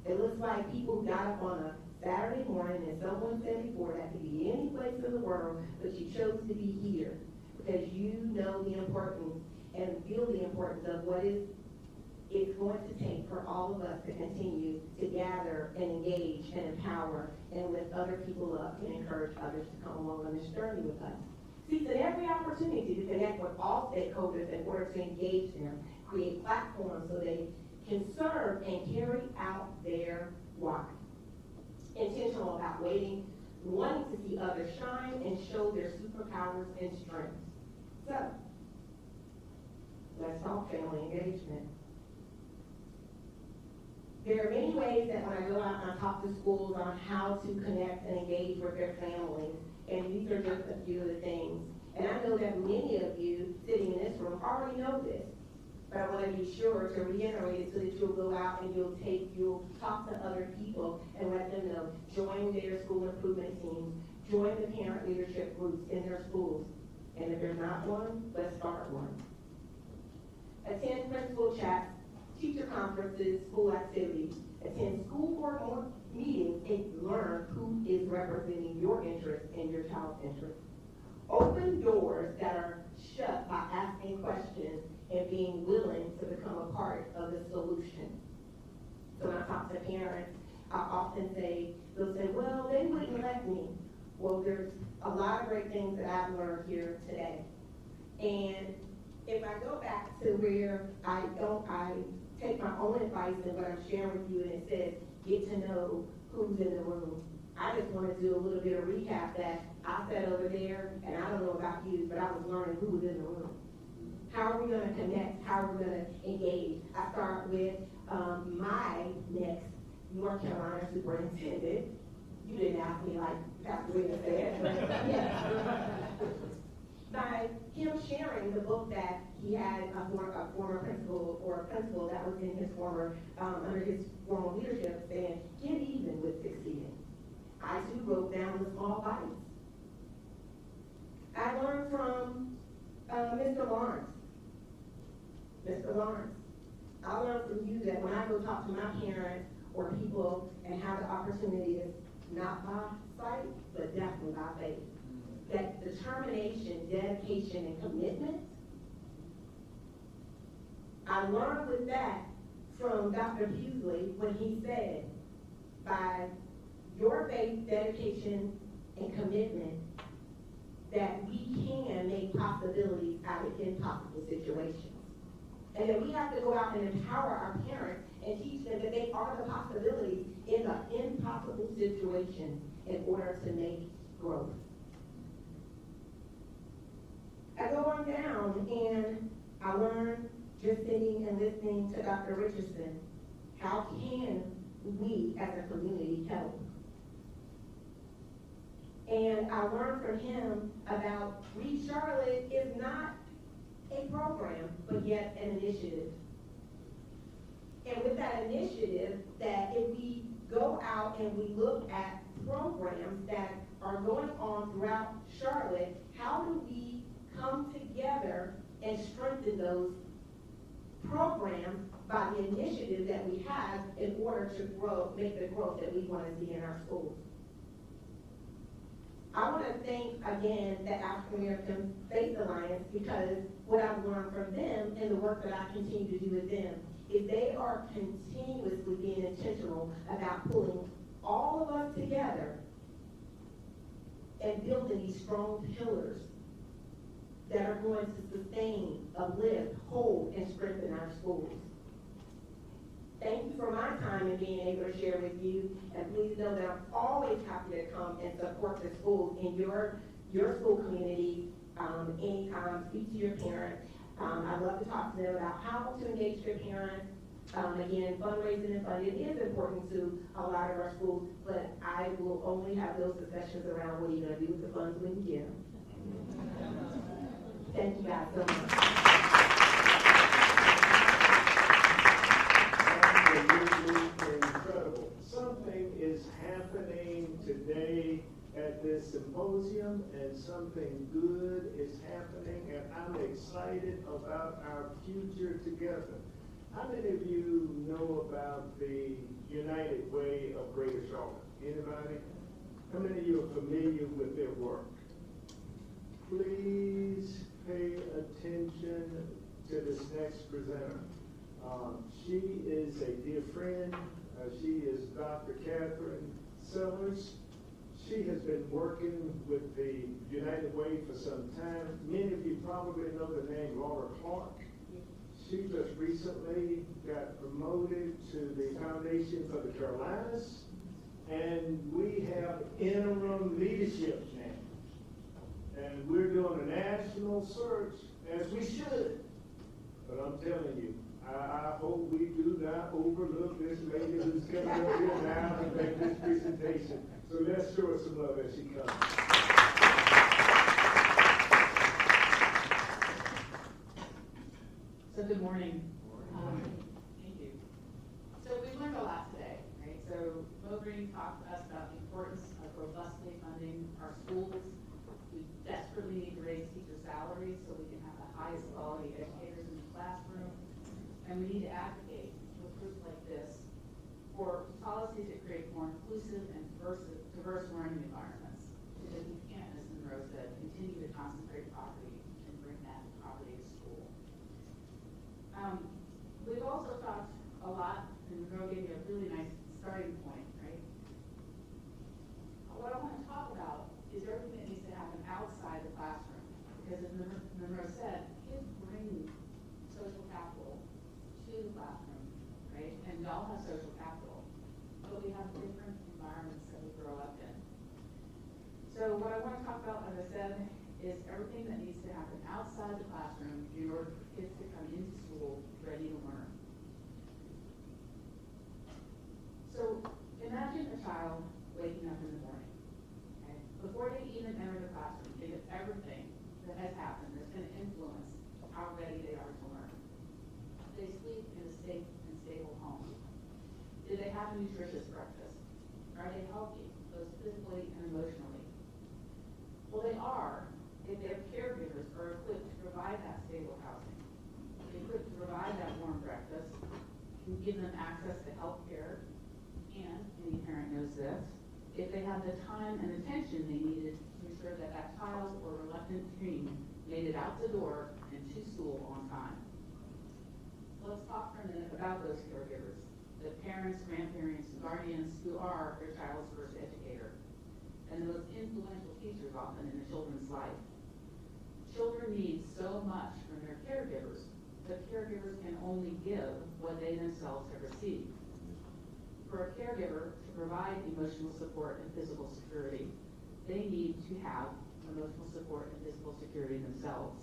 It looks like people who got up on a Saturday morning, and someone said before, that could be any place in the world, but you chose to be here because you know the importance and feel the importance of what it's going to take for all of us to continue to gather and engage and empower and lift other people up and encourage others to come along on this journey with us. Seizing every opportunity to connect with all stakeholders in order to engage them, create platforms so they can serve and carry out their why. Intentional about waiting, wanting to see others shine and show their superpowers and strengths. So, let's talk family engagement. There are many ways that when I go out and I talk to schools on how to connect and engage with their families, and these are just a few of the things. And I know that many of you sitting in this room already know this, but I want to be sure to reiterate it so that you'll go out and you'll talk to other people and let them know. Join their school improvement teams, join the parent leadership groups in their schools. And if there's not one, let's start one. Attend principal chats, teacher conferences, school activities. Attend school board meetings and learn who is representing your interests and your child's interests. Open doors that are shut by asking questions and being willing to become a part of the solution. So when I talk to parents, I often say, they'll say, well, they wouldn't let me. Well, there's a lot of great things that I've learned here today. And if I go back to where I take my own advice and what I'm sharing with you, and it says, get to know who's in the room. I just want to do a little bit of recap that I sat over there, and I don't know about you, but I was learning who was in the room. How are we going to connect? How are we going to engage? I start with my next North Carolina superintendent. You didn't ask me like Pastor Williams said, but yeah. By him sharing the book that he had a former principal or a principal that was in his former, under his former leadership saying, get even with succeeding. I too wrote down the small bites. I learned from Mr. Lawrence. Mr. Lawrence, I learned from you that when I go talk to my parents or people and have the opportunity, it's not by sight, but definitely by faith. That determination, dedication, and commitment. I learned with that from Dr. Busley when he said, by your faith, dedication, and commitment, that we can make possibilities out of impossible situations. And that we have to go out and empower our parents and teach them that they are the possibilities in the impossible situations in order to make growth. I go on down and I learn just sitting and listening to Dr. Richardson, how can we as a community help? And I learned from him about Read Charlotte is not a program, but yet an initiative. And with that initiative, that if we go out and we look at programs that are going on throughout Charlotte, how do we come together and strengthen those programs by the initiative that we have in order to grow, make the growth that we want to see in our schools? I want to thank again the African American Faith Alliance, because what I've learned from them and the work that I continue to do with them is they are continuously being intentional about pulling all of us together and building these strong pillars that are going to sustain, uplift, hold, and strengthen our schools. Thank you for my time and being able to share with you, and please know that I'm always happy to come and support the schools in your school community anytime. Speak to your parents. I love to talk to them about how to engage their parents. Again, fundraising and funding is important to a lot of our schools, but I will only have those discussions around what are you going to do with the funds when you get them. Thank you guys so much. Absolutely incredible. Something is happening today at this symposium, and something good is happening, and I'm excited about our future together. How many of you know about the United Way of Greater Charlotte? Anybody? How many of you are familiar with their work? Please pay attention to this next presenter. She is a dear friend. She is Dr. Catherine Sellers. She has been working with the United Way for some time. Many of you probably know the name Laura Clark. She just recently got promoted to the Foundation for the Carolinas, and we have interim leadership now. And we're doing a national search, as we should. But I'm telling you, I hope we do not overlook this lady who's coming up here now to make this presentation. So let's show her some love as she comes. So good morning. Thank you. So we learned a lot today, right? So Mo Green talked to us about the importance of robustly funding our schools. We desperately need to raise teacher salaries so we can have the highest quality educators in the classroom. And we need to advocate with groups like this for policies that create more inclusive and diverse learning environments. Because we can't, as Monroe said, continue to concentrate poverty and bring that poverty to school. We've also talked a lot, and Monroe gave you a really nice starting point, right? What I want to talk about is everything that needs to happen outside the classroom. Because as Monroe said, kids bring social capital to the classroom, right? And we all have social capital, but we have different environments that we grow up in. So what I want to talk about, as I said, is everything that needs to happen outside the classroom in order for kids to come into school ready to learn. So imagine a child waking up in the morning, okay? Before they even enter the classroom, think of everything that has happened that's going to influence how ready they are to learn. They sleep in a safe and stable home. Do they have a nutritious breakfast? Are they healthy, both physically and emotionally? Well, they are if their caregivers are equipped to provide that stable housing, equipped to provide that warm breakfast, can give them access to health care, and any parent knows this, if they have the time and attention they needed to ensure that that child or reluctant teen made it out the door and to school on time. Let's talk for a minute about those caregivers, the parents, grandparents, guardians who are their child's first educator, and the most influential teachers often in a children's life. Children need so much from their caregivers, but caregivers can only give what they themselves have received. For a caregiver to provide emotional support and physical security, they need to have emotional support and physical security themselves.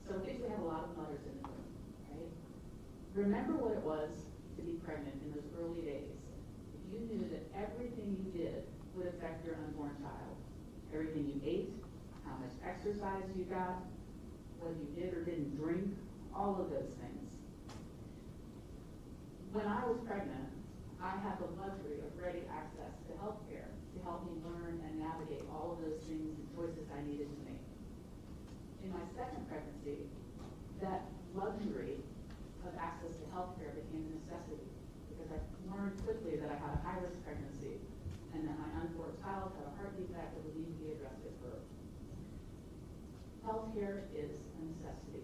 So I think we have a lot of mothers in the room, right? Remember what it was to be pregnant in those early days. If you knew that everything you did would affect your unborn child, everything you ate, how much exercise you got, what you did or didn't drink, all of those things. When I was pregnant, I had the luxury of ready access to health care. to help me learn and navigate all of those things and choices I needed to make. In my second pregnancy, that luxury of access to healthcare became a necessity because I learned quickly that I had a high-risk pregnancy and that my unborn child had a heart defect that would need to be addressed at birth. Healthcare is a necessity.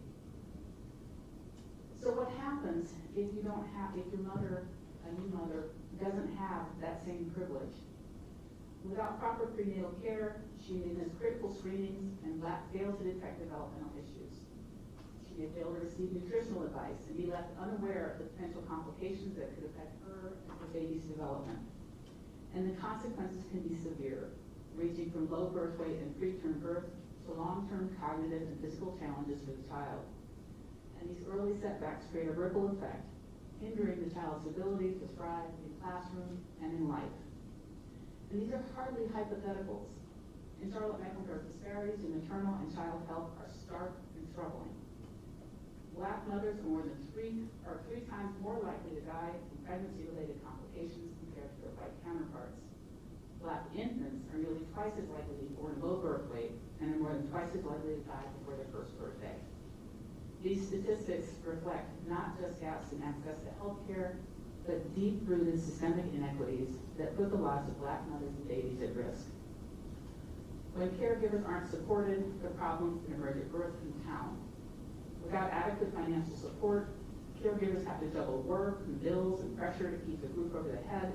So what happens if you don't have, if your mother, a new mother, doesn't have that same privilege? Without proper prenatal care, she may miss critical screenings and fail to detect developmental issues. She may fail to receive nutritional advice and be left unaware of the potential complications that could affect her and her baby's development. And the consequences can be severe, ranging from low birth weight and preterm birth to long-term cognitive and physical challenges for the child. And these early setbacks create a ripple effect, hindering the child's ability to thrive in classroom and in life. And these are hardly hypotheticals. In Charlotte-Mecklenburg, disparities in maternal and child health are stark and troubling. Black mothers are three times more likely to die from pregnancy-related complications compared to their white counterparts. Black infants are nearly twice as likely to be born low birth weight and are more than twice as likely to die before their first birthday. These statistics reflect not just gaps in access to health care, but deep-rooted systemic inequities that put the lives of Black mothers and babies at risk. When caregivers aren't supported, the problems can emerge at birth and town. Without adequate financial support, caregivers have to juggle work and bills and pressure to keep the roof over their head,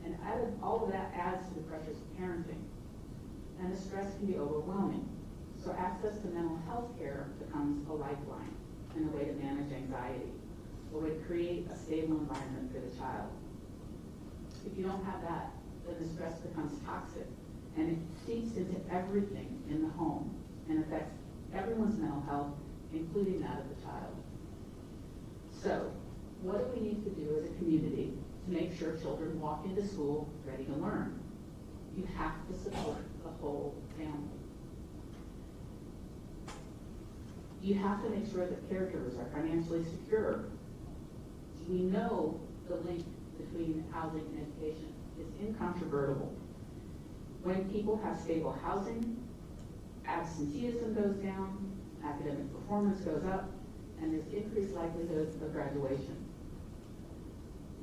and all of that adds to the pressures of parenting. And the stress can be overwhelming. So access to mental health care becomes a lifeline and a way to manage anxiety, a way to create a stable environment for the child. If you don't have that, then the stress becomes toxic, and it seeps into everything in the home and affects everyone's mental health, including that of the child. So, what do we need to do as a community to make sure children walk into school ready to learn? You have to support the whole family. You have to make sure that caregivers are financially secure. We know the link between housing and education is incontrovertible. When people have stable housing, absenteeism goes down, academic performance goes up, and there's increased likelihood of graduation.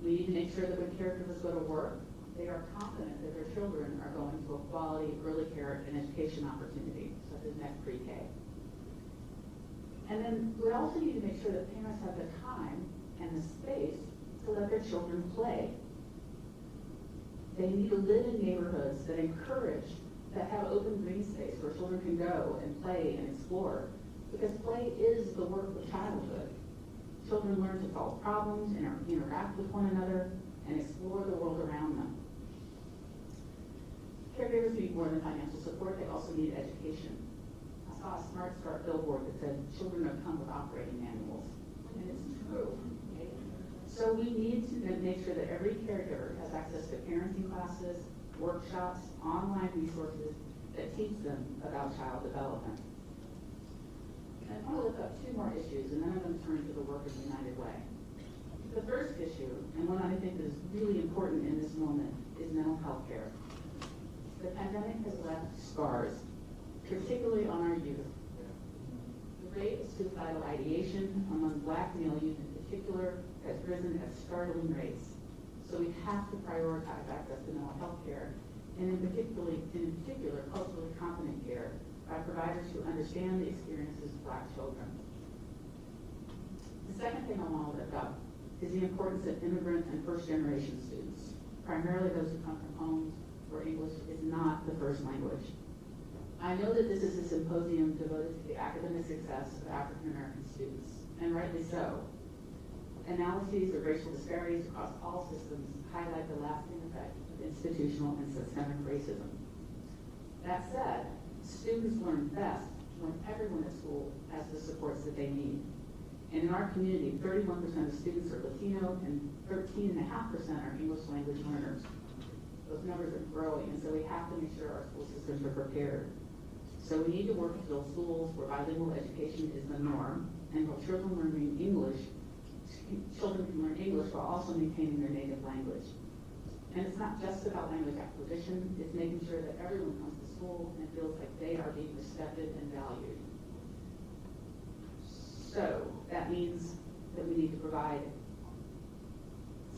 We need to make sure that when caregivers go to work, they are confident that their children are going to a quality early care and education opportunity, such as next pre-K. And then we also need to make sure that parents have the time and the space to let their children play. They need to live in neighborhoods that encourage, that have open green space where children can go and play and explore. Because play is the work of childhood. Children learn to solve problems and interact with one another and explore the world around them. Caregivers need more than financial support, they also need education. I saw a Smart Start billboard that said children don't come with operating manuals, and it's true. Okay? So we need to make sure that every caregiver has access to parenting classes, workshops, online resources that teach them about child development. And I want to lift up two more issues, and then I'm going to turn to the work of United Way. The first issue, and one I think is really important in this moment, is mental health care. The pandemic has left scars, particularly on our youth. The rate of suicidal ideation among Black male youth in particular has risen at startling rates. So we have to prioritize access to mental health care, and in particular, culturally competent care by providers who understand the experiences of Black children. The second thing I want to lift up is the importance of immigrant and first-generation students, primarily those who come from homes where English is not the first language. I know that this is a symposium devoted to the academic success of African American students, and rightly so. Analyses of racial disparities across all systems highlight the lasting effect of institutional and systemic racism. That said, students learn best when everyone at school has the supports that they need. And in our community, 31% of students are Latino and 13.5% are English language learners. Those numbers are growing, and so we have to make sure our school systems are prepared. So we need to work to build schools where bilingual education is the norm, and where children can learn English while also maintaining their native language. And it's not just about language acquisition, it's making sure that everyone comes to school and feels like they are being respected and valued. So that means that we need to provide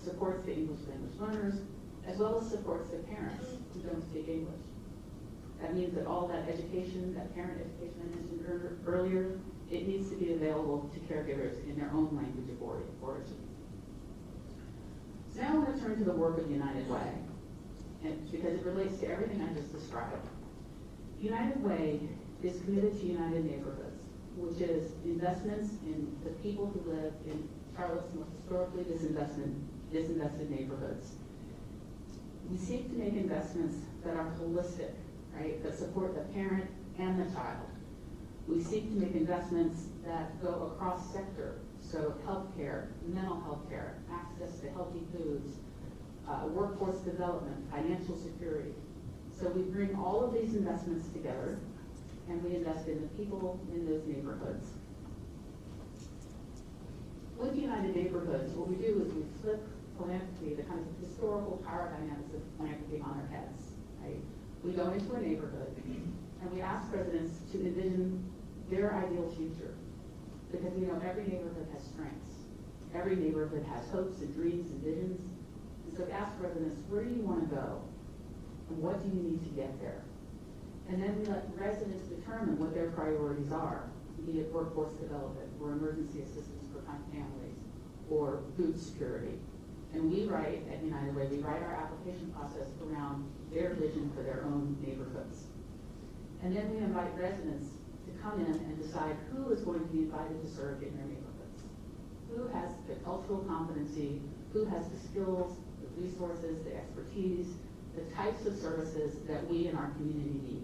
supports to English language learners, as well as supports to parents who don't speak English. That means that all that education, that parent education I mentioned earlier, it needs to be available to caregivers in their own language of origin. So now I want to turn to the work of United Way, and because it relates to everything I just described. United Way is committed to United Neighborhoods, which is investments in the people who live in Charlotte's most historically disinvested neighborhoods. We seek to make investments that are holistic, right, that support the parent and the child. We seek to make investments that go across sector, so healthcare, mental health care, access to healthy foods, workforce development, financial security. So we bring all of these investments together and we invest in the people in those neighborhoods. With United Neighborhoods, what we do is we flip philanthropy, the kind of historical power dynamics of philanthropy on our heads, right? We go into a neighborhood and we ask residents to envision their ideal future, because we know every neighborhood has strengths. Every neighborhood has hopes and dreams and visions. And so we ask residents, where do you want to go? And what do you need to get there? And then we let residents determine what their priorities are, be it workforce development or emergency assistance for families or food security. And we write, at United Way, we write our application process around their vision for their own neighborhoods. And then we invite residents to come in and decide who is going to be invited to serve in their neighborhoods. Who has the cultural competency, who has the skills, the resources, the expertise, the types of services that we in our community need.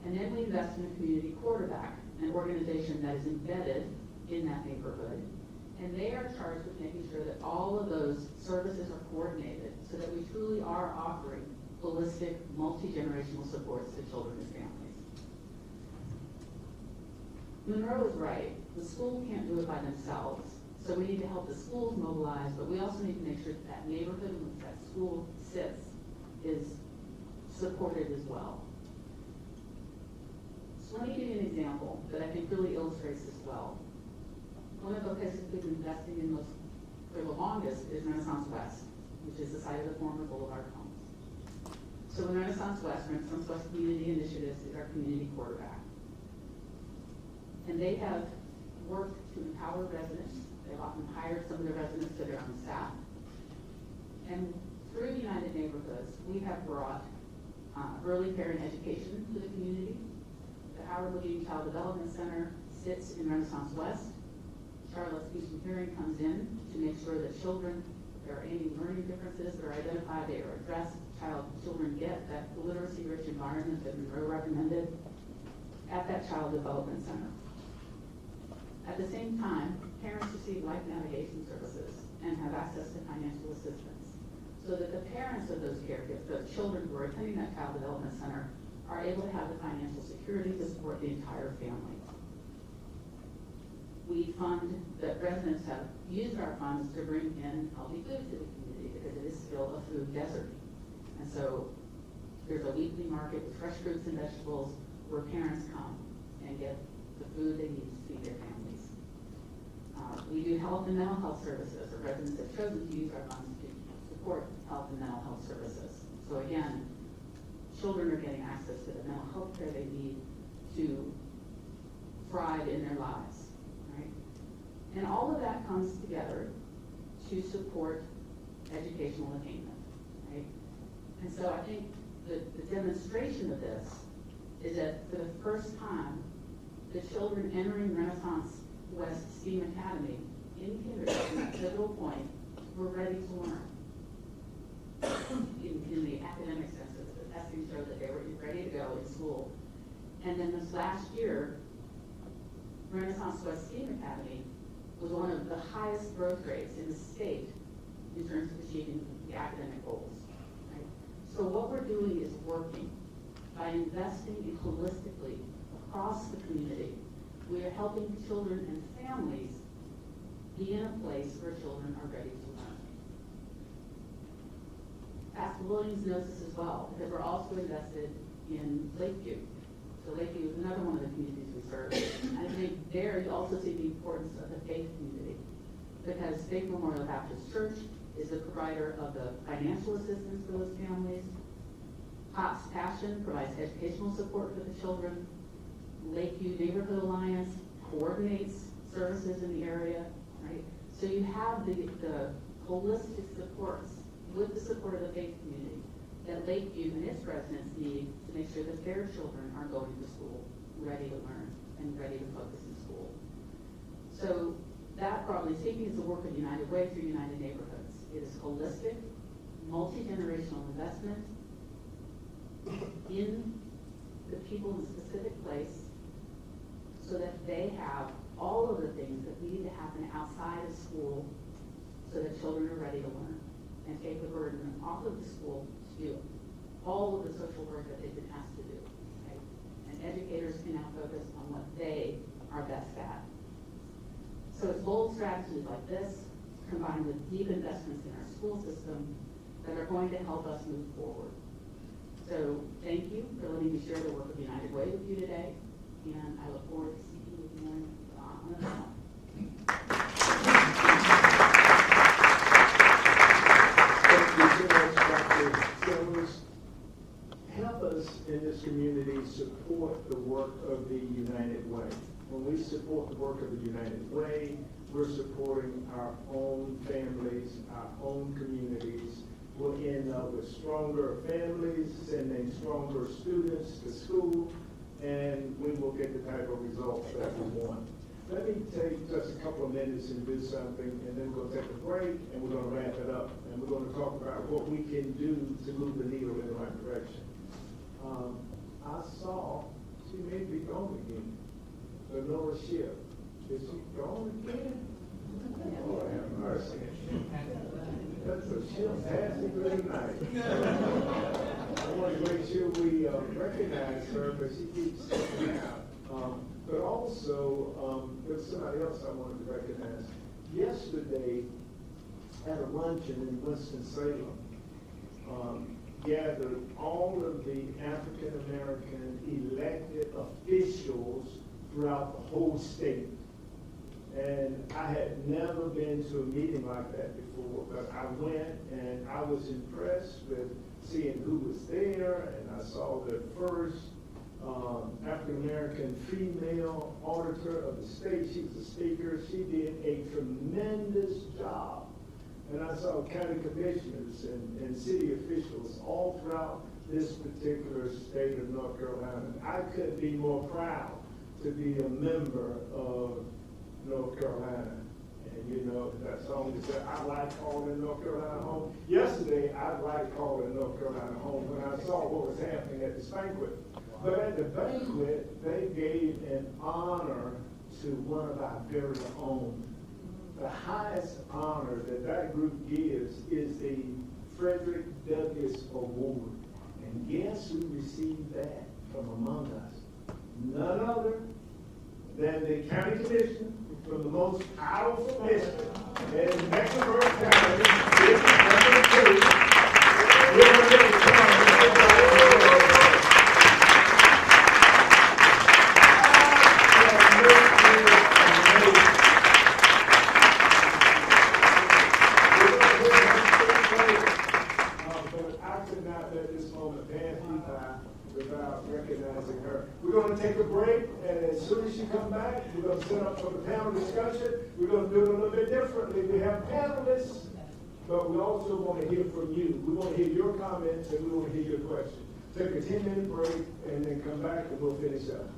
And then we invest in a community quarterback, an organization that is embedded in that neighborhood. And they are charged with making sure that all of those services are coordinated so that we truly are offering holistic, multi-generational supports to children and families. Monroe is right. The school can't do it by themselves. So we need to help the schools mobilize, but we also need to make sure that that neighborhood in which that school sits is supported as well. So let me give you an example that I think really illustrates this well. One of the places we've been investing in for the longest is Renaissance West, which is the site of the former Boulevard Homes. So in Renaissance West Community Initiatives is our community quarterback. And they have worked to empower residents. They've often hired some of the residents to their own staff. And through United Neighborhoods, we have brought early care and education to the community. The Howard Levine Child Development Center sits in Renaissance West. Charlotte's Youth and Hearing comes in to make sure that children, if there are any learning differences that are identified, they are addressed. Children get that literacy-rich environment that Monroe recommended at that Child Development Center. At the same time, parents receive life navigation services and have access to financial assistance so that the parents of those caregivers, the children who are attending that Child Development Center, are able to have the financial security to support the entire family. We fund that residents have used our funds to bring in healthy food to the community because it is still a food desert. And so there's a weekly market with fresh fruits and vegetables where parents come and get the food they need to feed their families. We do health and mental health services. The residents have chosen to use our funds to support health and mental health services. So again, children are getting access to the mental health care they need to thrive in their lives. And all of that comes together to support educational attainment, right? And so I think the demonstration of this is that for the first time, the children entering Renaissance West STEAM Academy in kindergarten, at pivotal point, were ready to learn. In the academic sense, the testing showed that they were ready to go in school. And then this last year, Renaissance West STEAM Academy was one of the highest growth rates in the state in terms of achieving the academic goals. Right? So what we're doing is working by investing in holistically across the community. We are helping children and families be in a place where children are ready to learn. Williams knows this as well, because we're also invested in Lakeview. So Lakeview is another one of the communities we serve. And I think there you also see the importance of the faith community, because Faith Memorial Baptist Church is the provider of the financial assistance for those families. Pop's Passion provides educational support for the children. Lakeview Neighborhood Alliance coordinates services in the area, right? So you have the holistic supports with the support of the faith community that Lakeview and its residents need to make sure that their children are going to school, ready to learn and ready to focus in school. So that, broadly speaking, is the work of United Way through United Neighborhoods. It is holistic, multi-generational investment in the people in a specific place so that they have all of the things that need to happen outside of school so that children are ready to learn and take the burden off of the school to do all of the social work that they've been asked to do. Okay? And educators can now focus on what they are best at. So it's bold strategies like this, combined with deep investments in our school system, that are going to help us move forward. So thank you for letting me share the work of United Way with you today, and I look forward to speaking with you more on the phone. Thank you so much, Dr. Sellers. Help us in this community support the work of the United Way. When we support the work of the United Way, we're supporting our own families, our own communities. We'll end up with stronger families, sending stronger students to school, and we will get the type of results that we want. Let me take just a couple of minutes and do something, and then we're going to take a break, and we're going to wrap it up, and we're going to talk about what we can do to move the needle in the right direction. I saw, she may be gone again, Lenora Shipp. Is she gone again? Lord have mercy. That's a ship passing through the night. I want to make sure we recognize her, but she keeps stepping out. But also, there's somebody else I wanted to recognize. Yesterday, at a luncheon in Winston-Salem, gathered all of the African-American elected officials throughout the whole state. And I had never been to a meeting like that before, but I went and I was impressed with seeing who was there, and I saw the first African-American female auditor of the state. She was a speaker. She did a tremendous job. And I saw county commissioners and city officials all throughout this particular state of North Carolina. I couldn't be more proud to be a member of North Carolina. And you know, that song that said, I like calling North Carolina home. Yesterday, I liked calling North Carolina home when I saw what was happening at this banquet. But at the banquet, they gave an honor to one of our very own. The highest honor that group gives is the Frederick Douglass Award. And guess who received that from among us? None other than the county commissioner from the most powerful district in Mecklenburg County, District Number 2. Without recognizing her. We're going to take a break, and as soon as she comes back, we're going to set up for the panel discussion. We're going to do it a little bit differently. We have panelists, but we also want to hear from you. We want to hear your comments, and we want to hear your questions. Take a 10-minute break, and then come back, and we'll finish up.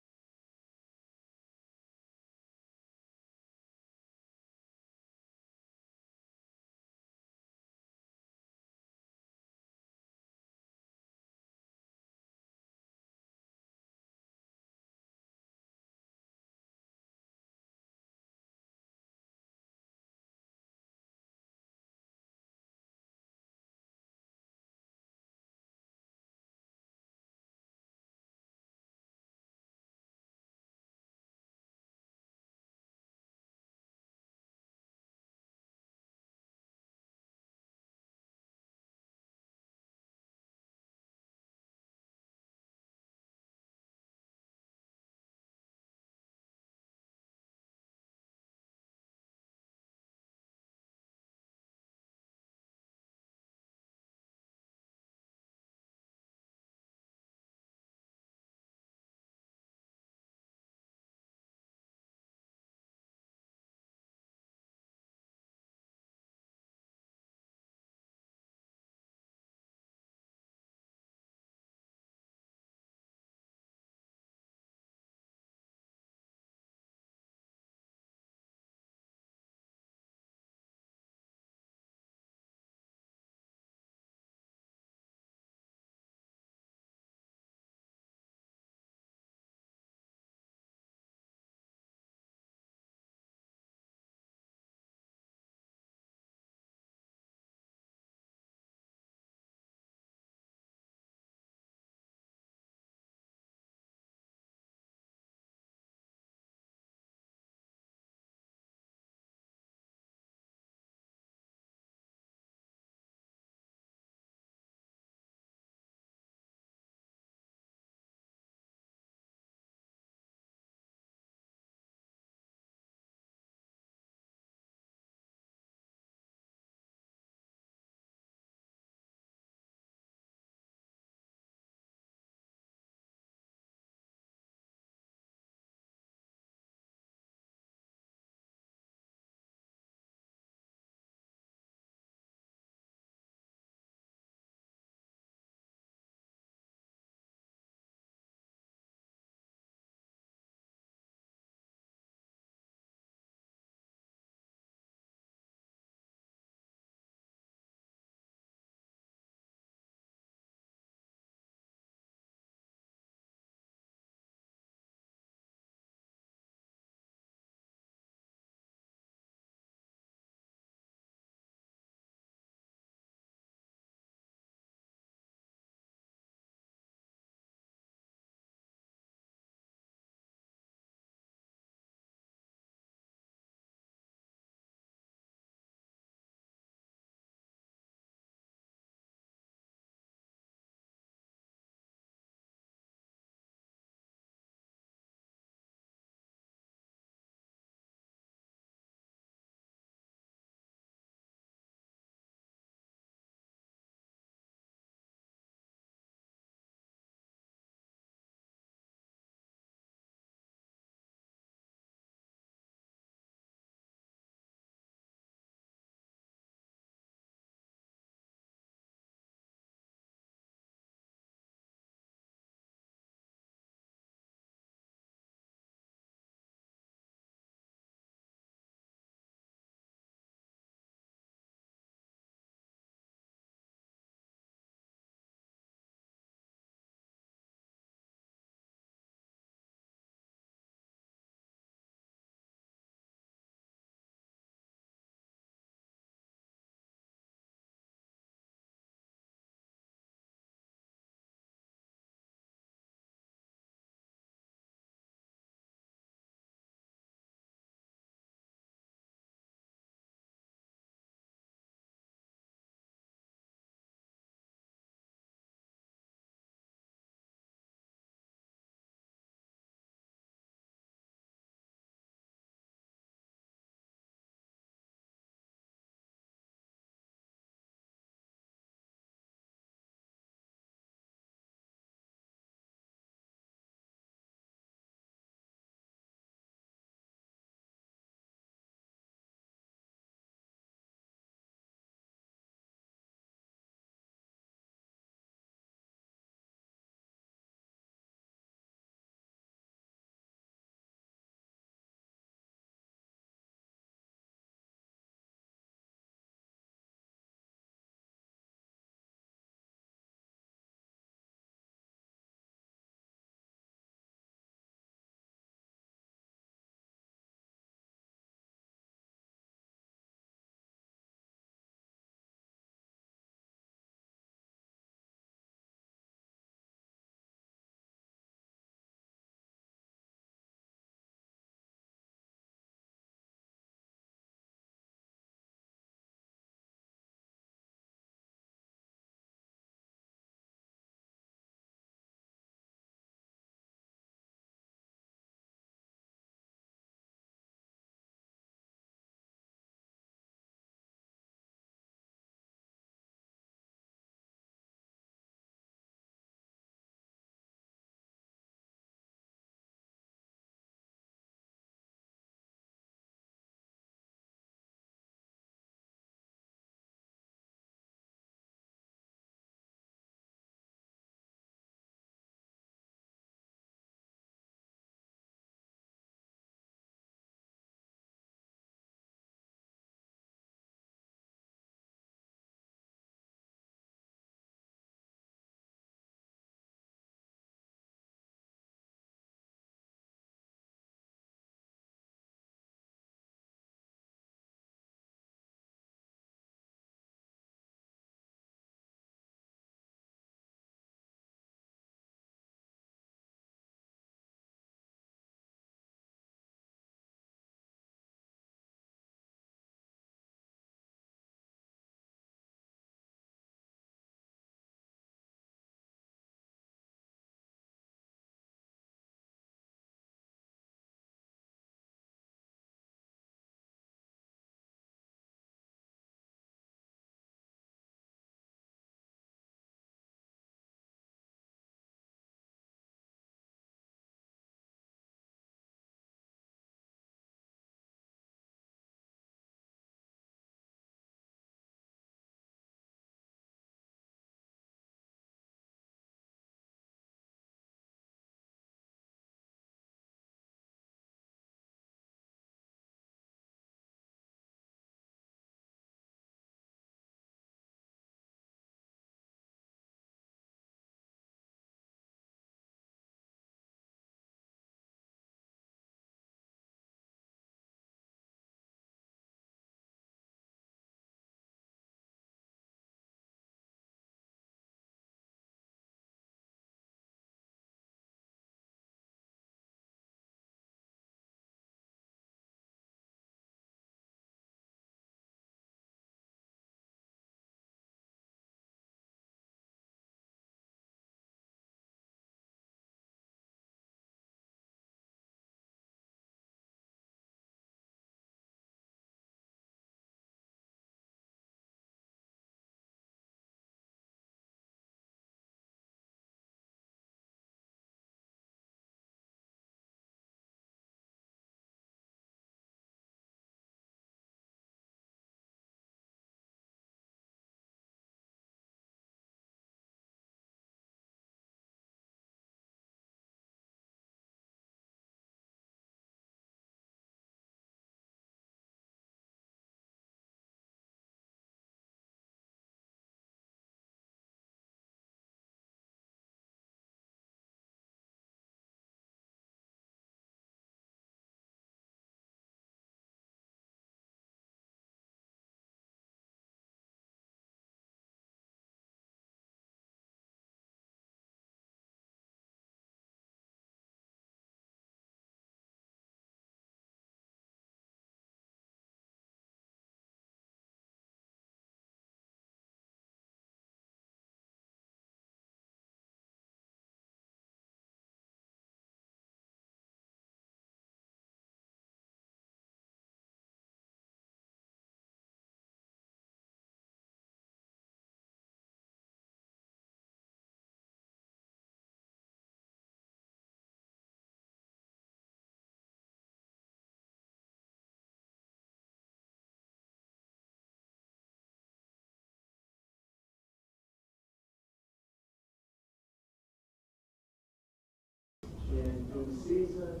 in due season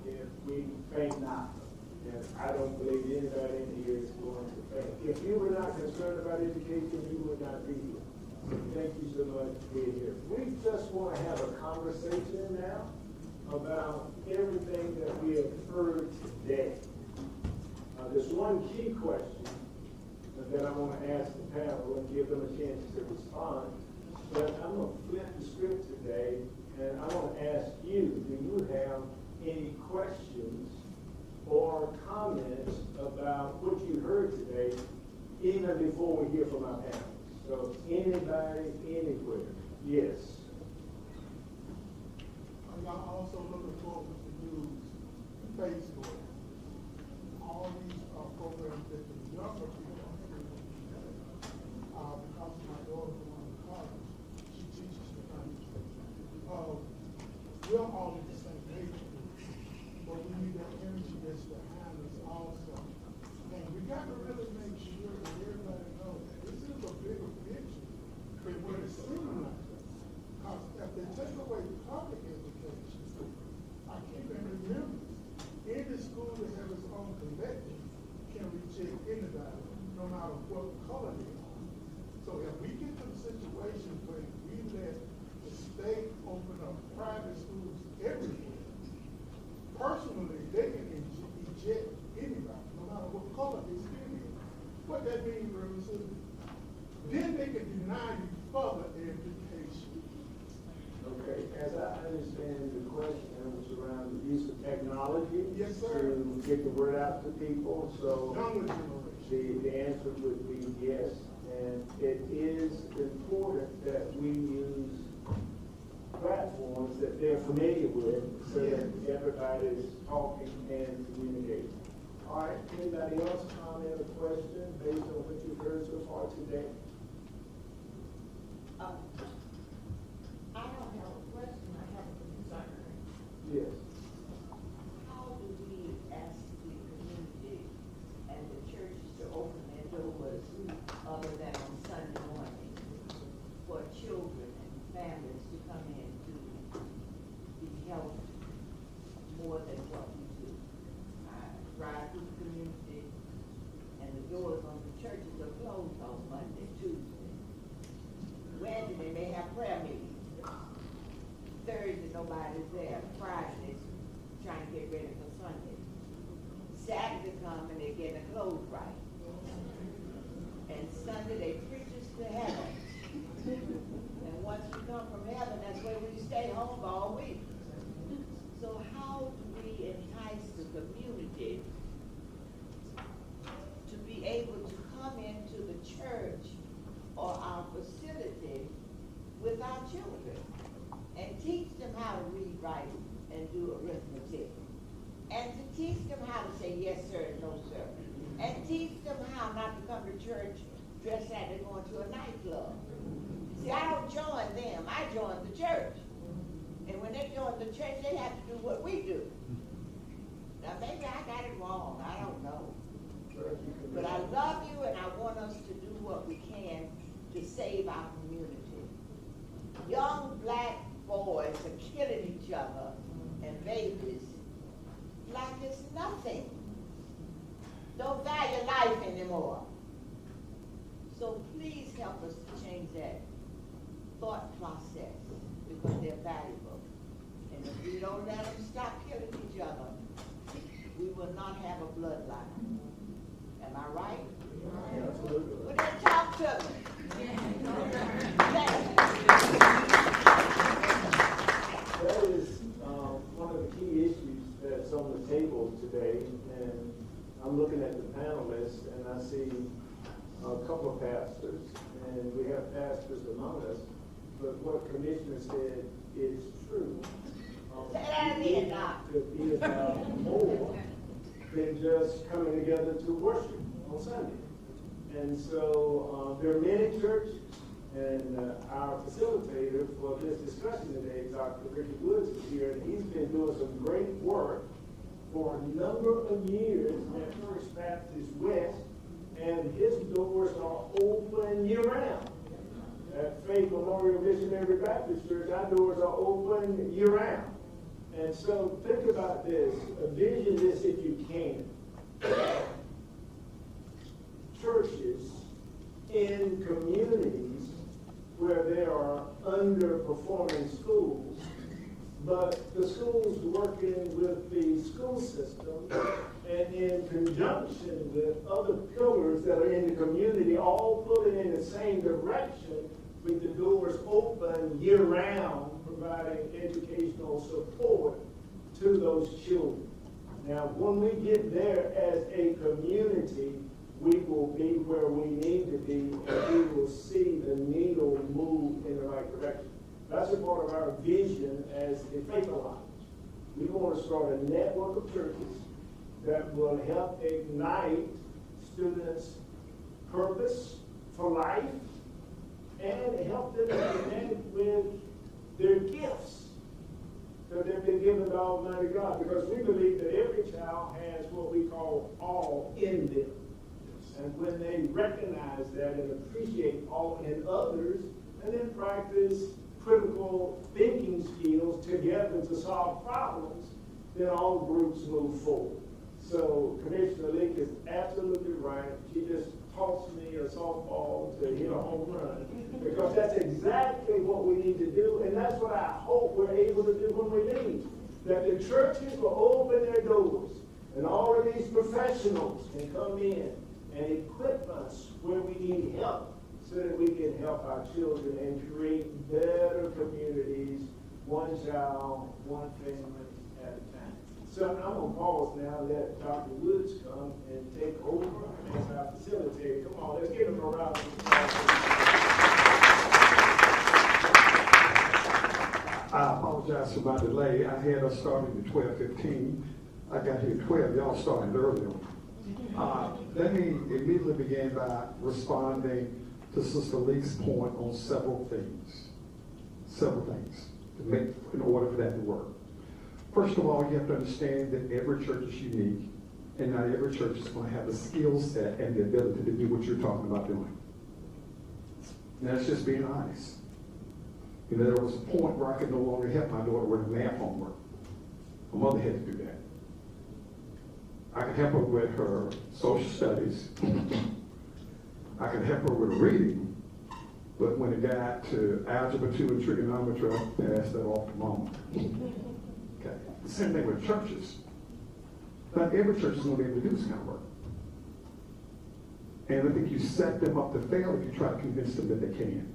if we faint not. And I don't believe anybody in here is going to faint. If you were not concerned about education, you would not be here. So thank you so much for being here. We just want to have a conversation now about everything that we have heard today. There's one key question that I want to ask the panel and give them a chance to respond. But I'm going to flip the script today, and I want to ask you, do you have any questions or comments about what you heard today, even before we hear from our panel? So anybody, anywhere? Yes. Y'all also looking forward to the news, Facebook, all these programs that the younger people are doing. Because my daughter going to college, she teaches the country. We're all in the same page, but we need that energy that's behind us also. And we got to really make sure that everybody knows that this is a bigger picture than what it seems like. Because if they take away public education, I can't even remember. Any school that has its own collective can reject anybody, no matter what color they are. So if we get to the situation where we let the state open up private schools everywhere, personally, they can eject anybody, no matter what color they skin is. What that means, Reverend Susan, then they can deny you further education. Okay, as I understand the question was around the use of technology. Yes, sir. To get the word out to people, so Younger generation. the answer would be yes. And it is important that we use platforms that they're familiar with so that everybody is talking and communicating. All right, anybody else comment or question based on what you've heard so far today? I don't have a question, I have a concern. Yes. How do we ask the community and the churches to open their doors other than on Sunday morning for children and families to come in to be helped more than what we do? I drive through the community and the doors on the churches are closed on Monday, Tuesday. Wednesday, they may have prayer meetings. Thursday, nobody's there. Friday, trying to get ready for Sunday. Saturday come and they get their clothes right. And Sunday, they preach us to heaven. And once we come from heaven, that's where we stay home all week. So how do we entice the community to be able to come into the church or our facility with our children and teach them how to read, write, and do arithmetic, and to teach them how to say yes sir and no sir, and teach them how not to come to church dressed like they're going to a nightclub. See, I don't join them, I join the church. And when they join the church, they have to do what we do. Now maybe I got it wrong, I don't know. But I love you and I want us to do what we can to save our community. Young black boys are killing each other and babies like it's nothing. Don't value life anymore. So please help us to change that thought process because they're valuable. And if we don't let them stop killing each other, we will not have a bloodline. Am I right? Absolutely. Well, then talk to me. That is one of the key issues that's on the table today, and I'm looking at the panelists, and I see a couple of pastors, and we have pastors among us, but what Commissioner said is true. Say that again now. Could be about more than just coming together to worship on Sunday. And so there are many churches, and our facilitator for this discussion today, Dr. Ricky Woods, is here, and he's been doing some great work for a number of years at First Baptist West, and his doors are open year-round. At Faith Memorial Missionary Baptist Church, our doors are open year-round. And so think about this, envision this if you can. Churches in communities where there are underperforming schools, but the schools working with the school system and in conjunction with other pillars that are in the community, all pulling in the same direction with the doors open year-round, providing educational support to those children. Now, when we get there as a community, we will be where we need to be, and we will see the needle move in the right direction. That's a part of our vision as the Faith Alliance. We want to start a network of churches that will help ignite students' purpose for life and help them connect with their gifts that they've been given to Almighty God. Because we believe that every child has what we call all in them. And when they recognize that and appreciate all in others, and then practice critical thinking skills together to solve problems, then all groups move forward. So Commissioner Leak is absolutely right. She just tossed me a softball to hit a home run, because that's exactly what we need to do, and that's what I hope we're able to do when we leave. That the churches will open their doors, and all of these professionals can come in and equip us where we need help, so that we can help our children and create better communities, one child, one family at a time. So I'm going to pause now and let Dr. Woods come and take over as our facilitator. Come on, let's give him a round of applause. I apologize for my delay. I had us starting at 12:15. I got here at 12. Y'all started earlier. Let me immediately begin by responding to Sister Leak's point on several things to make in order for that to work. First of all, you have to understand that every church is unique, and not every church is going to have the skill set and the ability to do what you're talking about doing. And that's just being honest. You know, there was a point where I could no longer help my daughter with her math homework. My mother had to do that. I could help her with her social studies. I could help her with reading, but when it got to algebra 2 and trigonometry, I passed that off to Mama. Okay. The same thing with churches. Not every church is going to be able to do this kind of work. And I think you set them up to fail if you try to convince them that they can.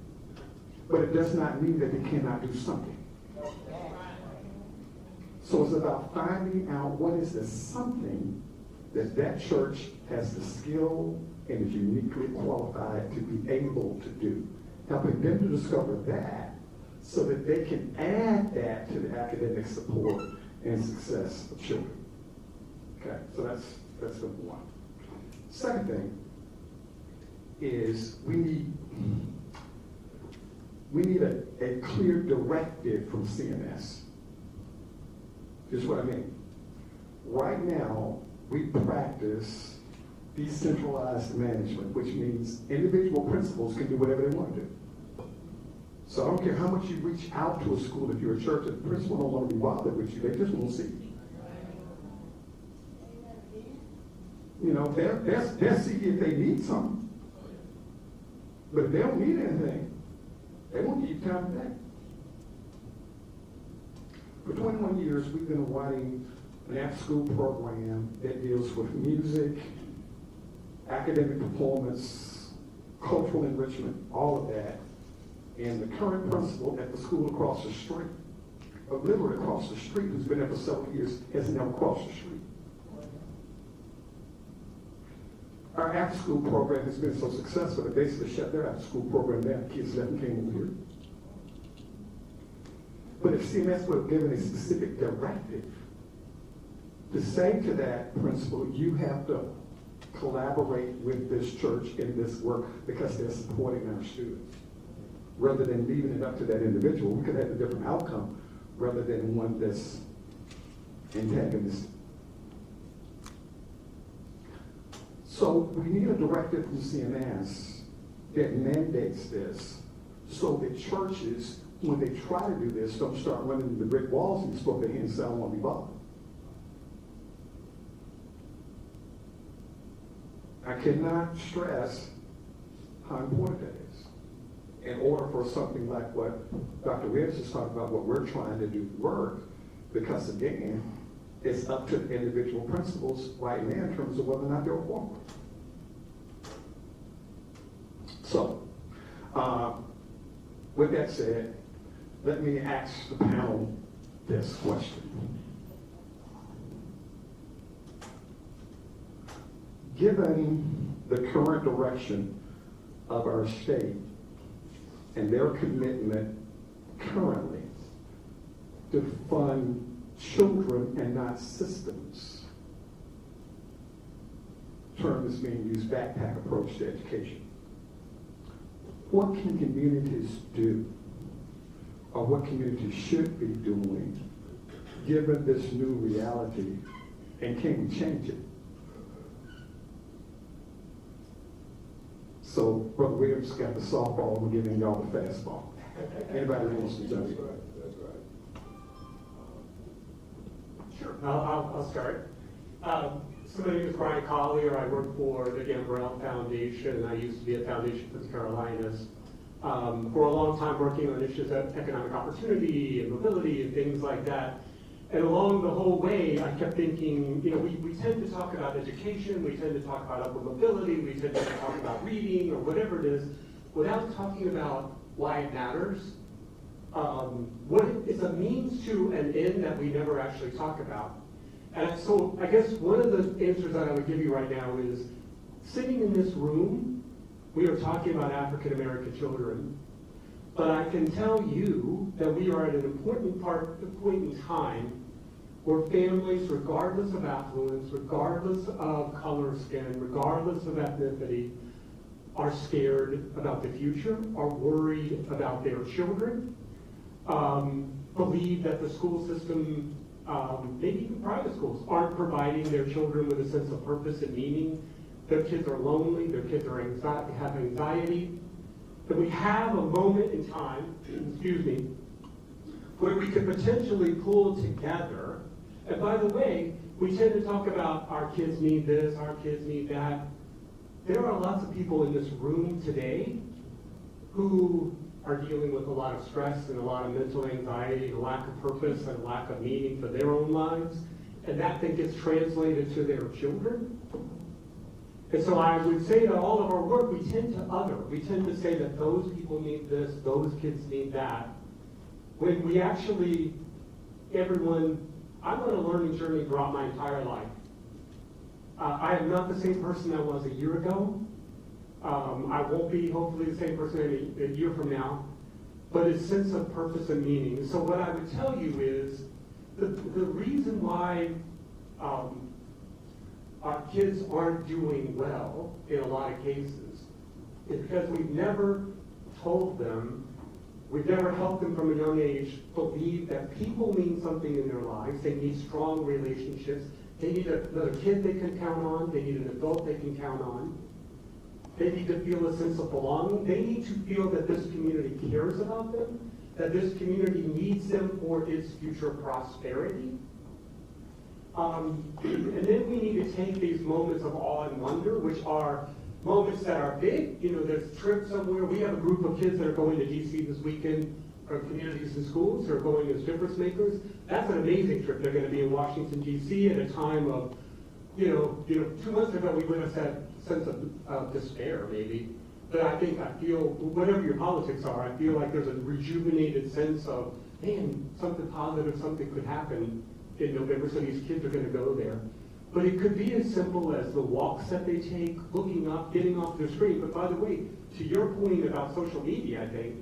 But it does not mean that they cannot do something. So it's about finding out what is the something that church has the skill and is uniquely qualified to be able to do. Helping them to discover that so that they can add that to the academic support and success of children. Okay, so that's number one. Second thing is we need a clear directive from CMS. Here's what I mean. Right now, we practice decentralized management, which means individual principals can do whatever they want to do. So I don't care how much you reach out to a school, if you're a church, if the principal don't want to be bothered with you, they just won't see you. You know, they'll see if they need something. But if they don't need anything, they won't give you time back. For 21 years, we've been running an after-school program that deals with music, academic performance, cultural enrichment, all of that. And the current principal at the school across the street, literally across the street, who's been there for several years, has never crossed the street. Our after-school program has been so successful that they basically shut their after-school program down. Kids left and came over here. But if CMS would have given a specific directive to say to that principal, you have to collaborate with this church in this work because they're supporting our students, rather than leaving it up to that individual, we could have a different outcome rather than one that's antagonistic. So we need a directive from CMS that mandates this so that churches when they try to do this, don't start running into the brick walls and just throw their hands and say, I don't want to be bothered. I cannot stress how important that is. In order for something like what Dr. Williams is talking about, what we're trying to do work, because again, it's up to the individual principals right now in terms of whether or not they'll work. So, with that said, let me ask the panel this question. Given the current direction of our state and their commitment currently to fund children and not systems, term is being used, backpack approach to education. What can communities do, or what communities should be doing, given this new reality, and can we change it? So, Brother Williams got the softball, we're giving y'all the fastball. Anybody wants to jump in? That's right. Sure, I'll start. So my name is Brian Collier. I work for the Gambrell Foundation. I used to be at Foundation for the Carolinas. For a long time working on issues of economic opportunity and mobility and things like that. And along the whole way, I kept thinking, you know, we tend to talk about education, we tend to talk about upward mobility, we tend to talk about reading or whatever it is, without talking about why it matters. What it's a means to an end that we never actually talk about. And so I guess one of the answers that I would give you right now is, sitting in this room, we are talking about African American children, but I can tell you that we are at an important point in time where families, regardless of affluence, regardless of color of skin, regardless of ethnicity, are scared about the future, are worried about their children, believe that the school system, maybe even private schools, aren't providing their children with a sense of purpose and meaning. Their kids are lonely, their kids are have anxiety. That we have a moment in time, excuse me, where we could potentially pull together. And by the way, we tend to talk about our kids need this, our kids need that. There are lots of people in this room today who are dealing with a lot of stress and a lot of mental anxiety, and a lack of purpose and a lack of meaning for their own lives. And that then gets translated to their children. And so I would say that all of our work, we tend to other. We tend to say that those people need this, those kids need that. When we actually, everyone, I'm on a learning journey throughout my entire life. I am not the same person I was a year ago. I won't be, hopefully, the same person a year from now. But it's sense of purpose and meaning. So what I would tell you is, the reason why our kids aren't doing well in a lot of cases is because we've never told them, we've never helped them from a young age believe that people mean something in their lives. They need strong relationships. They need another kid they can count on. They need an adult they can count on. They need to feel a sense of belonging. They need to feel that this community cares about them, that this community needs them for its future prosperity. And then we need to take these moments of awe and wonder, which are moments that are big. You know, there's trips somewhere. We have a group of kids that are going to DC this weekend, or communities and schools, who are going as difference makers. That's an amazing trip. They're going to be in Washington, DC at a time of, you know, 2 months ago we would have had a sense of despair, maybe. But I feel, whatever your politics are, I feel like there's a rejuvenated sense of, man, something positive, something could happen in November, so these kids are going to go there. But it could be as simple as the walks that they take, looking up, getting off their screen. But by the way, to your point about social media, I think,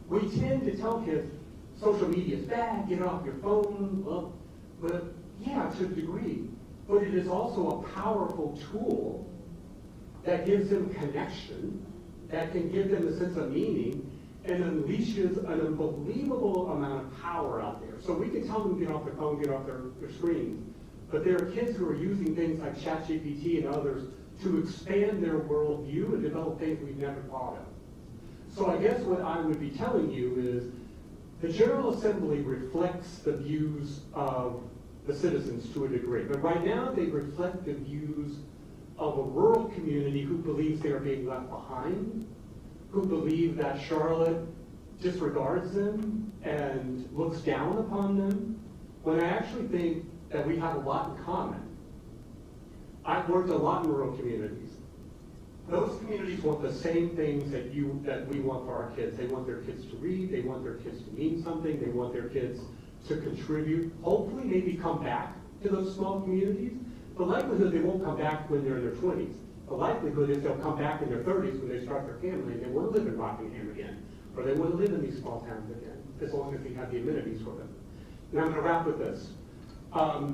we tend to tell kids, social media is bad, get off your phone. Well, but yeah, to a degree. But it is also a powerful tool that gives them connection, that can give them a sense of meaning, and unleashes an unbelievable amount of power out there. So we can tell them to get off their phone, get off their screens. But there are kids who are using things like ChatGPT and others to expand their worldview and develop things we've never thought of. So I guess what I would be telling you is, The General Assembly reflects the views of the citizens to a degree, but right now they reflect the views of a rural community who believes they are being left behind, who believe that Charlotte disregards them and looks down upon them, when I actually think that we have a lot in common. I've worked a lot in rural communities. Those communities want the same things that we want for our kids. They want their kids to read, they want their kids to mean something, they want their kids to contribute, hopefully maybe come back to those small communities. The likelihood they won't come back when they're in their 20s. The likelihood is they'll come back in their 30s when they start their family and they want to live in Rockingham again, or they want to live in these small towns again, as long as we have the amenities for them. And I'm going to wrap with this. I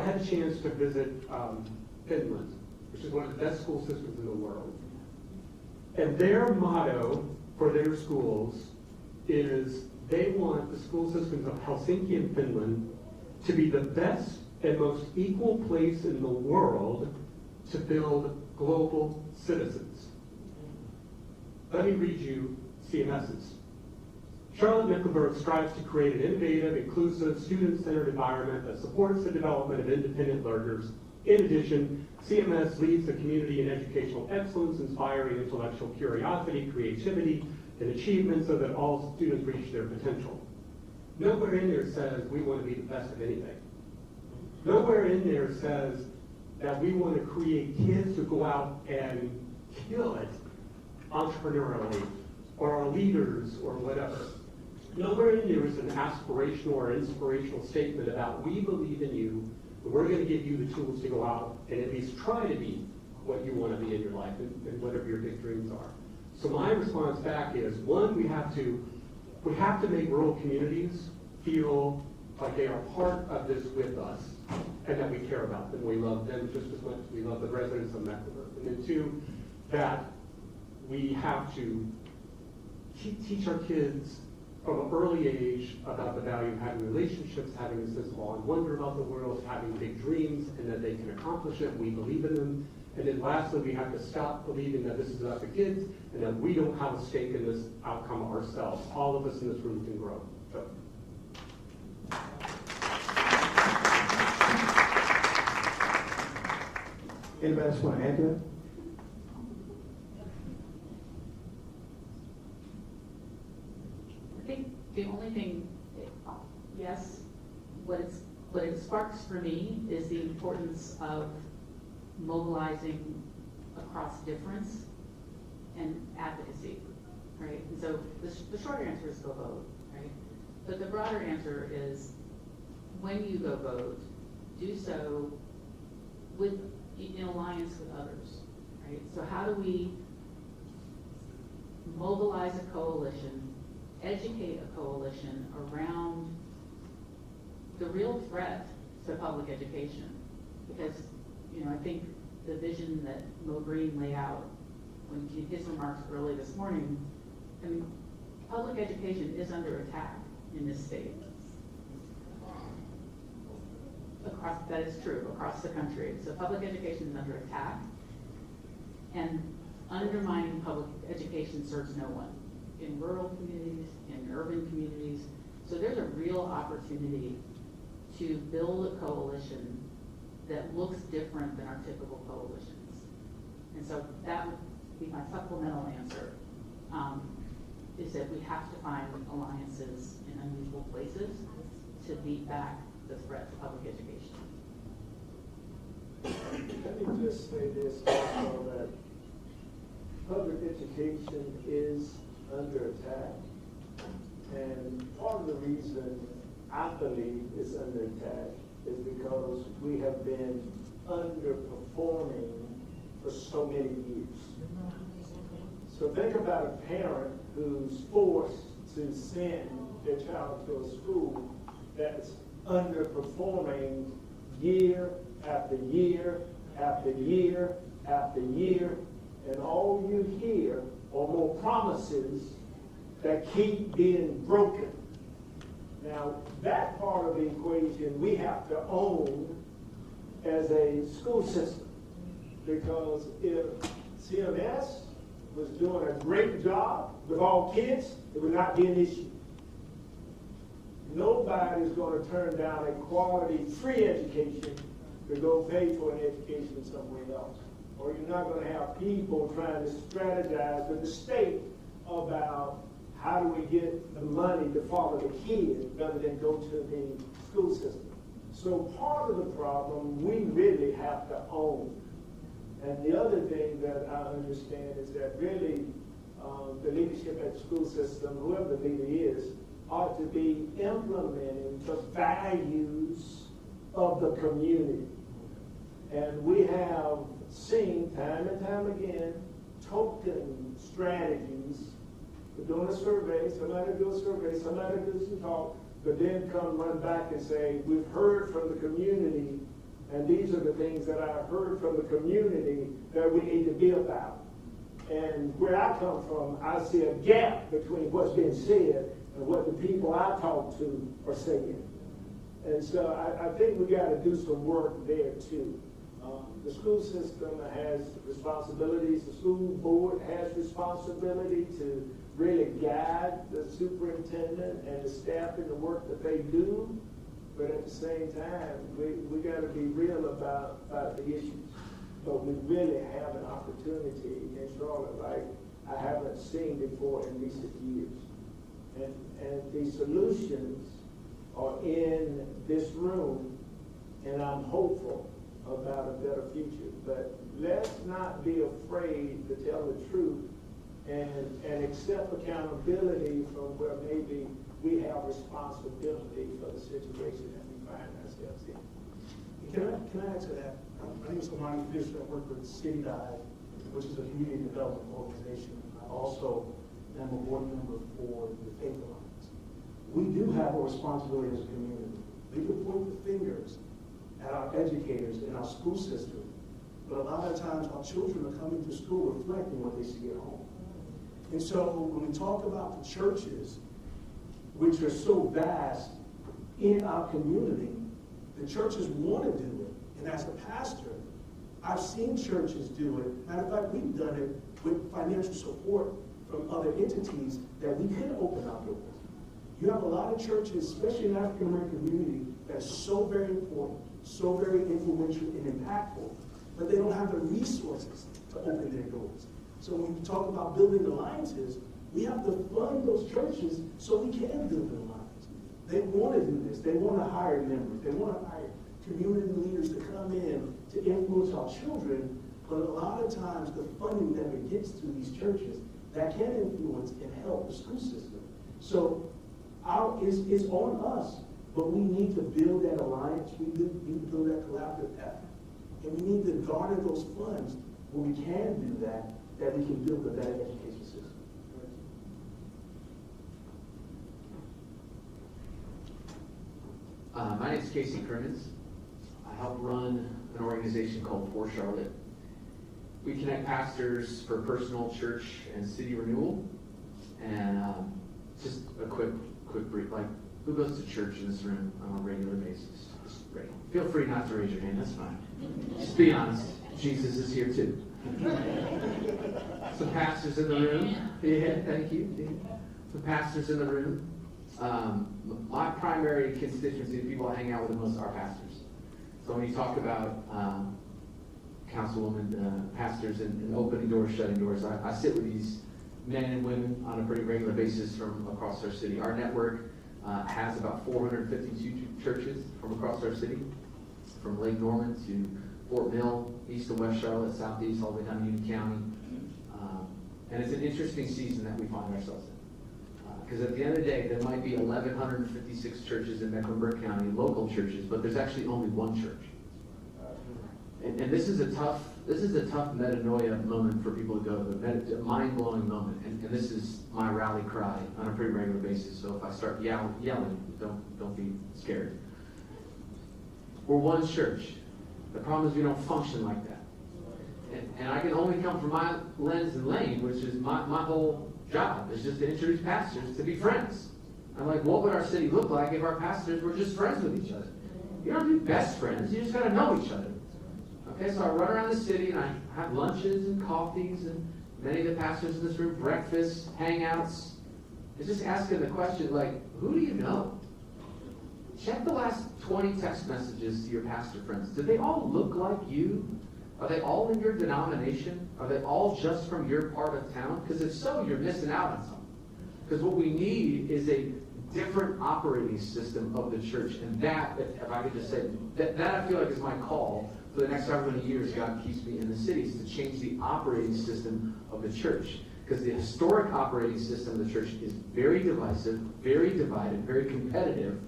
had a chance to visit Finland, which is one of the best school systems in the world. And their motto for their schools is they want the school systems of Helsinki and Finland to be the best and most equal place in the world to build global citizens. Let me read you CMS's. Charlotte Mecklenburg strives to create an innovative, inclusive, student-centered environment that supports the development of independent learners. In addition, CMS leads the community in educational excellence, inspiring intellectual curiosity, creativity, and achievement so that all students reach their potential. Nowhere in there says we want to be the best of anything. Nowhere in there says that we want to create kids who go out and kill it entrepreneurially, or are leaders, or whatever. Nowhere in there is an aspirational or inspirational statement about we believe in you, and we're going to give you the tools to go out and at least try to be what you want to be in your life and whatever your big dreams are. So my response back is, one, we have to make rural communities feel like they are part of this with us, and that we care about them. We love them just as much as we love the residents of Mecklenburg. And then two, that we have to teach our kids from an early age about the value of having relationships, having a sense of awe and wonder about the world, having big dreams, and that they can accomplish it. We believe in them. And then lastly, we have to stop believing that this is about the kids and that we don't have a stake in this outcome ourselves. All of us in this room can grow. So. Anybody else want to add to that? I think the only thing, yes, what it sparks for me is the importance of mobilizing across difference and advocacy, right? And so the shorter answer is go vote, right? But the broader answer is when you go vote, do so in alliance with others, right? So how do we mobilize a coalition, educate a coalition around the real threat to public education? Because, I think the vision that Mo Green laid out when his remarks early this morning, public education is under attack in this state. That is true, across the country. So public education is under attack, and undermining public education serves no one, in rural communities, in urban communities. So there's a real opportunity to build a coalition that looks different than our typical coalitions. And so that would be my supplemental answer, is that we have to find alliances in unusual places to beat back the threat to public education. Let me just say this also, that public education is under attack. And part of the reason I believe it's under attack is because we have been underperforming for so many years. So think about a parent who's forced to send their child to a school that's underperforming year after year after year after year, and all you hear are more promises that keep being broken. Now, that part of the equation we have to own as a school system, because if CMS was doing a great job with all kids, it would not be an issue. Nobody's going to turn down a quality free education to go pay for an education somewhere else. Or you're not going to have people trying to strategize with the state about how do we get the money to follow the kid rather than go to the school system. So part of the problem we really have to own. And the other thing that I understand is that really the leadership at the school system, whoever the leader is, ought to be implementing the values of the community. And we have seen time and time again token strategies. We're doing a survey, somebody do a survey, somebody do some talk, but then come run back and say, we've heard from the community, and these are the things that I've heard from the community that we need to be about. And where I come from, I see a gap between what's being said and what the people I talk to are saying. And so I think we got to do some work there too. The school system has responsibilities. The school board has responsibility to really guide the superintendent and the staff in the work that they do. But at the same time, we got to be real about the issues. But we really have an opportunity in Charlotte like I haven't seen before in recent years. And the solutions are in this room, and I'm hopeful about a better future. But let's not be afraid to tell the truth and accept accountability from where maybe we have responsibility for the situation that we find ourselves in. Can I add to that? My name is Omani Fisher. I work with City Dive, which is a community development organization. I also am a board member for the Faith Alliance. We do have a responsibility as a community. We can point the fingers at our educators in our school system, but a lot of times our children are coming to school reflecting what they see at home. And so when we talk about the churches, which are so vast in our community, the churches want to do it. And as a pastor, I've seen churches do it. Matter of fact, we've done it with financial support from other entities that we could open our doors. You have a lot of churches, especially in the African American community, that's so very important, so very influential and impactful, but they don't have the resources to open their doors. So when we talk about building alliances, we have to fund those churches so we can build an alliance. They want to do this. They want to hire members. They want to hire community leaders to come in to influence our children, but a lot of times the funding never gets to these churches that can influence and help the school system. So it's on us, but we need to build that alliance. We need to build that collaborative effort. And we need to garner those funds where we can do that we can build a better education system. My name is Casey Crimmins. I help run an organization called For Charlotte. We connect pastors for personal church and city renewal. And just a quick brief, like, who goes to church in this room on a regular basis? Just feel free not to raise your hand, that's fine. Just be honest, Jesus is here too. Some pastors in the room. Yeah, thank you. Some pastors in the room. My primary constituency, the people I hang out with the most, are pastors. So when you talk about councilwoman, pastors, and opening doors, shutting doors, I sit with these men and women on a pretty regular basis from across our city. Our network has about 452 churches from across our city, from Lake Norman to Fort Mill, east of West Charlotte, southeast, all the way down to Union County. And it's an interesting season that we find ourselves in. Because at the end of the day, there might be 1,156 churches in Mecklenburg County, local churches, but there's actually only one church. And this is a tough metanoia moment for people to go through, a mind-blowing moment. And this is my rally cry on a pretty regular basis. So if I start yelling, don't be scared. We're one church. The problem is we don't function like that. And I can only come from my lens and lane, which is my whole job is just to introduce pastors to be friends. I'm like, what would our city look like if our pastors were just friends with each other? You don't do best friends, you just gotta know each other. Okay, so I run around the city and I have lunches and coffees and many of the pastors in this room, breakfasts, hangouts, is just asking the question, like, who do you know? Check the last 20 text messages to your pastor friends. Do they all look like you? Are they all in your denomination? Are they all just from your part of town? Because if so, you're missing out on something. Because what we need is a different operating system of the church. And that, if I could just say, that I feel like is my call for the next however many years God keeps me in the city, is to change the operating system of the church. Because the historic operating system of the church is very divisive, very divided, very competitive,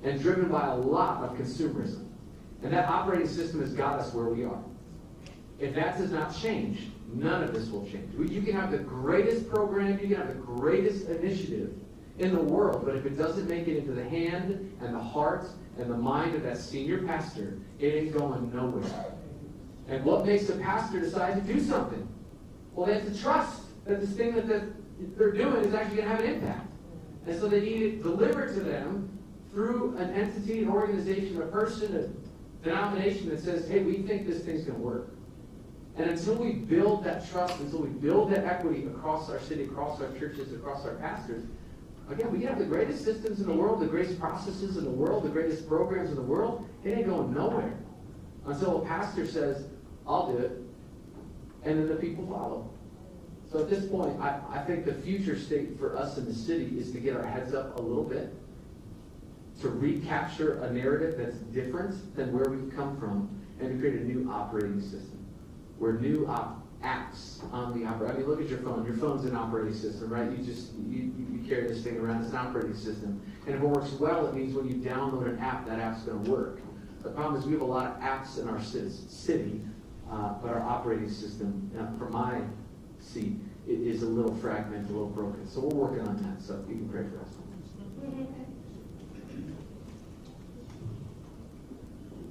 and driven by a lot of consumerism. And that operating system has got us where we are. If that does not change, none of this will change. You can have the greatest program, you can have the greatest initiative in the world, but if it doesn't make it into the hand and the heart and the mind of that senior pastor, it ain't going nowhere. And what makes a pastor decide to do something? Well, they have to trust that this thing that they're doing is actually going to have an impact. And so they need it delivered to them through an entity, an organization, a person, a denomination that says, hey, we think this thing's going to work. And until we build that trust, until we build that equity across our city, across our churches, across our pastors, again, we can have the greatest systems in the world, the greatest processes in the world, the greatest programs in the world. It ain't going nowhere until a pastor says, I'll do it, and then the people follow. So at this point, I think the future state for us in the city is to get our heads up a little bit, to recapture a narrative that's different than where we've come from, and to create a new operating system, where new apps on the operating. I mean, look at your phone. Your phone's an operating system, right? You carry this thing around. It's an operating system, and if it works well, it means when you download an app, that app's going to work. The problem is we have a lot of apps in our city, but our operating system, from my seat, it is a little fragmented, a little broken. So we're working on that. So you can pray for us.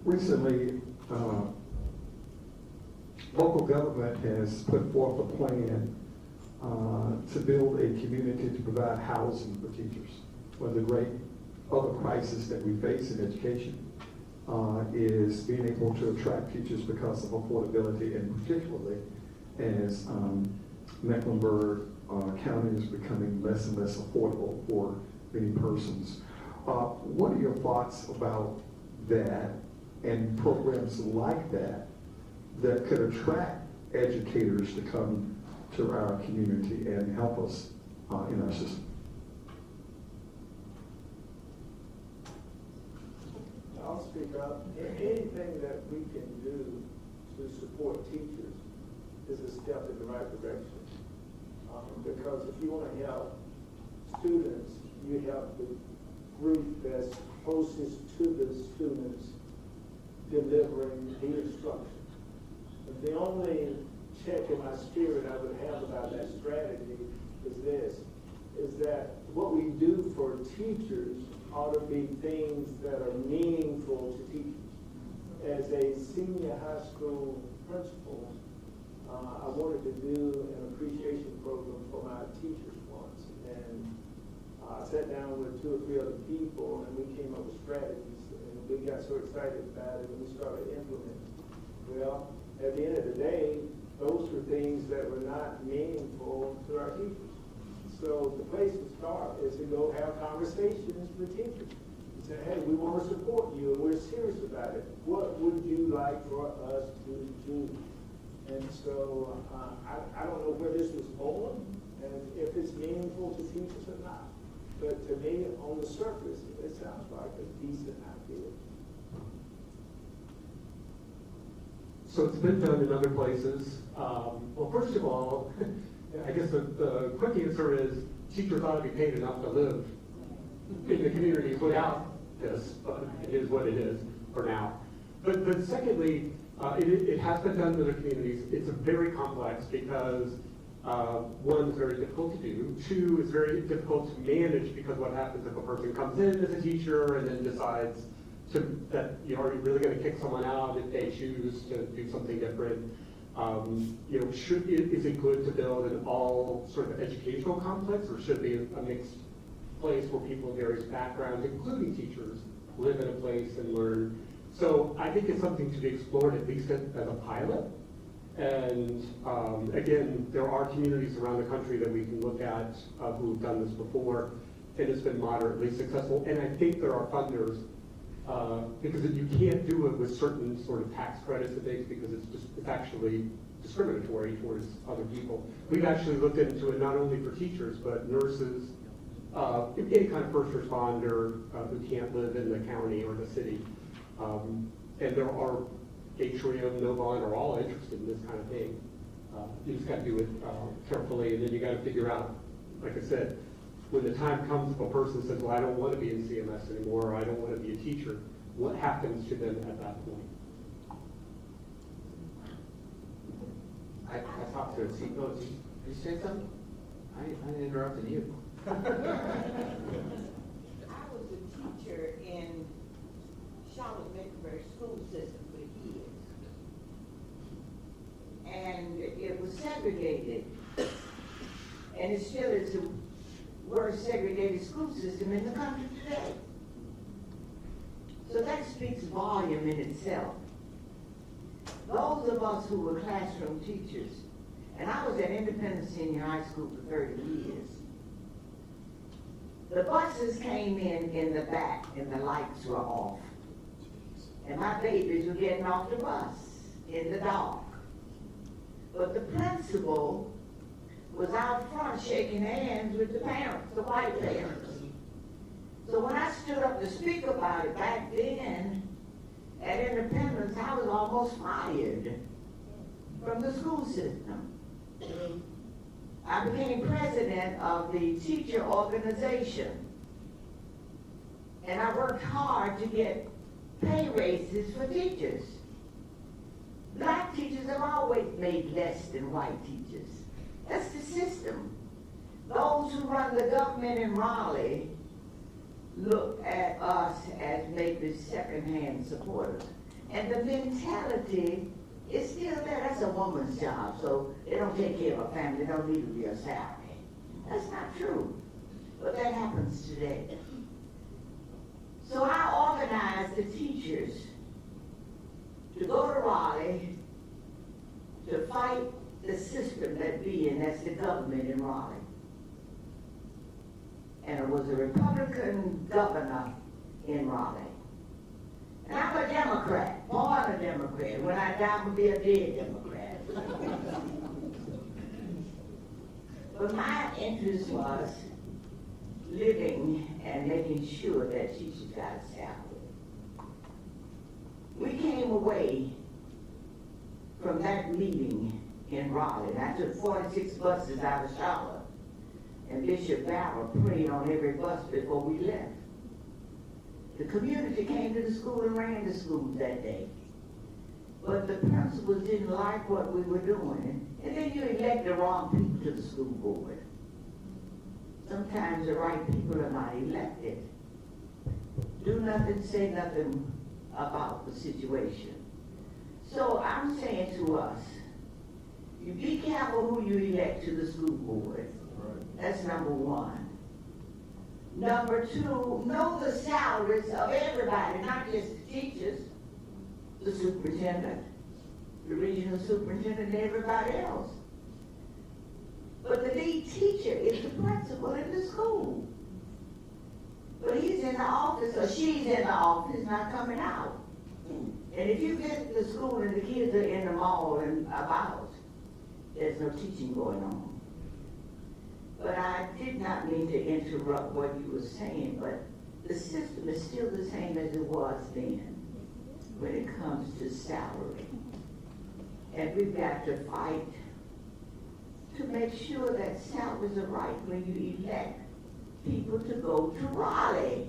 Recently, local government has put forth a plan to build a community to provide housing for teachers. One of the great other crises that we face in education is being able to attract teachers because of affordability, and particularly as Mecklenburg County is becoming less and less affordable for many persons. What are your thoughts about that and programs like that that could attract educators to come to our community and help us in our system? I'll speak up. Anything that we can do to support teachers is a step in the right direction. Because if you want to help students, you help the group that's closest to the students delivering the instruction. The only check in my spirit I would have about that strategy is this, is that what we do for teachers ought to be things that are meaningful to teachers. As a senior high school principal, I wanted to do an appreciation program for my teachers once, and I sat down with 2 or 3 other people, and we came up with strategies, and we got so excited about it, and we started implementing. Well, at the end of the day, those were things that were not meaningful to our teachers. So the place to start is to go have conversations with teachers. And say, hey, we want to support you, and we're serious about it. What would you like for us to do? And so I don't know where this was born, and if it's meaningful to teachers or not. But to me, on the surface, it sounds like a decent idea. So it's been done in other places. Well, first of all, I guess the quick answer is teachers ought to be paid enough to live in the communities without this, but it is what it is for now. But secondly, it has been done in other communities. It's very complex because 1, it's very difficult to do. 2, it's very difficult to manage because what happens if a person comes in as a teacher and then decides that are you really going to kick someone out if they choose to do something different? Is it good to build an all sort of educational complex, or should it be a mixed place where people of various backgrounds, including teachers, live in a place and learn? So I think it's something to be explored at least as a pilot. And again, there are communities around the country that we can look at who've done this before, and it's been moderately successful. And I think there are funders, because you can't do it with certain sort of tax credits and things, because it's actually discriminatory towards other people. We've actually looked into it not only for teachers, but nurses, any kind of first responder who can't live in the county or the city. And there are Atrium, Novon are all interested in this kind of thing. You just got to do it carefully, and then you got to figure out, like I said, when the time comes, if a person says, well, I don't want to be in CMS anymore, or I don't want to be a teacher, what happens to them at that point? I talked to a CEO. Did you say something? I interrupted you. I was a teacher in Charlotte-Mecklenburg school system for years. And it was segregated. And it still is the worst segregated school system in the country today. So that speaks volume in itself. Those of us who were classroom teachers, and I was at Independence Senior High School for 30 years. The buses came in the back and the lights were off. And my babies were getting off the bus in the dark. But the principal was out front shaking hands with the parents, the white parents. So when I stood up to speak about it back then, at Independence, I was almost fired from the school system. I became president of the teacher organization. And I worked hard to get pay raises for teachers. Black teachers have always made less than white teachers. That's the system. Those who run the government in Raleigh look at us as maybe second-hand supporters. And the mentality is still there. That's a woman's job, so they don't take care of a family. They don't need to be a salary. That's not true. But that happens today. So I organized the teachers to go to Raleigh to fight the system that be in, that's the government in Raleigh. And it was a Republican governor in Raleigh. And I'm a Democrat, born a Democrat. When I die, I'm going to be a dead Democrat. But my interest was living and making sure that teachers got a salary. We came away from that meeting in Raleigh. And I took 46 buses out of Charlotte. And Bishop Barrow prayed on every bus before we left. The community came to the school and ran the schools that day. But the principals didn't like what we were doing. And then you elect the wrong people to the school board. Sometimes the right people are not elected. Do nothing, say nothing about the situation. So I'm saying to us, you be careful who you elect to the school board. That's number one. Number two, know the salaries of everybody, not just the teachers, the superintendent, the regional superintendent, and everybody else. But the lead teacher is the principal in the school. But he's in the office, or she's in the office, not coming out. And if you visit the school and the kids are in the mall and about, there's no teaching going on. But I did not mean to interrupt what you were saying, but the system is still the same as it was then when it comes to salary. And we've got to fight to make sure that salaries are right when you elect people to go to Raleigh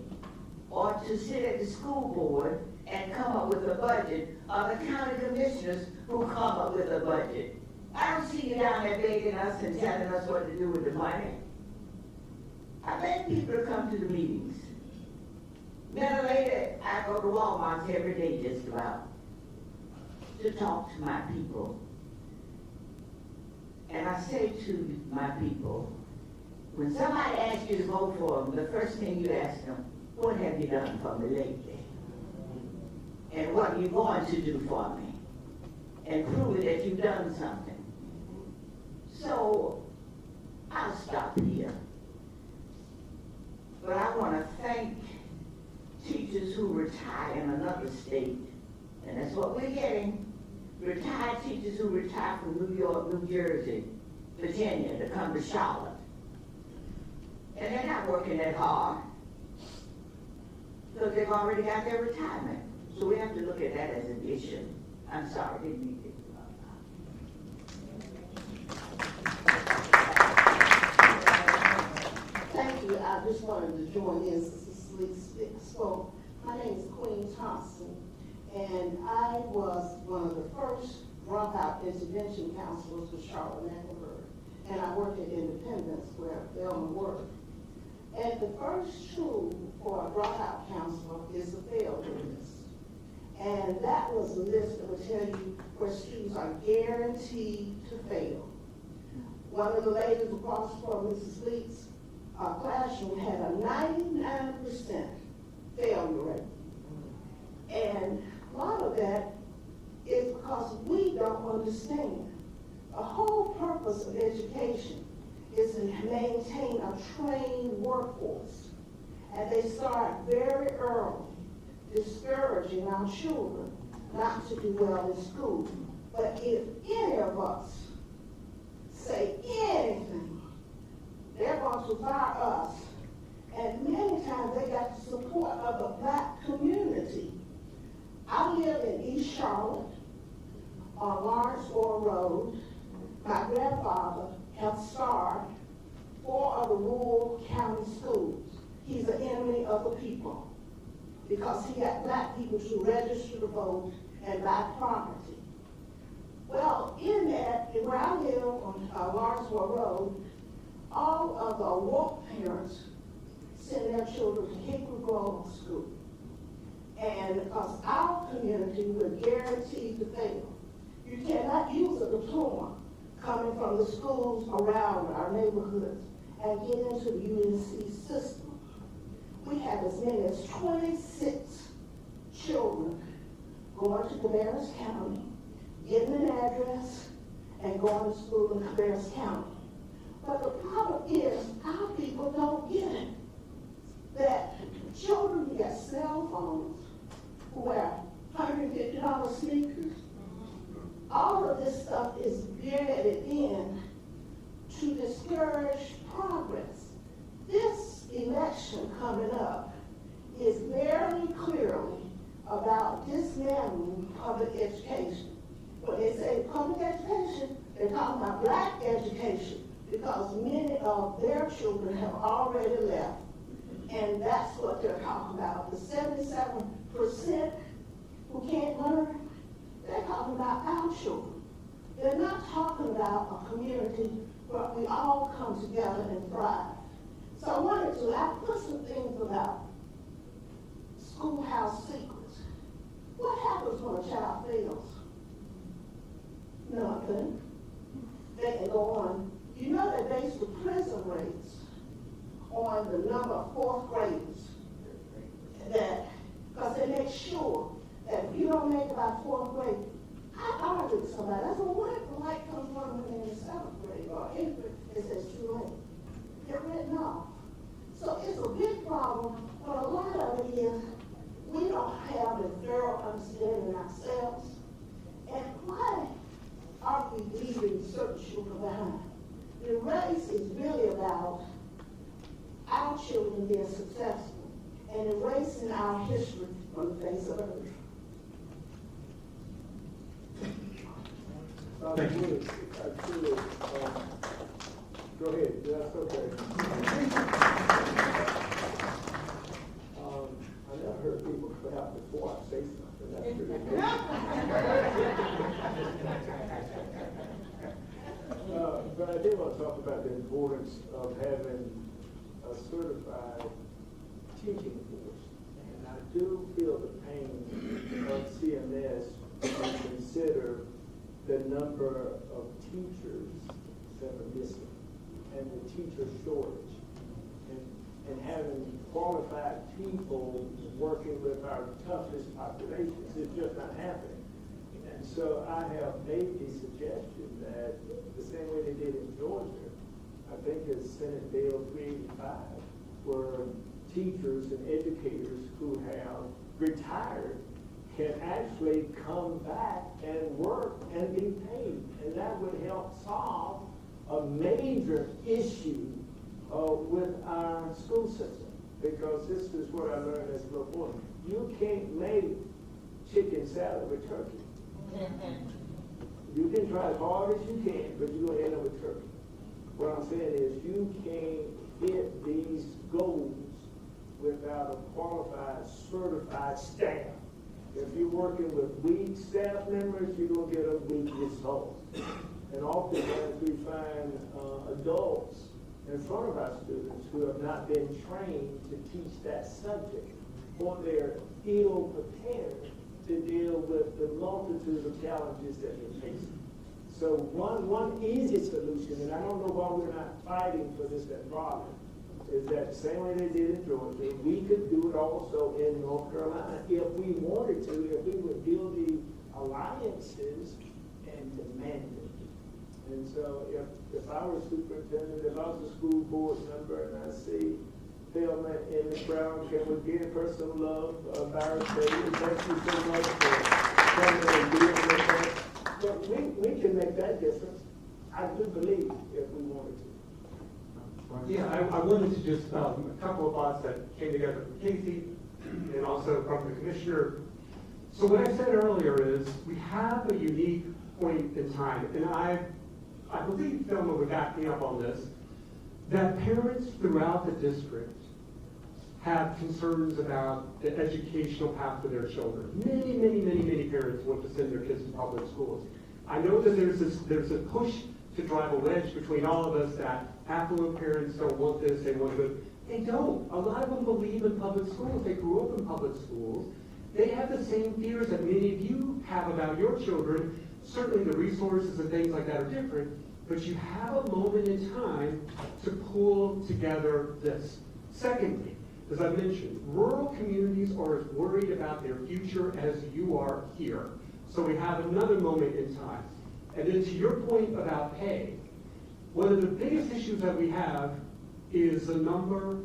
or to sit at the school board and come up with a budget, or the county commissioners who come up with a budget. I don't see you down there begging us and telling us what to do with the money. I beg people to come to the meetings. Then later, I go to Walmart every day just about to talk to my people. And I say to my people, when somebody asks you to vote for them, the first thing you ask them, what have you done for me lately? And what are you going to do for me? and prove that you've done something. So I'll stop here. But I want to thank teachers who retire in another state, and that's what we're getting. Retired teachers who retire from New York, New Jersey, Virginia to come to Charlotte. And they're not working that hard because they've already got their retirement. So we have to look at that as an issue. I'm sorry, didn't mean to. Thank you. I just wanted to join in since Sleek spoke. My name is Queen Thompson, and I was one of the first dropout intervention counselors for Charlotte-Mecklenburg, and I worked at Independence where Thelma worked. And the first tool for a dropout counselor is the failure list. And that was a list that would tell you where students are guaranteed to fail. One of the ladies across from Mrs. Leeks, our classroom had a 99% failure rate. And a lot of that is because we don't understand. The whole purpose of education is to maintain a trained workforce. And they start very early, discouraging our children not to do well in school. But if any of us say anything, they're going to fire us. And many times they got the support of the black community. I live in East Charlotte on Lawrenceville Road. My grandfather helped start 4 of the rural county schools. He's an enemy of the people because he got black people to register to vote and buy property. Well, in that, where I live on Lawrenceville Road, all of the woke parents send their children to Hickory Grove School. And because our community will guarantee to fail. You cannot use a diploma coming from the schools around our neighborhoods and get into the UNC system. We have as many as 26 children going to Cabarrus County, getting an address, and going to school in Cabarrus County. But the problem is, our people don't get it. That children who get cell phones, who wear $150 sneakers, all of this stuff is bedded in to discourage progress. This election coming up is very clearly about dismantling public education. When they say public education, they're talking about black education because many of their children have already left. And that's what they're talking about. The 77% who can't learn, they're talking about our children. They're not talking about a community where we all come together and thrive. So I put some things about schoolhouse secrets. What happens when a child fails? Nothing. They can go on. You know they base the prison rates on the number of 4th graders. Because they make sure that if you don't make it by 4th grade, I argued with somebody. I said, well, where the light comes from when they're in the 7th grade or 8th grade? It says too late. They're written off. So it's a big problem, but a lot of it is we don't have a thorough understanding ourselves. And why are we leaving certain children behind? The race is really about our children being successful and erasing our history from the face of earth. Thank you. Go ahead, that's okay. I never heard people clap before I say something. That's pretty good. But I did want to talk about the importance of having a certified teaching force. And I do feel the pain of CMS when you consider the number of teachers that are missing and the teacher shortage. And having qualified people working with our toughest populations is just not happening. And so I have made the suggestion that the same way they did in Georgia, I think it's Senate Bill 385, where teachers and educators who have retired can actually come back and work and be paid. And that would help solve a major issue with our school system. Because this is what I learned as a little boy. You can't make chicken salad with turkey. You can try as hard as you can, but you're gonna end up with turkey. What I'm saying is you can't hit these goals without a qualified, certified staff. If you're working with weak staff members, you're gonna get a weak result. And oftentimes we find adults in front of our students who have not been trained to teach that subject, or they're ill prepared to deal with the multitude of challenges that they're facing. So one easy solution, and I don't know why we're not fighting for this at Robin, is that the same way they did in Georgia, we could do it also in North Carolina if we wanted to, if we would build the alliances and demand it. And so if I were superintendent, if I was a school board member and I see Thelma in the crowd, can we give her some love, Barry Bailey? Thank you so much for coming and being with us. But we can make that difference. I do believe if we wanted to. Yeah, I wanted to just, a couple of thoughts that came together from Casey and also from the commissioner. So what I said earlier is we have a unique point in time, and I believe Thelma would back me up on this, that parents throughout the district have concerns about the educational path for their children. Many parents want to send their kids to public schools. I know that there's a push to drive a wedge between all of us that affluent parents don't want this, they want to. They don't. A lot of them believe in public schools. They grew up in public schools. They have the same fears that many of you have about your children. Certainly the resources and things like that are different, but you have a moment in time to pull together this. Secondly, as I mentioned, rural communities are as worried about their future as you are here. So we have another moment in time. And then to your point about pay, one of the biggest issues that we have is the number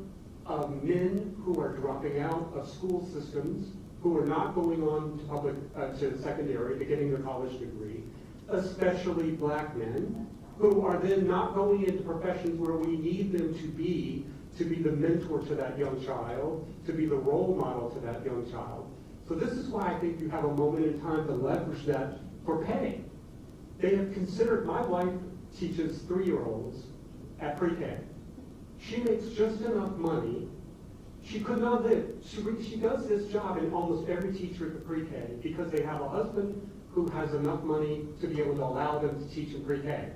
of men who are dropping out of school systems, who are not going on to to secondary, to getting their college degree, especially black men, who are then not going into professions where we need them to be the mentor to that young child, to be the role model to that young child. So this is why I think you have a moment in time to leverage that for pay. They have considered, my wife teaches 3-year-olds at pre-K. She makes just enough money. She could not live. She does this job in almost every teacher at the pre-K because they have a husband who has enough money to be able to allow them to teach in pre-K.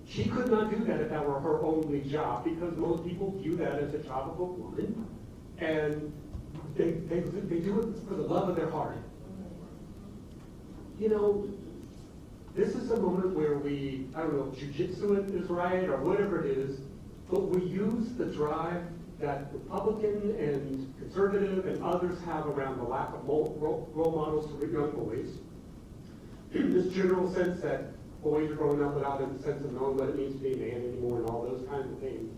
She could not do that if that were her only job, because most people view that as a job of a woman, and they do it for the love of their heart. You know, this is a moment where we, I don't know if jujitsu is right or whatever it is, but we use the drive that Republican and conservative and others have around the lack of role models for young boys. This general sense that boys are growing up without a sense of knowing what it means to be a man anymore and all those kinds of things.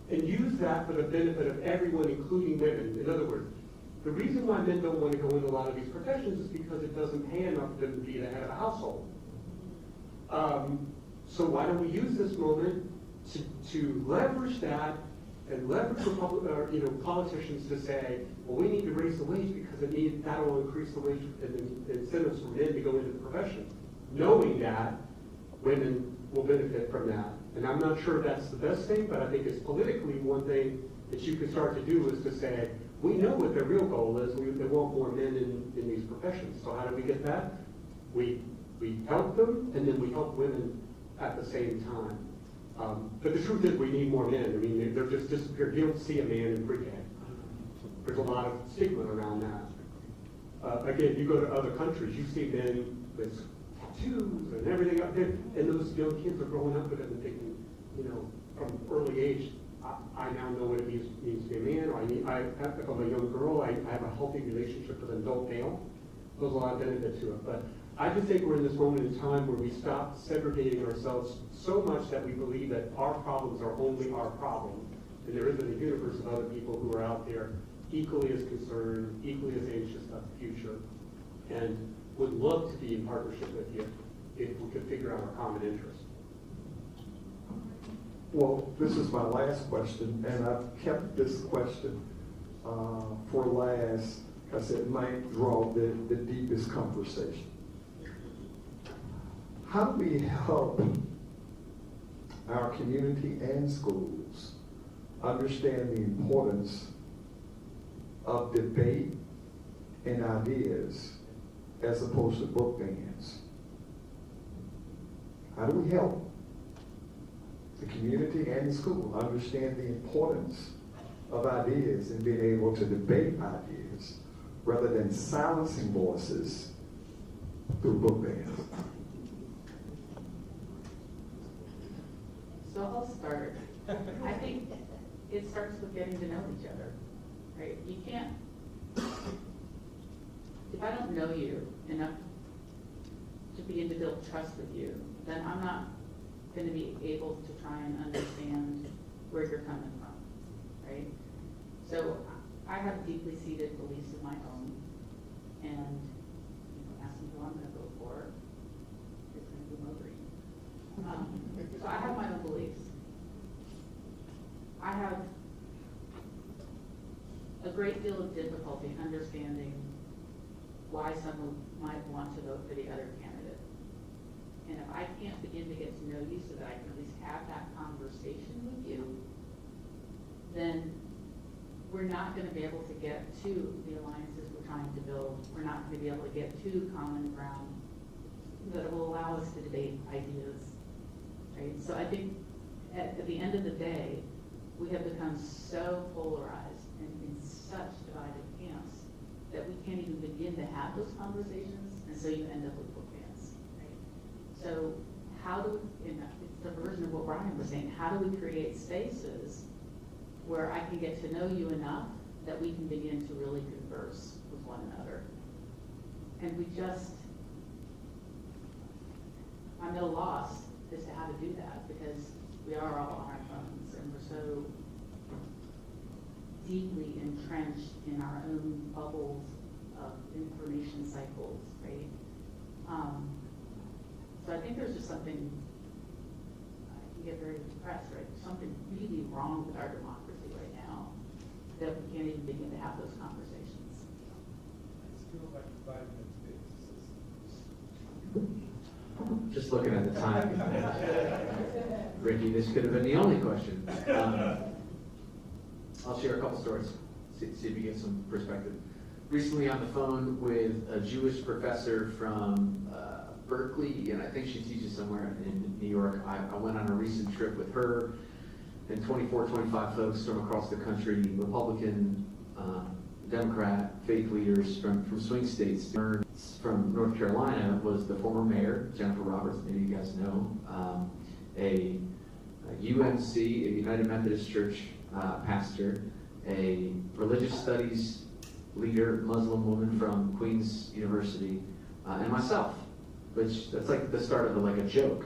And use that for the benefit of everyone, including women. In other words, the reason why men don't want to go into a lot of these professions is because it doesn't pay enough for them to be the head of a household. So why don't we use this moment to leverage that and leverage politicians to say, well, we need to raise the wage because that will increase the wage and incentives for men to go into the profession, knowing that women will benefit from that. And I'm not sure if that's the best thing, but I think it's politically one thing that you can start to do is to say, we know what their real goal is. They want more men in these professions. So how do we get that? We help them, and then we help women at the same time. But the truth is we need more men. I mean, they're just disappeared. You don't see a man in pre-K. There's a lot of stigma around that. Again, you go to other countries, you see men with tattoos and everything up there, and those young kids are growing up with it and thinking, from early age, I now know what it means to be a man, or if I'm a young girl, I have a healthy relationship with an adult male. There's a lot of benefit to it. But I just think we're in this moment in time where we stop segregating ourselves so much that we believe that our problems are only our problem, and there isn't a universe of other people who are out there equally as concerned, equally as anxious about the future, and would love to be in partnership with you if we could figure out our common interest. Well, this is my last question, and I've kept this question for last, because it might draw the deepest conversation. How do we help our community and schools understand the importance of debate and ideas as opposed to book bans? How do we help the community and the school understand the importance of ideas and being able to debate ideas rather than silencing voices through book bans? So I'll start. I think it starts with getting to know each other, right? You can't, if I don't know you enough to begin to build trust with you, then I'm not going to be able to try and understand where you're coming from, right? So I have deeply seated beliefs of my own, and asking who I'm going to vote for is going to be more green. So I have my own beliefs. I have a great deal of difficulty understanding why someone might want to vote for the other candidate. And if I can't begin to get to know you so that I can at least have that conversation with you, then we're not going to be able to get to the alliances we're trying to build. We're not going to be able to get to common ground that will allow us to debate ideas, right? So I think at the end of the day, we have become so polarized and in such divided camps that we can't even begin to have those conversations, and so you end up with book bans, right? So how do we, it's the version of what Brian was saying, how do we create spaces where I can get to know you enough that we can begin to really converse with one another? And we just, I'm at a loss as to how to do that, because we are all on our phones and we're so deeply entrenched in our own bubbles of information cycles, right? So I think there's just something, I can get very depressed, right? There's something really wrong with our democracy right now that we can't even begin to have those conversations. Just looking at the time, Ricky, this could have been the only question. I'll share a couple stories, see if you get some perspective. Recently on the phone with a Jewish professor from Berkeley, and I think she teaches somewhere in New York. I went on a recent trip with her and 24, 25 folks from across the country, Republican, Democrat, faith leaders from swing states. From North Carolina was the former mayor, Jennifer Roberts, maybe you guys know, a UMC, a United Methodist Church pastor, a religious studies leader, Muslim woman from Queen's University, and myself, which that's like the start of like a joke.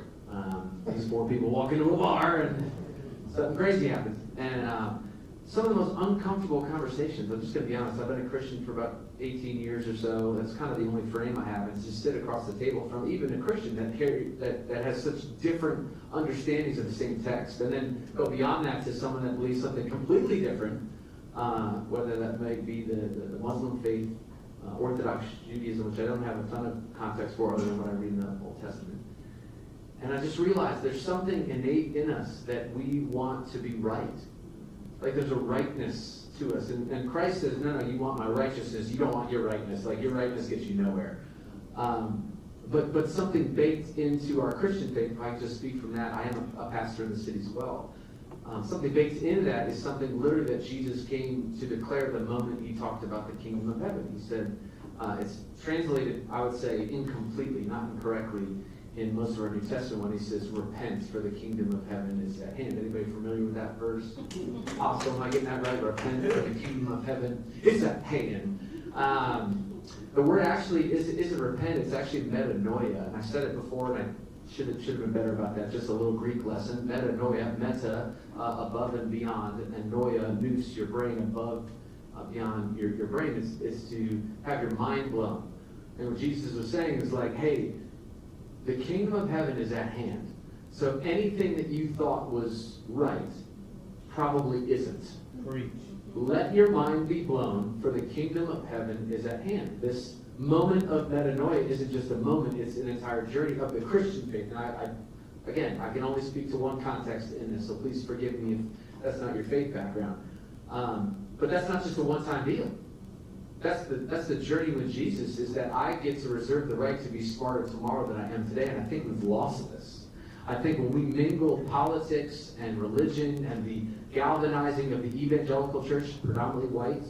These four people walk into a bar and something crazy happens. And some of the most uncomfortable conversations, I'm just going to be honest, I've been a Christian for about 18 years or so. That's kind of the only frame I have, is to sit across the table from even a Christian that has such different understandings of the same text, and then go beyond that to someone that believes something completely different, whether that may be the Muslim faith, Orthodox Judaism, which I don't have a ton of context for other than what I read in the Old Testament. And I just realized there's something innate in us that we want to be right. Like there's a rightness to us. And Christ says, no, you want my righteousness. You don't want your rightness. Like your rightness gets you nowhere. But something baked into our Christian faith, if I can just speak from that, I am a pastor in the city as well. Something baked into that is something literally that Jesus came to declare the moment he talked about the kingdom of heaven. He said, it's translated, I would say, incompletely, not incorrectly, in most of our New Testament when he says, repent, for the kingdom of heaven is at hand. Anybody familiar with that verse? Awesome, am I getting that right? Repent, for the kingdom of heaven is at hand. The word actually isn't repent, it's actually metanoia. And I said it before, and I should have been better about that. Just a little Greek lesson. Metanoia, meta, above and beyond, and noia, nous, your brain above, beyond your brain is to have your mind blown. And what Jesus was saying is like, hey, the kingdom of heaven is at hand. So anything that you thought was right probably isn't. Preach. Let your mind be blown, for the kingdom of heaven is at hand. This moment of metanoia isn't just a moment, it's an entire journey of the Christian faith. And I can only speak to one context in this, so please forgive me if that's not your faith background. But that's not just a one-time deal. That's the journey with Jesus, is that I get to reserve the right to be smarter tomorrow than I am today, and I think we've lost this. I think when we mingle politics and religion and the galvanizing of the evangelical church, predominantly white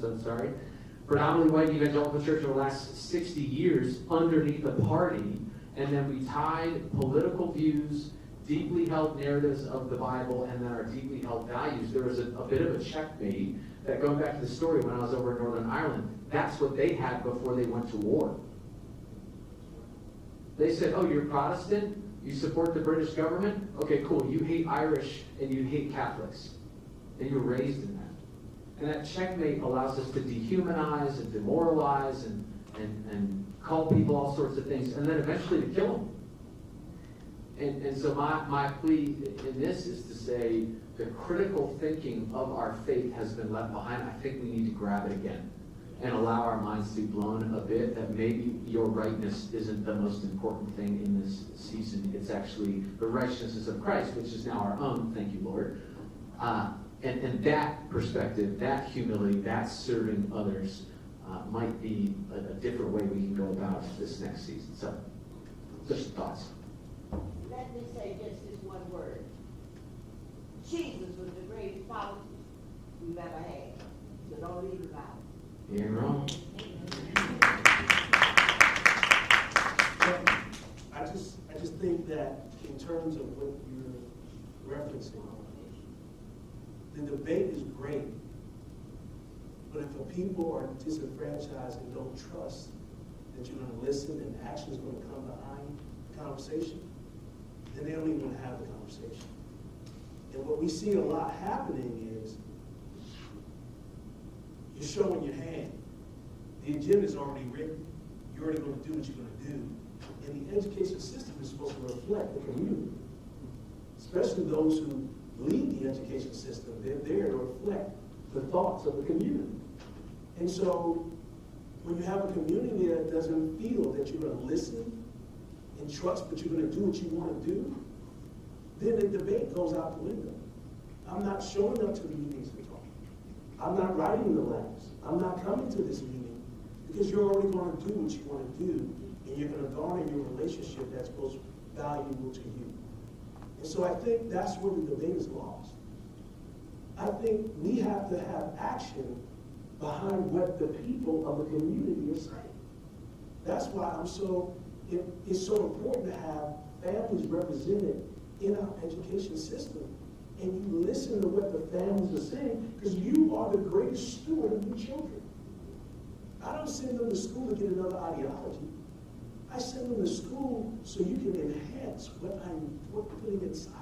evangelical church over the last 60 years underneath a party, and then we tied political views, deeply held narratives of the Bible, and then our deeply held values. There was a bit of a checkmate that, going back to the story when I was over in Northern Ireland, that's what they had before they went to war. They said, oh, you're Protestant? You support the British government? Okay, cool. You hate Irish and you hate Catholics. And you're raised in that. And that checkmate allows us to dehumanize and demoralize and call people all sorts of things, and then eventually to kill them. And so my plea in this is to say the critical thinking of our faith has been left behind. I think we need to grab it again and allow our minds to be blown a bit, that maybe your rightness isn't the most important thing in this season. It's actually the righteousness of Christ, which is now our own, thank you, Lord. And that perspective, that humility, that serving others might be a different way we can go about this next season. So, just thoughts. Let me say just this one word. Jesus was the greatest politician we've ever had. So don't leave it out. You ain't wrong. I just think that in terms of what you're referencing, the debate is great. But if people are disenfranchised and don't trust that you're going to listen and action is going to come behind the conversation, then they don't even want to have the conversation. And what we see a lot happening is you're showing your hand. The agenda is already written. You're already going to do what you're going to do. And the education system is supposed to reflect the community, especially those who lead the education system. They're there to reflect the thoughts of the community. And so when you have a community that doesn't feel that you're going to listen and trust, but you're going to do what you want to do, then the debate goes out the window. I'm not showing up to the meetings to talk. I'm not writing the letters. I'm not coming to this meeting because you're already going to do what you want to do, and you're going to garner your relationship that's most valuable to you. And so I think that's where the debate is lost. I think we have to have action behind what the people of the community are saying. That's why it's so important to have families represented in our education system. And you listen to what the families are saying, because you are the greatest steward of your children. I don't send them to school to get another ideology. I send them to school so you can enhance what I'm putting inside.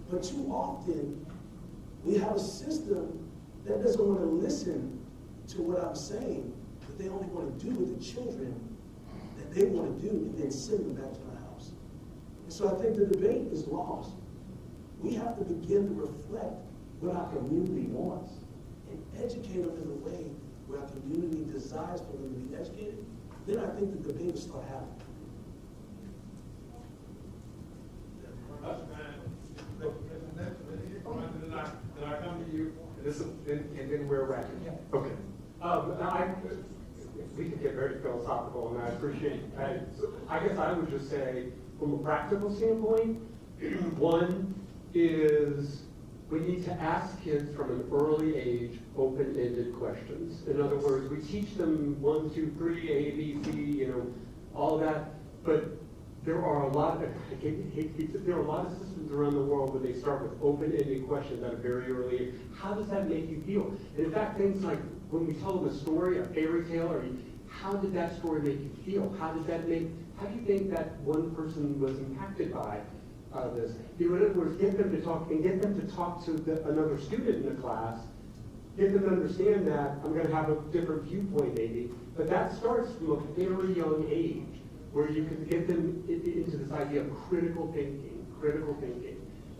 But too often, we have a system that doesn't want to listen to what I'm saying, but they only want to do with the children that they want to do and then send them back to the house. And so I think the debate is lost. We have to begin to reflect what our community wants and educate them in a way where our community desires for them to be educated. Then I think the debate will start happening. Then I come to you, and then we're wrapping. Okay. We can get very philosophical, and I appreciate. I guess I would just say, from a practical standpoint, one is we need to ask kids from an early age open-ended questions. In other words, we teach them 1, 2, 3, A, B, C, all that, but there are a lot of systems around the world where they start with open-ended questions at a very early age. How does that make you feel? And in fact, things like when we tell them a story, a fairy tale, or how did that story make you feel? How do you think that one person was impacted by this? In other words, get them to talk to another student in the class, get them to understand that I'm going to have a different viewpoint maybe, but that starts from a very young age, where you can get them into this idea of critical thinking,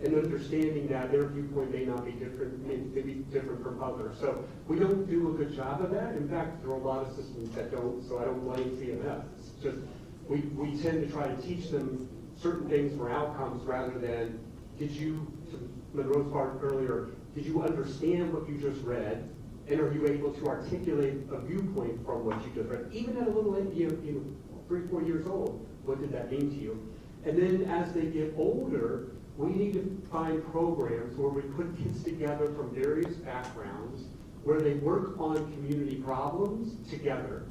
and understanding that their viewpoint may not be different, may be different from others. So we don't do a good job of that. In fact, there are a lot of systems that don't, so I don't blame CMS. It's just, we tend to try to teach them certain things for outcomes rather than, did you, to Monroe's part earlier, did you understand what you just read? And are you able to articulate a viewpoint from what you just read? Even at a little, 3-4 years old, what did that mean to you? And then as they get older, we need to find programs where we put kids together from various backgrounds, where they work on community problems together,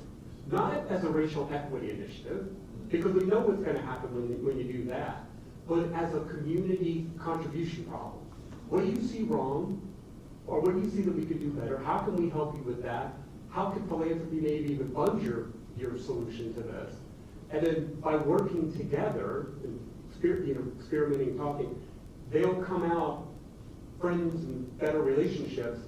not as a racial equity initiative, because we know what's going to happen when you do that, but as a community contribution problem. What do you see wrong? Or what do you see that we could do better? How can we help you with that? How can philanthropy maybe even fund your solution to this? And then by working together, and experimenting, talking, they'll come out friends and better relationships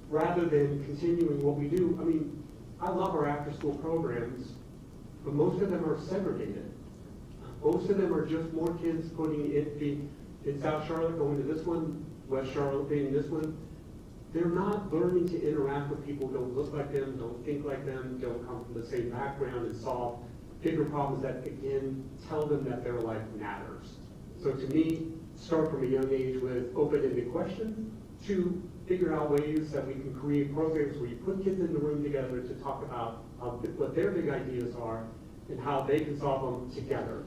rather than continuing what we do. I mean, I love our after-school programs, but most of them are segregated. Most of them are just more kids putting in South Charlotte, going to this one, West Charlotte being this one. They're not learning to interact with people who don't look like them, don't think like them, don't come from the same background, and solve bigger problems that, again, tell them that their life matters. So to me, start from a young age with open-ended questions, to figure out ways that we can create programs where you put kids in the room together to talk about what their big ideas are and how they can solve them together.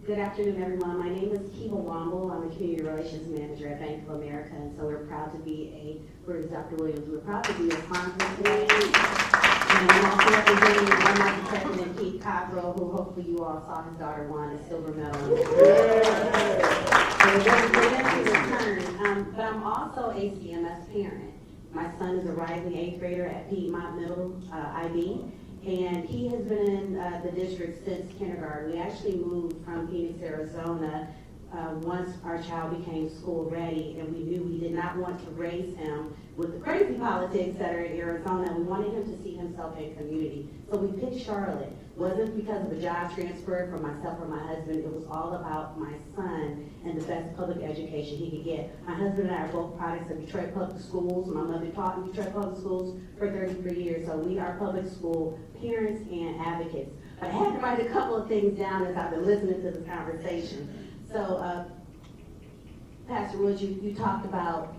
Good afternoon, everyone. My name is Kiva Womble. I'm a Community Relations Manager at Bank of America, and so we're proud to be we're Dr. Williams, we're proud to be a sponsor today. And I'm also representing my President Keith Cockrell, who hopefully you all saw his daughter won a silver medal. But I'm also a CMS parent. My son is a rising 8th grader at Piedmont Middle IB. And he has been in the district since kindergarten. We actually moved from Phoenix, Arizona, once our child became school ready, and we knew we did not want to raise him with the crazy politics that are in Arizona. We wanted him to see himself in community. So we picked Charlotte. It wasn't because of a job transfer for myself or my husband. It was all about my son and the best public education he could get. My husband and I are both products of Detroit Public Schools. My mother taught in Detroit Public Schools for 33 years. So we are public school parents and advocates. But I had to write a couple of things down as I've been listening to this conversation. So, Pastor Woods, you talked about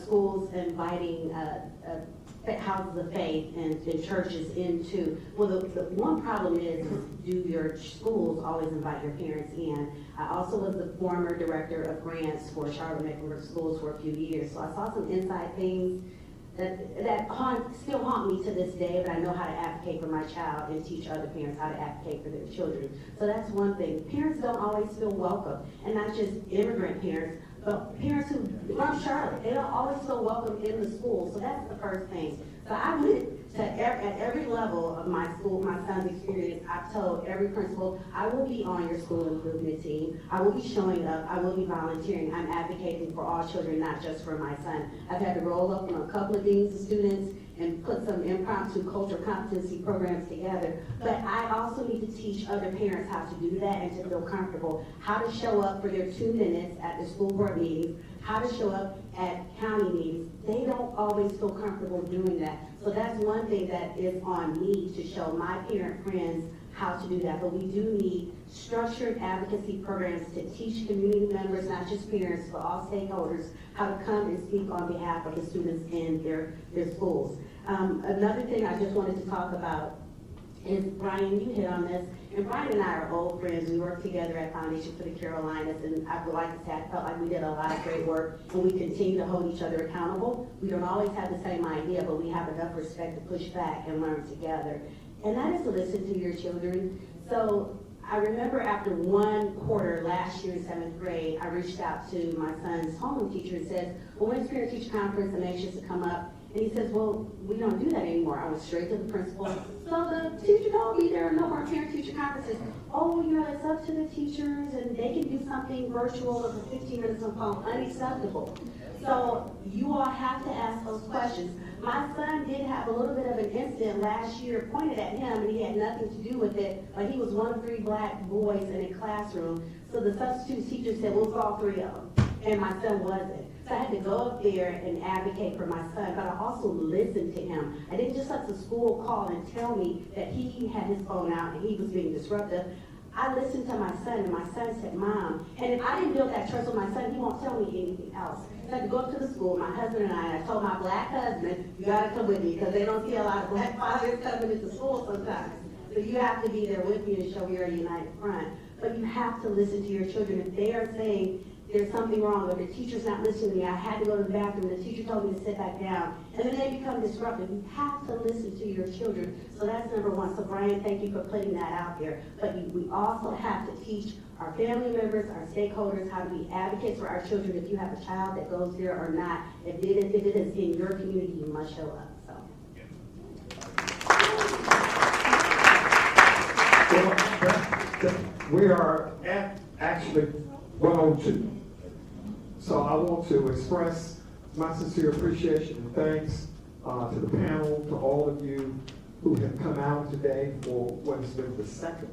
schools inviting houses of faith and churches into. Well, the one problem is, do your schools always invite your parents in? I also was the former director of grants for Charlotte-Mecklenburg Schools for a few years, so I saw some inside things that still haunt me to this day, but I know how to advocate for my child and teach other parents how to advocate for their children. So that's one thing. Parents don't always feel welcome, and not just immigrant parents, but parents who from Charlotte, they don't always feel welcome in the school. So that's the first thing. So I went to at every level of my school, my son's experience. I've told every principal, I will be on your school improvement team. I will be showing up. I will be volunteering. I'm advocating for all children, not just for my son. I've had to roll up on a couple of deans of students and put some impromptu cultural competency programs together. But I also need to teach other parents how to do that and to feel comfortable, how to show up for their 2 minutes at the school board meetings, how to show up at county meetings. They don't always feel comfortable doing that. So that's one thing that is on me to show my parent friends how to do that. But we do need structured advocacy programs to teach community members, not just parents, but all stakeholders, how to come and speak on behalf of the students in their schools. Another thing I just wanted to talk about is, Brian, you hit on this, and Brian and I are old friends. We worked together at Foundation for the Carolinas, and I would like to say I felt like we did a lot of great work, and we continue to hold each other accountable. We don't always have the same idea, but we have enough respect to push back and learn together. And that is to listen to your children. So I remember after one quarter last year in 7th grade, I reached out to my son's homeroom teacher and said, well, when's parent-teacher conference? I'm anxious to come up And he says, well, we don't do that anymore. I went straight to the principal. So the teacher told me there are no more parent-teacher conferences. Oh, you know, it's up to the teachers and they can do something virtual or for 15 minutes on phone. Unacceptable. So you all have to ask those questions. My son did have a little bit of an incident last year pointed at him, and he had nothing to do with it, but he was one of 3 black boys in a classroom. So the substitute teacher said, we'll call 3 of them. And my son wasn't. So I had to go up there and advocate for my son, but I also listened to him. I didn't just let the school call and tell me that he had his phone out and he was being disruptive. I listened to my son, and my son said, Mom, and if I didn't build that trust with my son, he won't tell me anything else. So I had to go up to the school, my husband and I told my black husband, you gotta come with me, because they don't see a lot of black fathers coming into school sometimes. So you have to be there with me to show we are a united front. But you have to listen to your children. If they are saying there's something wrong, or the teacher's not listening to me, I had to go to the bathroom, the teacher told me to sit back down, and then they become disruptive. You have to listen to your children. So that's number one. So Brian, thank you for putting that out there. But we also have to teach our family members, our stakeholders, how to be advocates for our children. If you have a child that goes there or not, if it is in your community, you must show up. So. We are at actually 102. So I want to express my sincere appreciation and thanks to the panel, to all of you who have come out today for what has been the second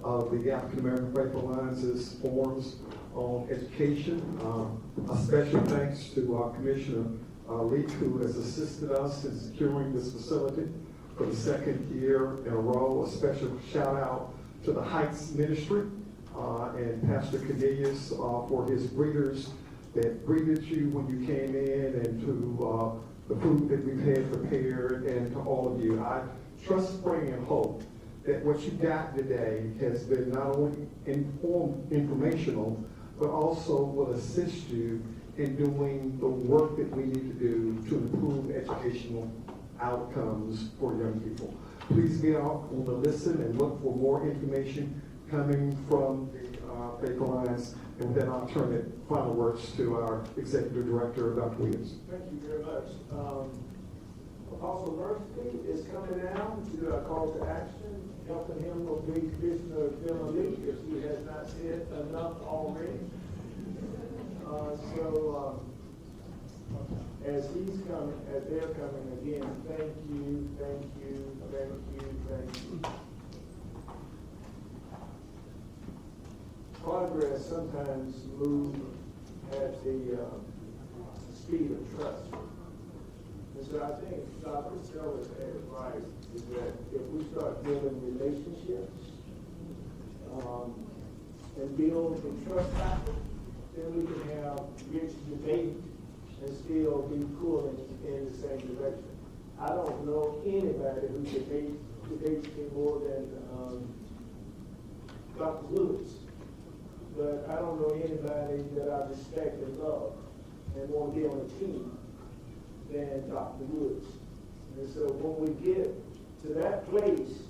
of the African American Faith Alliance's forums on education. A special thanks to our Commissioner Leak, who has assisted us in securing this facility for the second year in a row. A special shout out to the Heights Ministry and Pastor Cornelius for his greeters that greeted you when you came in, and to the food that we've had prepared, and to all of you. I trust, pray, and hope that what you got today has been not only informational, but also will assist you in doing the work that we need to do to improve educational outcomes for young people. Please be out on the listen and look for more information coming from the Faith Alliance. And then I'll turn it final words to our Executive Director, Dr. Williams. Thank you very much. Apostle Murphy is coming down to do a call to action. Helping him will be Commissioner Dylan Lee, if he has not said enough already. As he's coming, as they're coming again, thank you, thank you, thank you, thank you. Progress sometimes moves at the speed of trust. And so I think Dr. Sellers had it right, is that if we start building relationships and build the trust factor, then we can have rich debate and still be pulling in the same direction. I don't know anybody who debates me more than Dr. Lewis, but I don't know anybody that I respect and love and want to be on a team than Dr. Woods. And so when we get to that place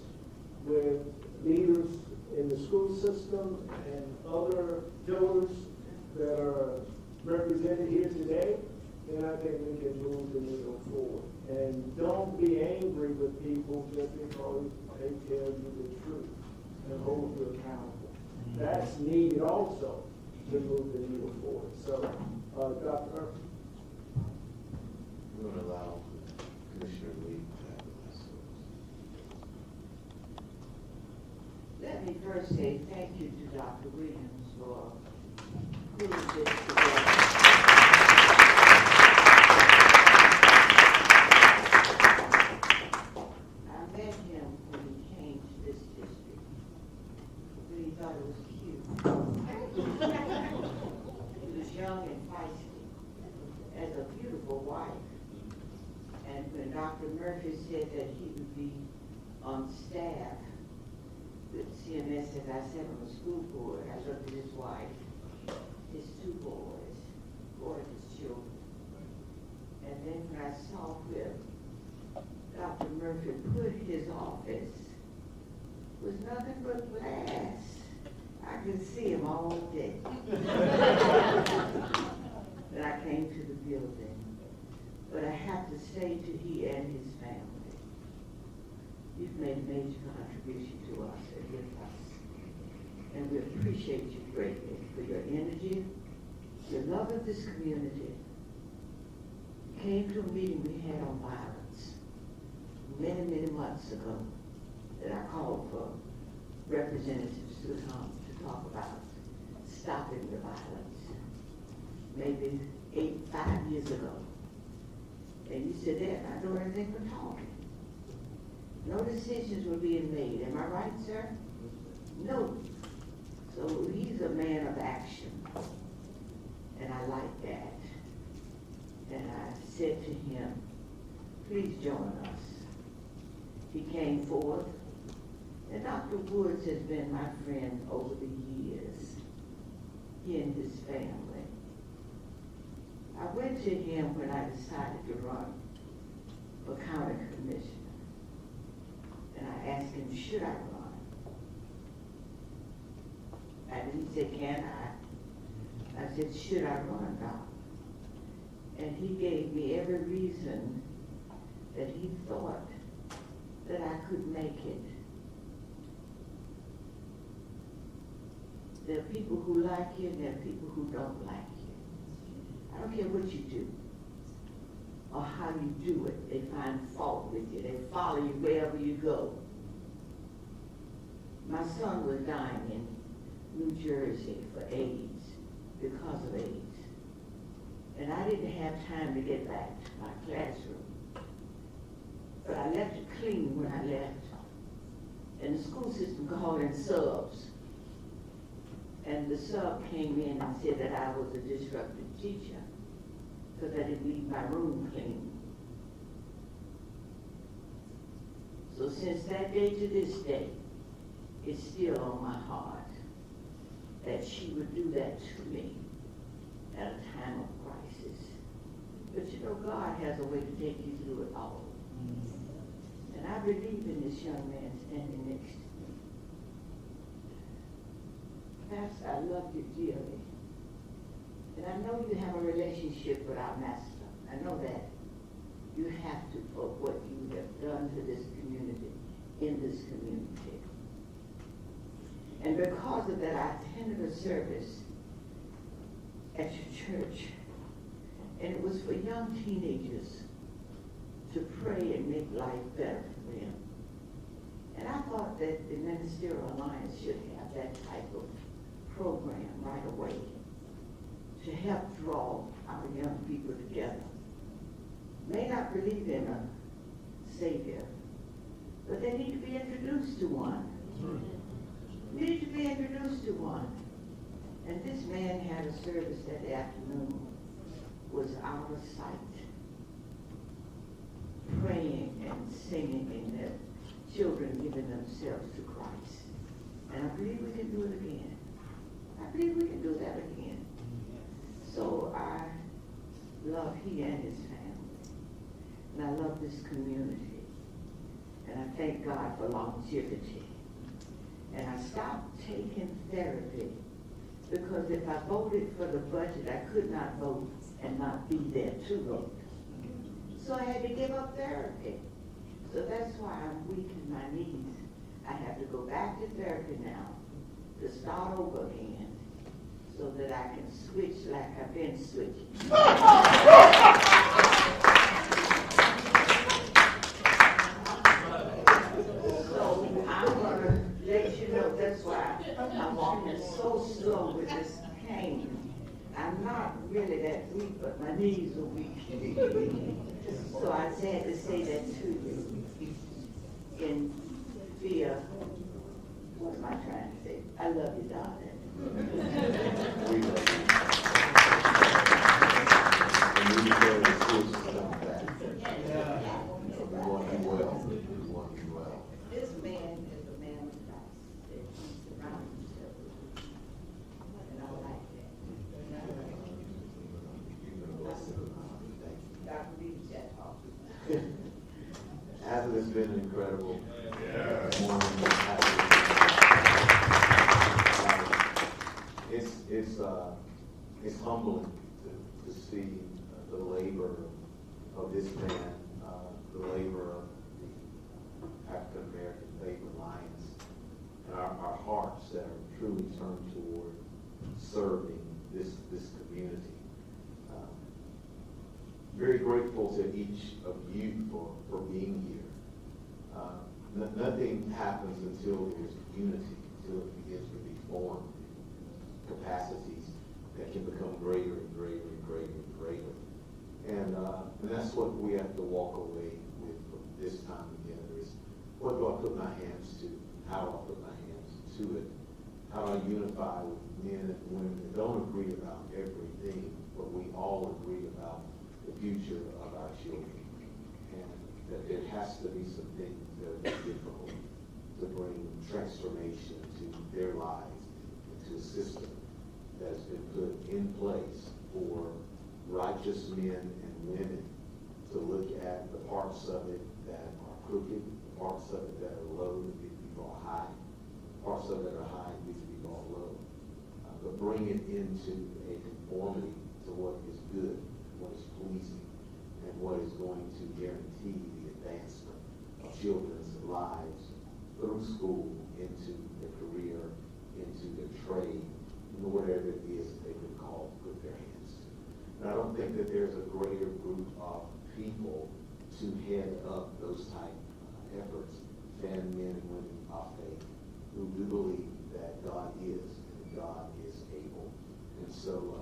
with leaders in the school system and other pillars that are represented here today, then I think we can move the needle forward. And don't be angry with people just because they tell you the truth and hold you accountable. That's needed also to move the needle forward. So, Dr. Murphy. We're going to allow Commissioner Lee to have the last words. Let me first say thank you to Dr. Williams for putting this together. I met him when he came to this district, when he thought it was cute. He was young and feisty, as a beautiful wife. And when Dr. Murphy said that he would be on staff with CMS, as I said, on the school board, I looked at his wife, his 2 boys, gorgeous children. And then when I saw where Dr. Murphy put his office, was nothing but glass. I could see him all day. Then I came to the building. But I have have to say to he and his family, you've made a major contribution to us and with us. And we appreciate you greatly for your energy, your love of this community. You came to a meeting we had on violence many, many months ago that I called for representatives to come to talk about stopping the violence. Maybe 5 years ago. And you said that, I don't know anything but talking. No decisions were being made. Am I right, sir? No. So he's a man of action. And I like that. And I said to him, please join us. He came forth. And Dr. Woods has been my friend over the years. He and his family. I went to him when I decided to run for county commissioner. And I asked him, should I run? And he said, can I? I said, should I run, Doc? And he gave me every reason that he thought that I could make it. There are people who like you and there are people who don't like you. I don't care what you do or how you do it. They find fault with you. They follow you wherever you go. My son was dying in New Jersey for AIDS, because of AIDS. And I didn't have time to get back to my classroom. But I left it clean when I left. And the school system called in subs. And the sub came in and said that I was a disruptive teacher because I didn't leave my room clean. So since that day to this day, it's still on my heart that she would do that to me at a time of crisis. But you know, God has a way to take you through it all. And I believe in this young man standing next to me. Pastor, I love you dearly. And I know you have a relationship with our master. I know that. You have to for what you have done to this community, in this community. And because of that, I attended a service at your church. And it was for young teenagers to pray and make life better for them. And I thought that the Ministerial Alliance should have that type of program right away to help draw our young people together. May not believe in a Savior, but they need to be introduced to one. Need to be introduced to one. And this man had a service that afternoon, was out of sight, praying and singing, and their children giving themselves to Christ. And I believe we can do it again. I believe we can do that again. So I love he and his family. And I love this community. And I thank God for longevity. And I stopped taking therapy because if I voted for the budget, I could not vote and not be there to vote. So I had to give up therapy. So that's why I'm weak in my knees. I have to go back to therapy now to start over again so that I can switch like I've been switching. So I'm going to let you know that's why I'm walking so slow with this cane. I'm not really that weak, but my knees are weak. So I just had to say that to you in fear. What am I trying to say? I love you, darling. We love you. And we declare the schools to come back. We want you well. We want you well. This man is a man of Christ. That he surrounds himself with. And I like that. Dr. Reed said, Hasn't this been incredible? Morning. It's humbling to see the labor of this man, the labor of the African American Faith Alliance, and our hearts that are truly turned toward serving this community. Very grateful to each of you for being here. Nothing happens until there's unity, until it begins to be formed, capacities that can become greater and greater and greater and greater. And that's what we have to walk away with from this time together is, what do I put my hands to? How do I put my hands to it? How do I unify with men and women that don't agree about everything, but we all agree about the future of our children? And that there has to be some things that are difficult to bring transformation to their lives, into a system that has been put in place for righteous men and women to look at the parts of it that are crooked, the parts of it that are low that need to be brought high, parts of it that are high that need to be brought low, but bring it into a conformity to what is good, what is pleasing, and what is going to guarantee the advancement of children's lives through school, into their career, into their trade, whatever it is that they've been called to put their hands to. And I don't think that there's a greater group of people to head up those type efforts than men and women of faith who do believe that God is and God is able. And so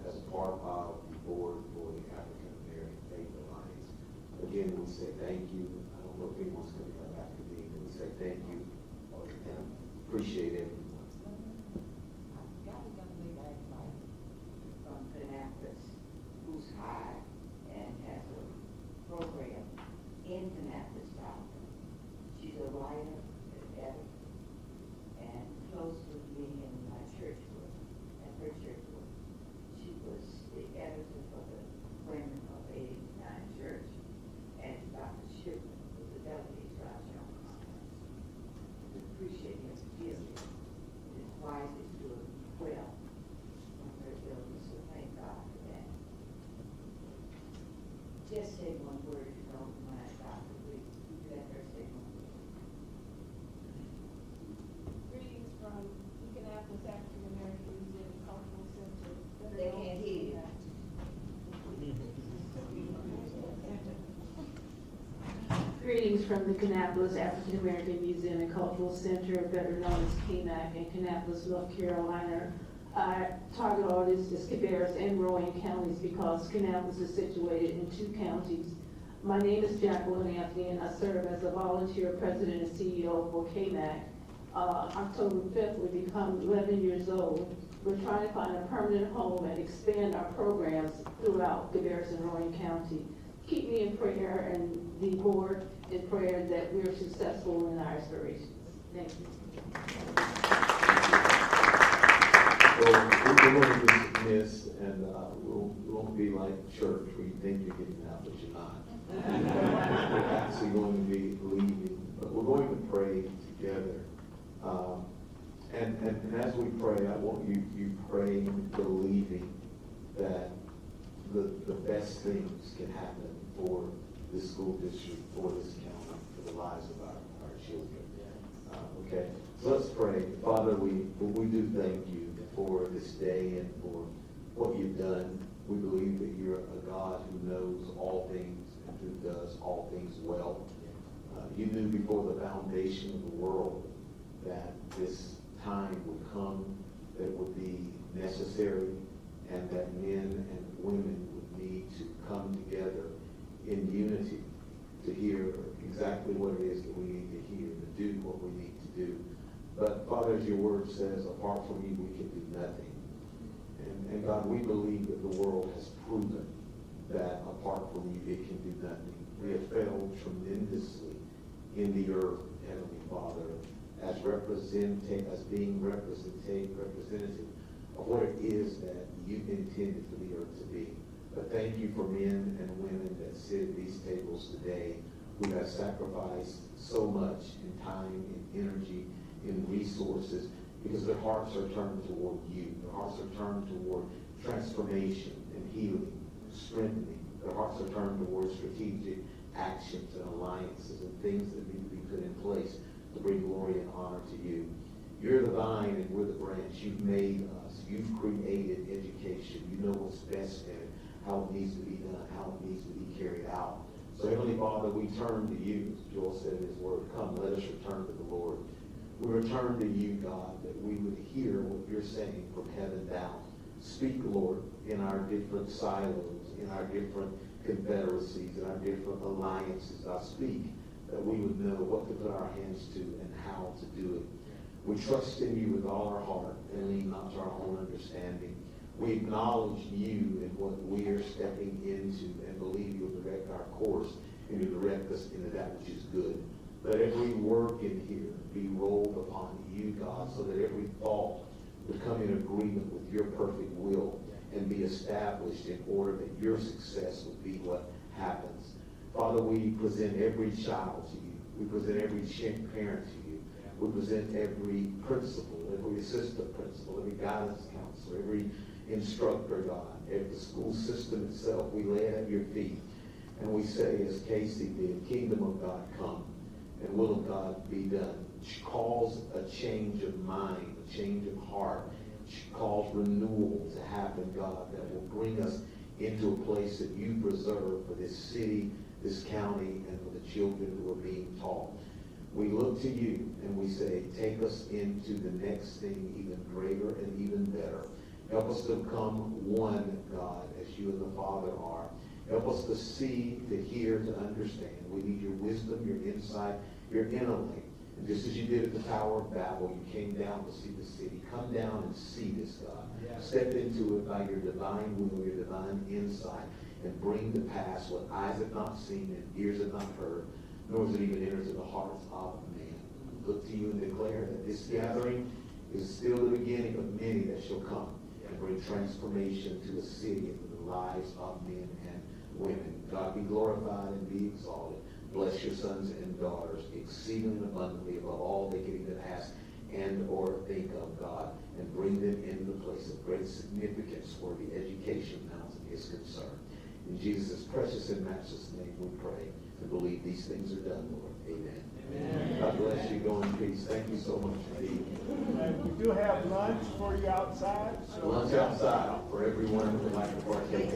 as a part of the board for the African American Faith Alliance, again, we say thank you. I don't know if anyone's coming up after me, but we say thank you and appreciate everyone. From Kannapolis, who's high and has a program in Kannapolis, Georgia. She's a writer, an editor, and close with me in my church work, at her church work. She was the editor for the Women of 89 Church, and Dr. Shipman was the delegate to our general conference. We appreciate him dearly. His wife is doing well from her illness, so thank God for that. Just say one word if you don't mind, Dr. Lee. Let her say one word. Greetings from Indianapolis African American Museum and Cultural Center. They can't hear you. Greetings from the Kannapolis African American Museum and Cultural Center, better known as KMAC, in Kannapolis, North Carolina. Our target audience is Cabarrus and Rowan counties because Kannapolis is situated in 2 counties. My name is Jacqueline Anthony, and I serve as a volunteer president and CEO for KMAC. October 5th, we become 11 years old. We're trying to find a permanent home and expand our programs throughout Cabarrus and Rowan County. Keep me in prayer and the board in prayer that we're successful in our aspirations. Thank you. Well, we're going to dismiss, and we won't be like church where you think you're getting out, but you're not. We're actually going to be leaving, but we're going to pray together. And as we pray, I want you praying, believing that the best things can happen for this school district, for this county, for the lives of our children. Okay, so let's pray. Father, we do thank you for this day and for what you've done. We believe that you're a God who knows all things and who does all things well. You knew before the foundation of the world that this time would come, that it would be necessary, and that men and women would need to come together in unity to hear exactly what it is that we need to hear, to do what we need to do. But Father, as your word says, apart from you, we can do nothing. And God, we believe that the world has proven that apart from you, it can do nothing. We have failed tremendously in the earth, Heavenly Father, as being representative of what it is that you intended for the earth to be. But thank you for men and women that sit at these tables today who have sacrificed so much in time, in energy, in resources, because their hearts are turned toward you. Their hearts are turned toward transformation and healing, strengthening, Their hearts are turned towards strategic actions and alliances and things that need to be put in place to bring glory and honor to you. You're the vine and we're the branch. You've made us. You've created education. You know what's best in it, how it needs to be done, how it needs to be carried out. So Heavenly Father, we turn to you, as Joel said in his word, come, let us return to the Lord. We return to you, God, that we would hear what you're saying from heaven down. Speak, Lord, in our different silos, in our different confederacies, in our different alliances. I speak that we would know what to put our hands to and how to do it. We trust in you with all our heart and lean not to our own understanding. We acknowledge you in what we are stepping into and believe you'll direct our course and you'll direct us into that which is good. Let every work in here be rolled upon you, God, so that every thought would come in agreement with your perfect will and be established in order that your success would be what happens. Father, we present every child to you. We present every parent to you. We present every principal, every assistant principal, every guidance counselor, every instructor, God, every school system itself. We lay it at your feet. And we say, as Casey did, kingdom of God come and will of God be done. Cause a change of mind, a change of heart. Cause renewal to happen, God, that will bring us into a place that you preserve for this city, this county, and for the children who are being taught. We look to you and we say, take us into the next thing even greater and even better. Help us to become one, God, as you and the Father are. Help us to see, to hear, to understand. We need your wisdom, your insight, your intellect. And just as you did at the Tower of Babel, you came down to see the city. Come down and see this, God. Step into it by your divine will, your divine insight, and bring to pass what eyes have not seen and ears have not heard, nor has it even entered into the hearts of man. Look to you and declare that this gathering is still the beginning of many that shall come and bring transformation to the city and to the lives of men and women. God, be glorified and be exalted. Bless your sons and daughters exceedingly abundantly above all they can even ask and or think of, God, and bring them into the place of great significance where the education mountain is concerned. In Jesus' precious and matchless name we pray and believe these things are done, Lord. Amen. Amen. God bless you. Go in peace. Thank you so much indeed. And we do have lunch for you outside. Lunch outside for everyone who would like to partake.